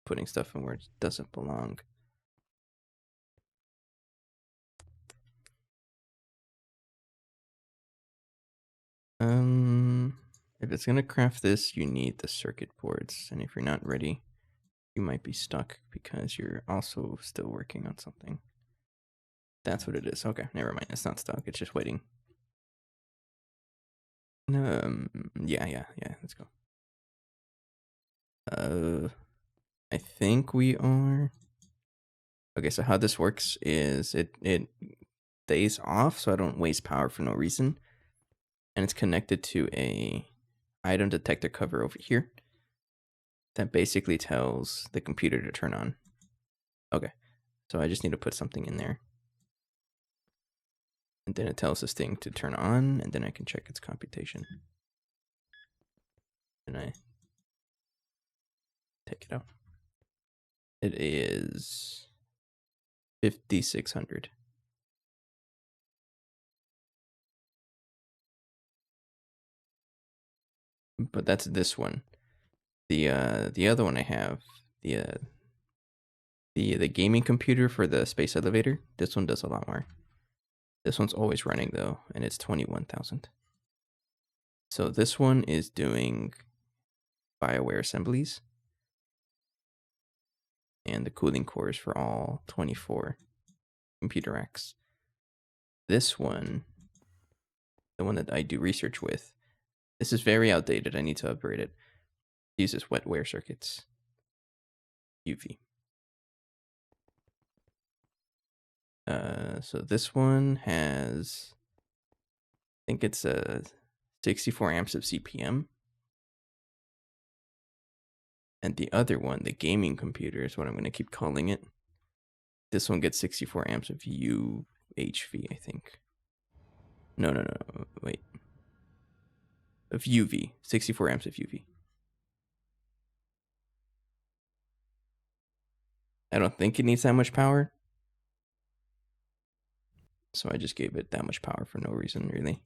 Putting stuff in where it doesn't belong. If it's gonna craft this, you need the circuit boards, and if you're not ready, you might be stuck because you're also still working on something. That's what it is. Okay, never mind. It's not stuck. It's just waiting. Yeah. Let's go. I think we are. Okay, so how this works is it stays off, so I don't waste power for no reason, and it's connected to a item detector cover over here that basically tells the computer to turn on. Okay, so I just need to put something in there. And then it tells this thing to turn on, and then I can check its computation. And I take it out. It is 5,600. But that's this one. The other one I have, the gaming computer for the space elevator, this one does a lot more. This one's always running though, and it's 21,000. So this one is doing BioWare assemblies, and the cooling cores for all 24 computer racks. This one, the one that I do research with, this is very outdated. I need to upgrade it. It uses wetware circuits. UV. So this one has, I think it's 64 amps of CPM. And the other one, the gaming computer, is what I'm going to keep calling it. This one gets 64 amps of UHV, I think. No, wait. Of UV. 64 amps of UV. I don't think it needs that much power. So I just gave it that much power for no reason, really.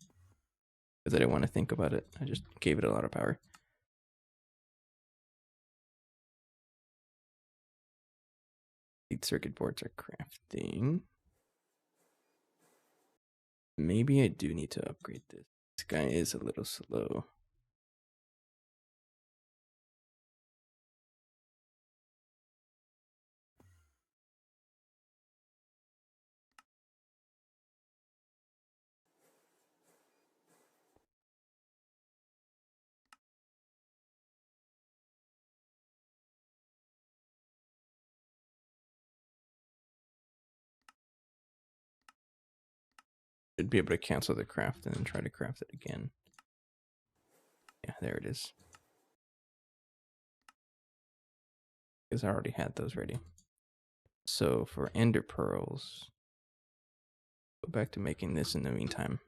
Because I didn't want to think about it. I just gave it a lot of power. These circuit boards are crafting. Maybe I do need to upgrade this. This guy is a little slow. Should be able to cancel the craft and then try to craft it again. Yeah, there it is. Because I already had those ready. So for ender pearls, go back to making this in the meantime.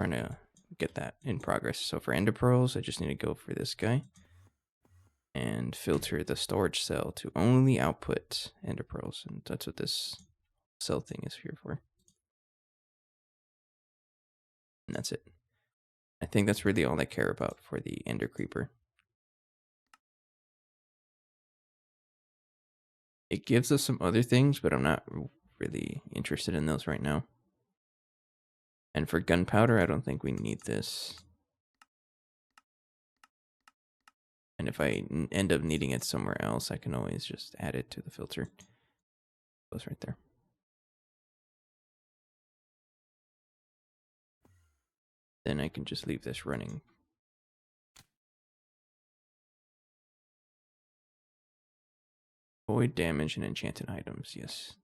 Trying to get that in progress. So for ender pearls, I just need to go for this guy and filter the storage cell to only output ender pearls. And that's what this cell thing is here for. And that's it. I think that's really all I care about for the ender creeper. It gives us some other things, but I'm not really interested in those right now. And for gunpowder, I don't think we need this. And if I end up needing it somewhere else, I can always just add it to the filter. Goes right there. Then I can just leave this running. Avoid damage and enchanted items, yes.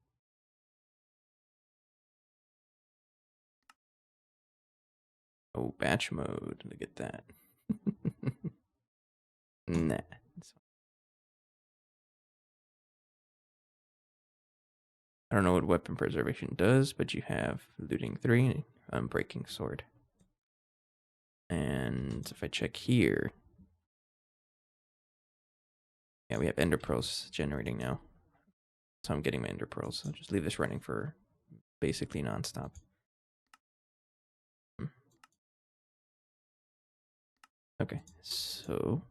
Oh, batch mode. Look at that. Nah. I don't know what weapon preservation does, but you have looting 3, unbreaking sword. And if I check here, yeah, we have ender pearls generating now. So I'm getting my ender pearls. I'll just leave this running for basically nonstop. Okay, so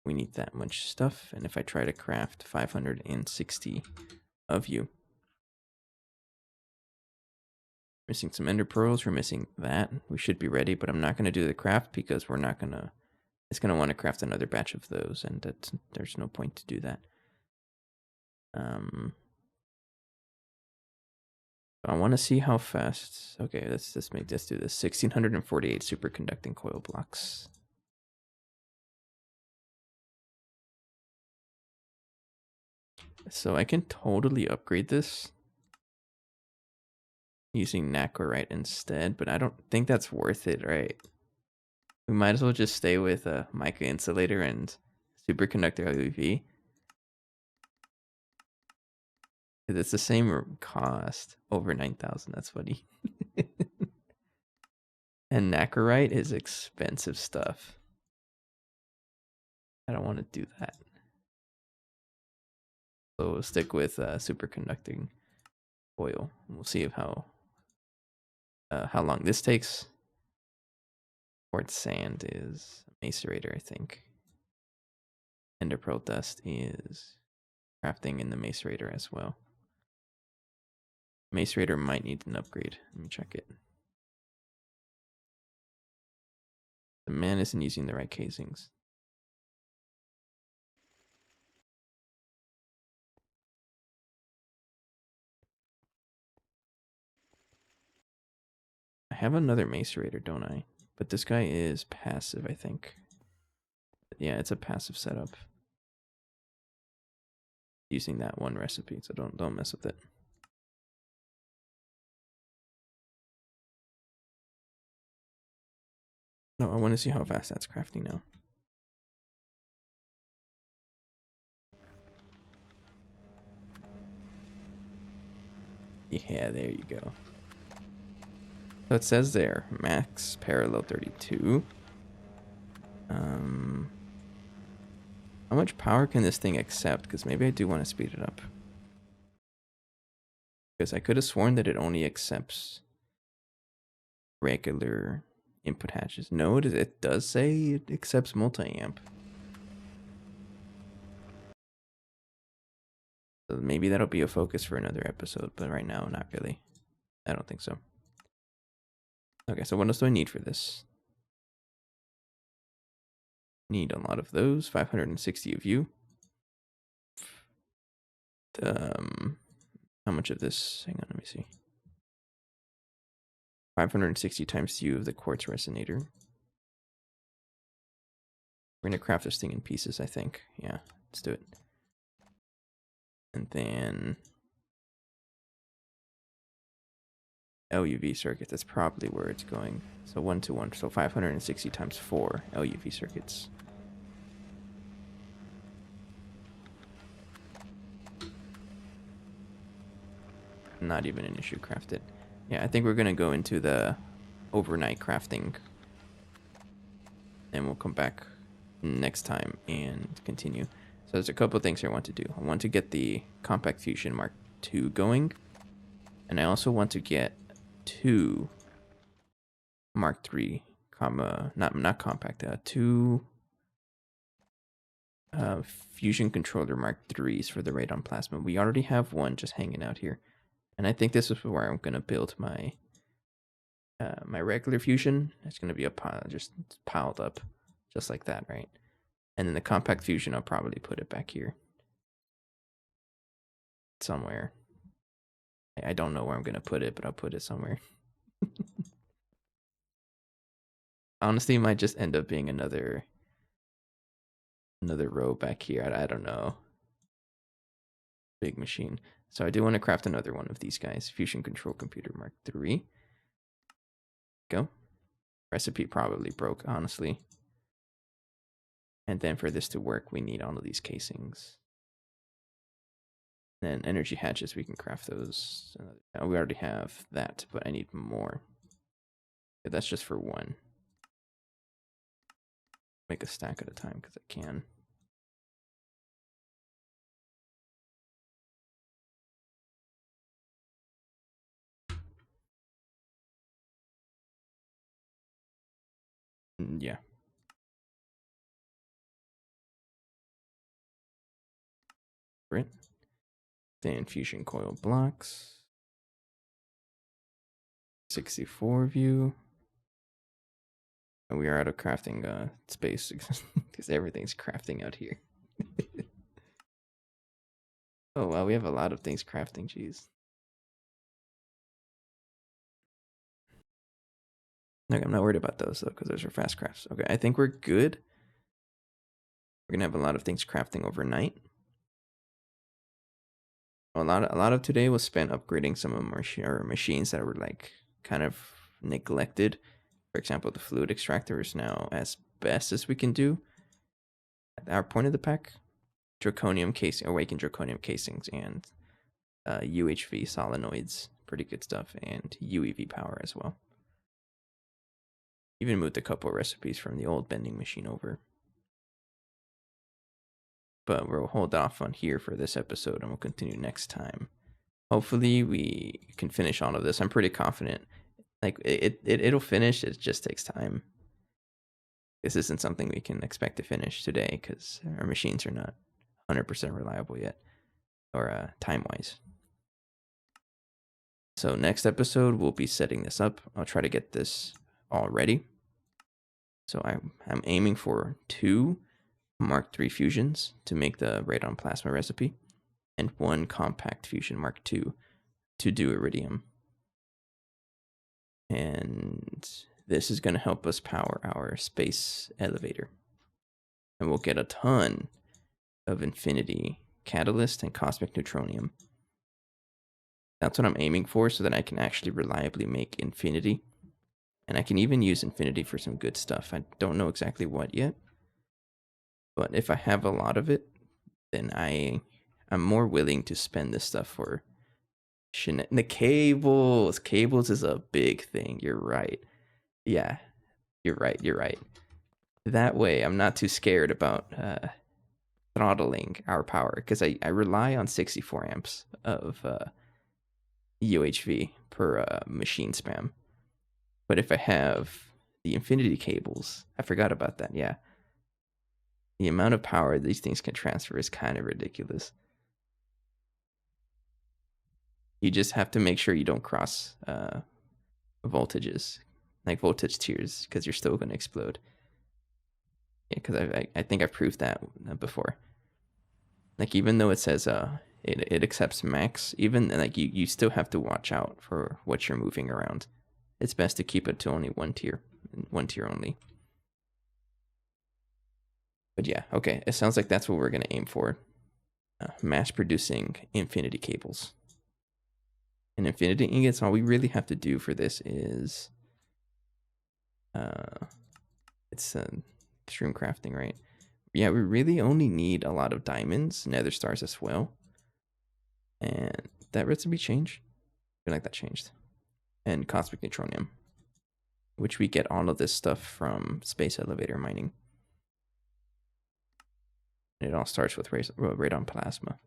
we need that much stuff, and if I try to craft 560 of you, missing some ender pearls, we're missing that. We should be ready, but I'm not going to do the craft because we're not going to, it's going to want to craft another batch of those, and there's no point to do that. I want to see how fast. Okay, let's do this. 1648 superconducting coil blocks. So I can totally upgrade this using Nacorite instead, but I don't think that's worth it, right? We might as well just stay with a mica insulator and superconductor LUV. It's the same cost, over 9,000. That's funny. And Nacorite is expensive stuff. I don't want to do that. So we'll stick with superconducting oil. We'll see how long this takes. Quartz sand is macerator, I think. Ender pearl dust is crafting in the macerator as well. Macerator might need an upgrade. Let me check it. The man isn't using the right casings. I have another macerator, don't I? But this guy is passive, I think. Yeah, it's a passive setup. Using that one recipe, so don't mess with it. No, I want to see how fast that's crafting now. Yeah, there you go. So it says there, max parallel 32. How much power can this thing accept? Because maybe I do want to speed it up. Because I could have sworn that it only accepts regular input hatches. No, it does say it accepts multi-amp. So maybe that'll be a focus for another episode, but right now, not really. I don't think so. Okay, so what else do I need for this? Need a lot of those. 560 of you. How much of this? Hang on, let me see. 560 times U of the quartz resonator. We're gonna craft this thing in pieces, I think. Yeah, let's do it. And then LUV circuit. That's probably where it's going. So 1 to 1. So 560 times 4 LUV circuits. Not even an issue. Craft it. Yeah, I think we're gonna go into the overnight crafting, and we'll come back next time and continue. So there's a couple of things I want to do. I want to get the Compact Fusion Mark II going, and I also want to get 2 Mark III, not compact, 2 Fusion Controller Mark IIIs for the Radon Plasma. We already have one just hanging out here, and I think this is where I'm gonna build my my regular Fusion. It's gonna be a pile, just piled up, just like that, right? And then the Compact Fusion, I'll probably put it back here somewhere. I don't know where I'm gonna put it, but I'll put it somewhere. Honestly, it might just end up being another row back here. I don't know. Big machine. So I do want to craft another one of these guys. Fusion Control Computer Mark III. Go. Recipe probably broke, honestly. And then for this to work, we need all of these casings. Then energy hatches, we can craft those. We already have that, but I need more. Yeah, that's just for one. Make a stack at a time because I can. Yeah. Right. Then fusion coil blocks. 64 view. And we are out of crafting space because everything's crafting out here. Oh wow, we have a lot of things crafting, jeez. Okay, I'm not worried about those though, because those are fast crafts. Okay, I think we're good. We're gonna have a lot of things crafting overnight. A lot of today was spent upgrading some of our machines that were like kind of neglected. For example, the fluid extractor is now as best as we can do. At our point of the pack, draconium casing, awakened draconium casings, and UHV solenoids, pretty good stuff, and UEV power as well. Even moved a couple of recipes from the old bending machine over. But we'll hold off on here for this episode, and we'll continue next time. Hopefully we can finish all of this. I'm pretty confident. Like it'll finish. It just takes time. This isn't something we can expect to finish today because our machines are not 100% reliable yet, or time-wise. So next episode we'll be setting this up. I'll try to get this all ready. So I'm aiming for 2 Mark III fusions to make the Radon Plasma recipe, and 1 Compact Fusion Mark II to do Iridium. And this is going to help us power our space elevator. And we'll get a ton of Infinity Catalyst and Cosmic Neutronium. That's what I'm aiming for, so that I can actually reliably make Infinity. And I can even use Infinity for some good stuff. I don't know exactly what yet. But if I have a lot of it, then I'm more willing to spend this stuff for the cables. Cables is a big thing. You're right. Yeah, you're right. That way, I'm not too scared about throttling our power, because I rely on 64 amps of UHV per machine spam. But if I have the Infinity cables, I forgot about that, yeah. The amount of power these things can transfer is kind of ridiculous. You just have to make sure you don't cross voltages, like voltage tiers, because you're still going to explode. Yeah, because I think I've proved that before. Like, even though it says it accepts max, even like you still have to watch out for what you're moving around. It's best to keep it to only one tier only. But yeah, okay, it sounds like that's what we're going to aim for. Mass producing Infinity cables. And infinity ingots, all we really have to do for this is it's extreme crafting, right? Yeah, we really only need a lot of diamonds, nether stars as well. And that recipe changed. I feel like that changed. And cosmic neutronium, which we get all of this stuff from space elevator mining. And it all starts with radon plasma.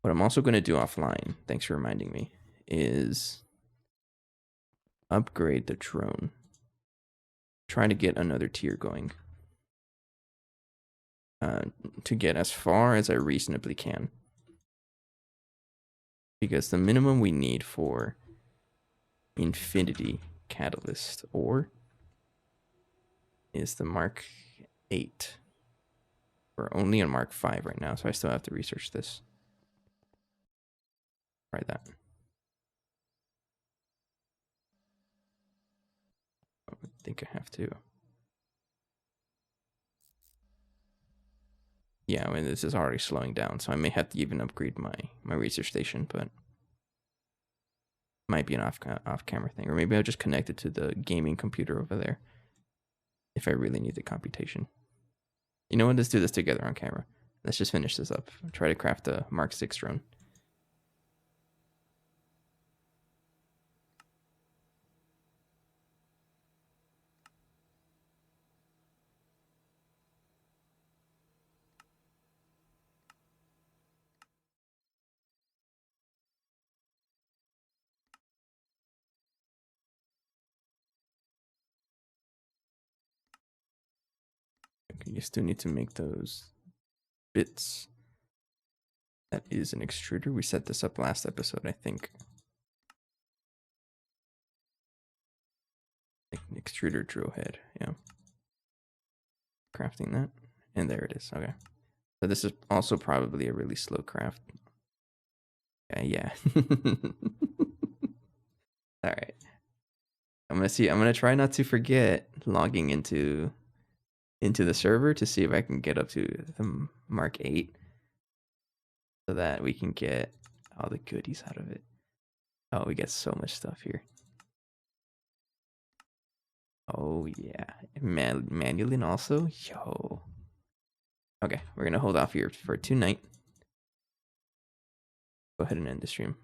What I'm also going to do offline, thanks for reminding me, is upgrade the drone. Try to get another tier going. To get as far as I reasonably can. Because the minimum we need for infinity catalyst ore is the Mark 8. We're only on Mark 5 right now, so I still have to research this. Try that. I think I have to. Yeah, I mean, this is already slowing down, so I may have to even upgrade my research station, but might be an off-camera thing. Or maybe I'll just connect it to the gaming computer over there if I really need the computation. You know what? Let's do this together on camera. Let's just finish this up. Try to craft a Mark 6 drone. Okay, you still need to make those bits. That is an extruder. We set this up last episode, I think. Like an extruder drill head, yeah. Crafting that. And there it is. Okay. So this is also probably a really slow craft. Yeah. Alright. I'm gonna try not to forget logging into the server to see if I can get up to the Mark 8. So that we can get all the goodies out of it. Oh, we get so much stuff here. Oh yeah, manually also. Yo. Okay, we're gonna hold off here for tonight. Go ahead and end the stream.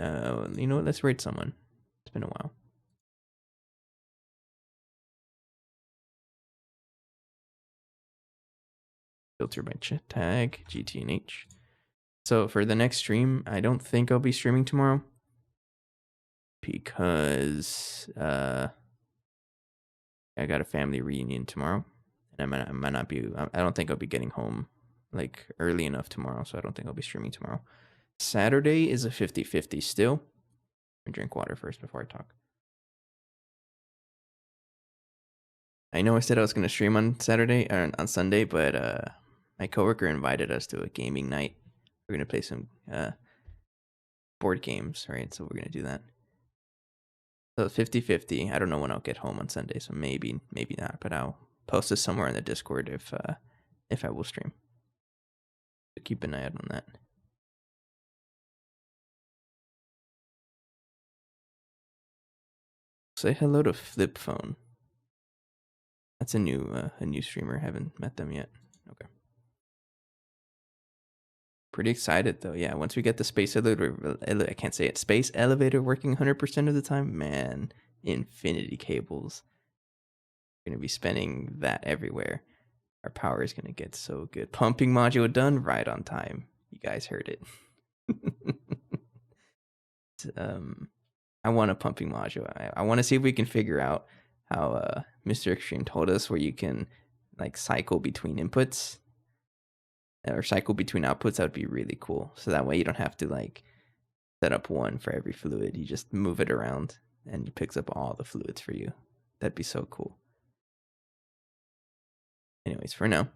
You know what? Let's raid someone. It's been a while. Filter by chat tag GTNH. So for the next stream, I don't think I'll be streaming tomorrow because I got a family reunion tomorrow, and I might not be. I don't think I'll be getting home like early enough tomorrow, so I don't think I'll be streaming tomorrow. Saturday is a 50-50 still. I drink water first before I talk. I know I said I was going to stream on Saturday or on Sunday, but my coworker invited us to a gaming night. We're going to play some board games, right? So we're going to do that. So 50-50. I don't know when I'll get home on Sunday, so maybe not, but I'll post this somewhere in the Discord if I will stream. So keep an eye out on that. Say hello to Flip Phone. That's a new streamer. Haven't met them yet. Okay. Pretty excited though. Yeah, once we get the space elevator, I can't say it. Space elevator working 100% of the time, man. Infinity cables. We're gonna be spending that everywhere. Our power is gonna get so good. Pumping module done right on time. You guys heard it. I want a pumping module. I want to see if we can figure out how Mr. Extreme told us, where you can like cycle between inputs or cycle between outputs. That would be really cool. So that way you don't have to like set up one for every fluid. You just move it around and it picks up all the fluids for you. That'd be so cool. Anyways, for now,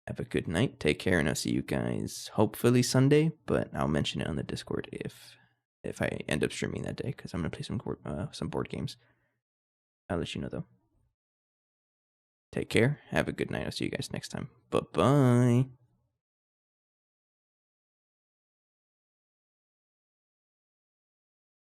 have a good night. Take care, and I'll see you guys hopefully Sunday, but I'll mention it on the Discord if I end up streaming that day, because I'm gonna play some board games. I'll let you know though. Take care. Have a good night. I'll see you guys next time. Bye-bye.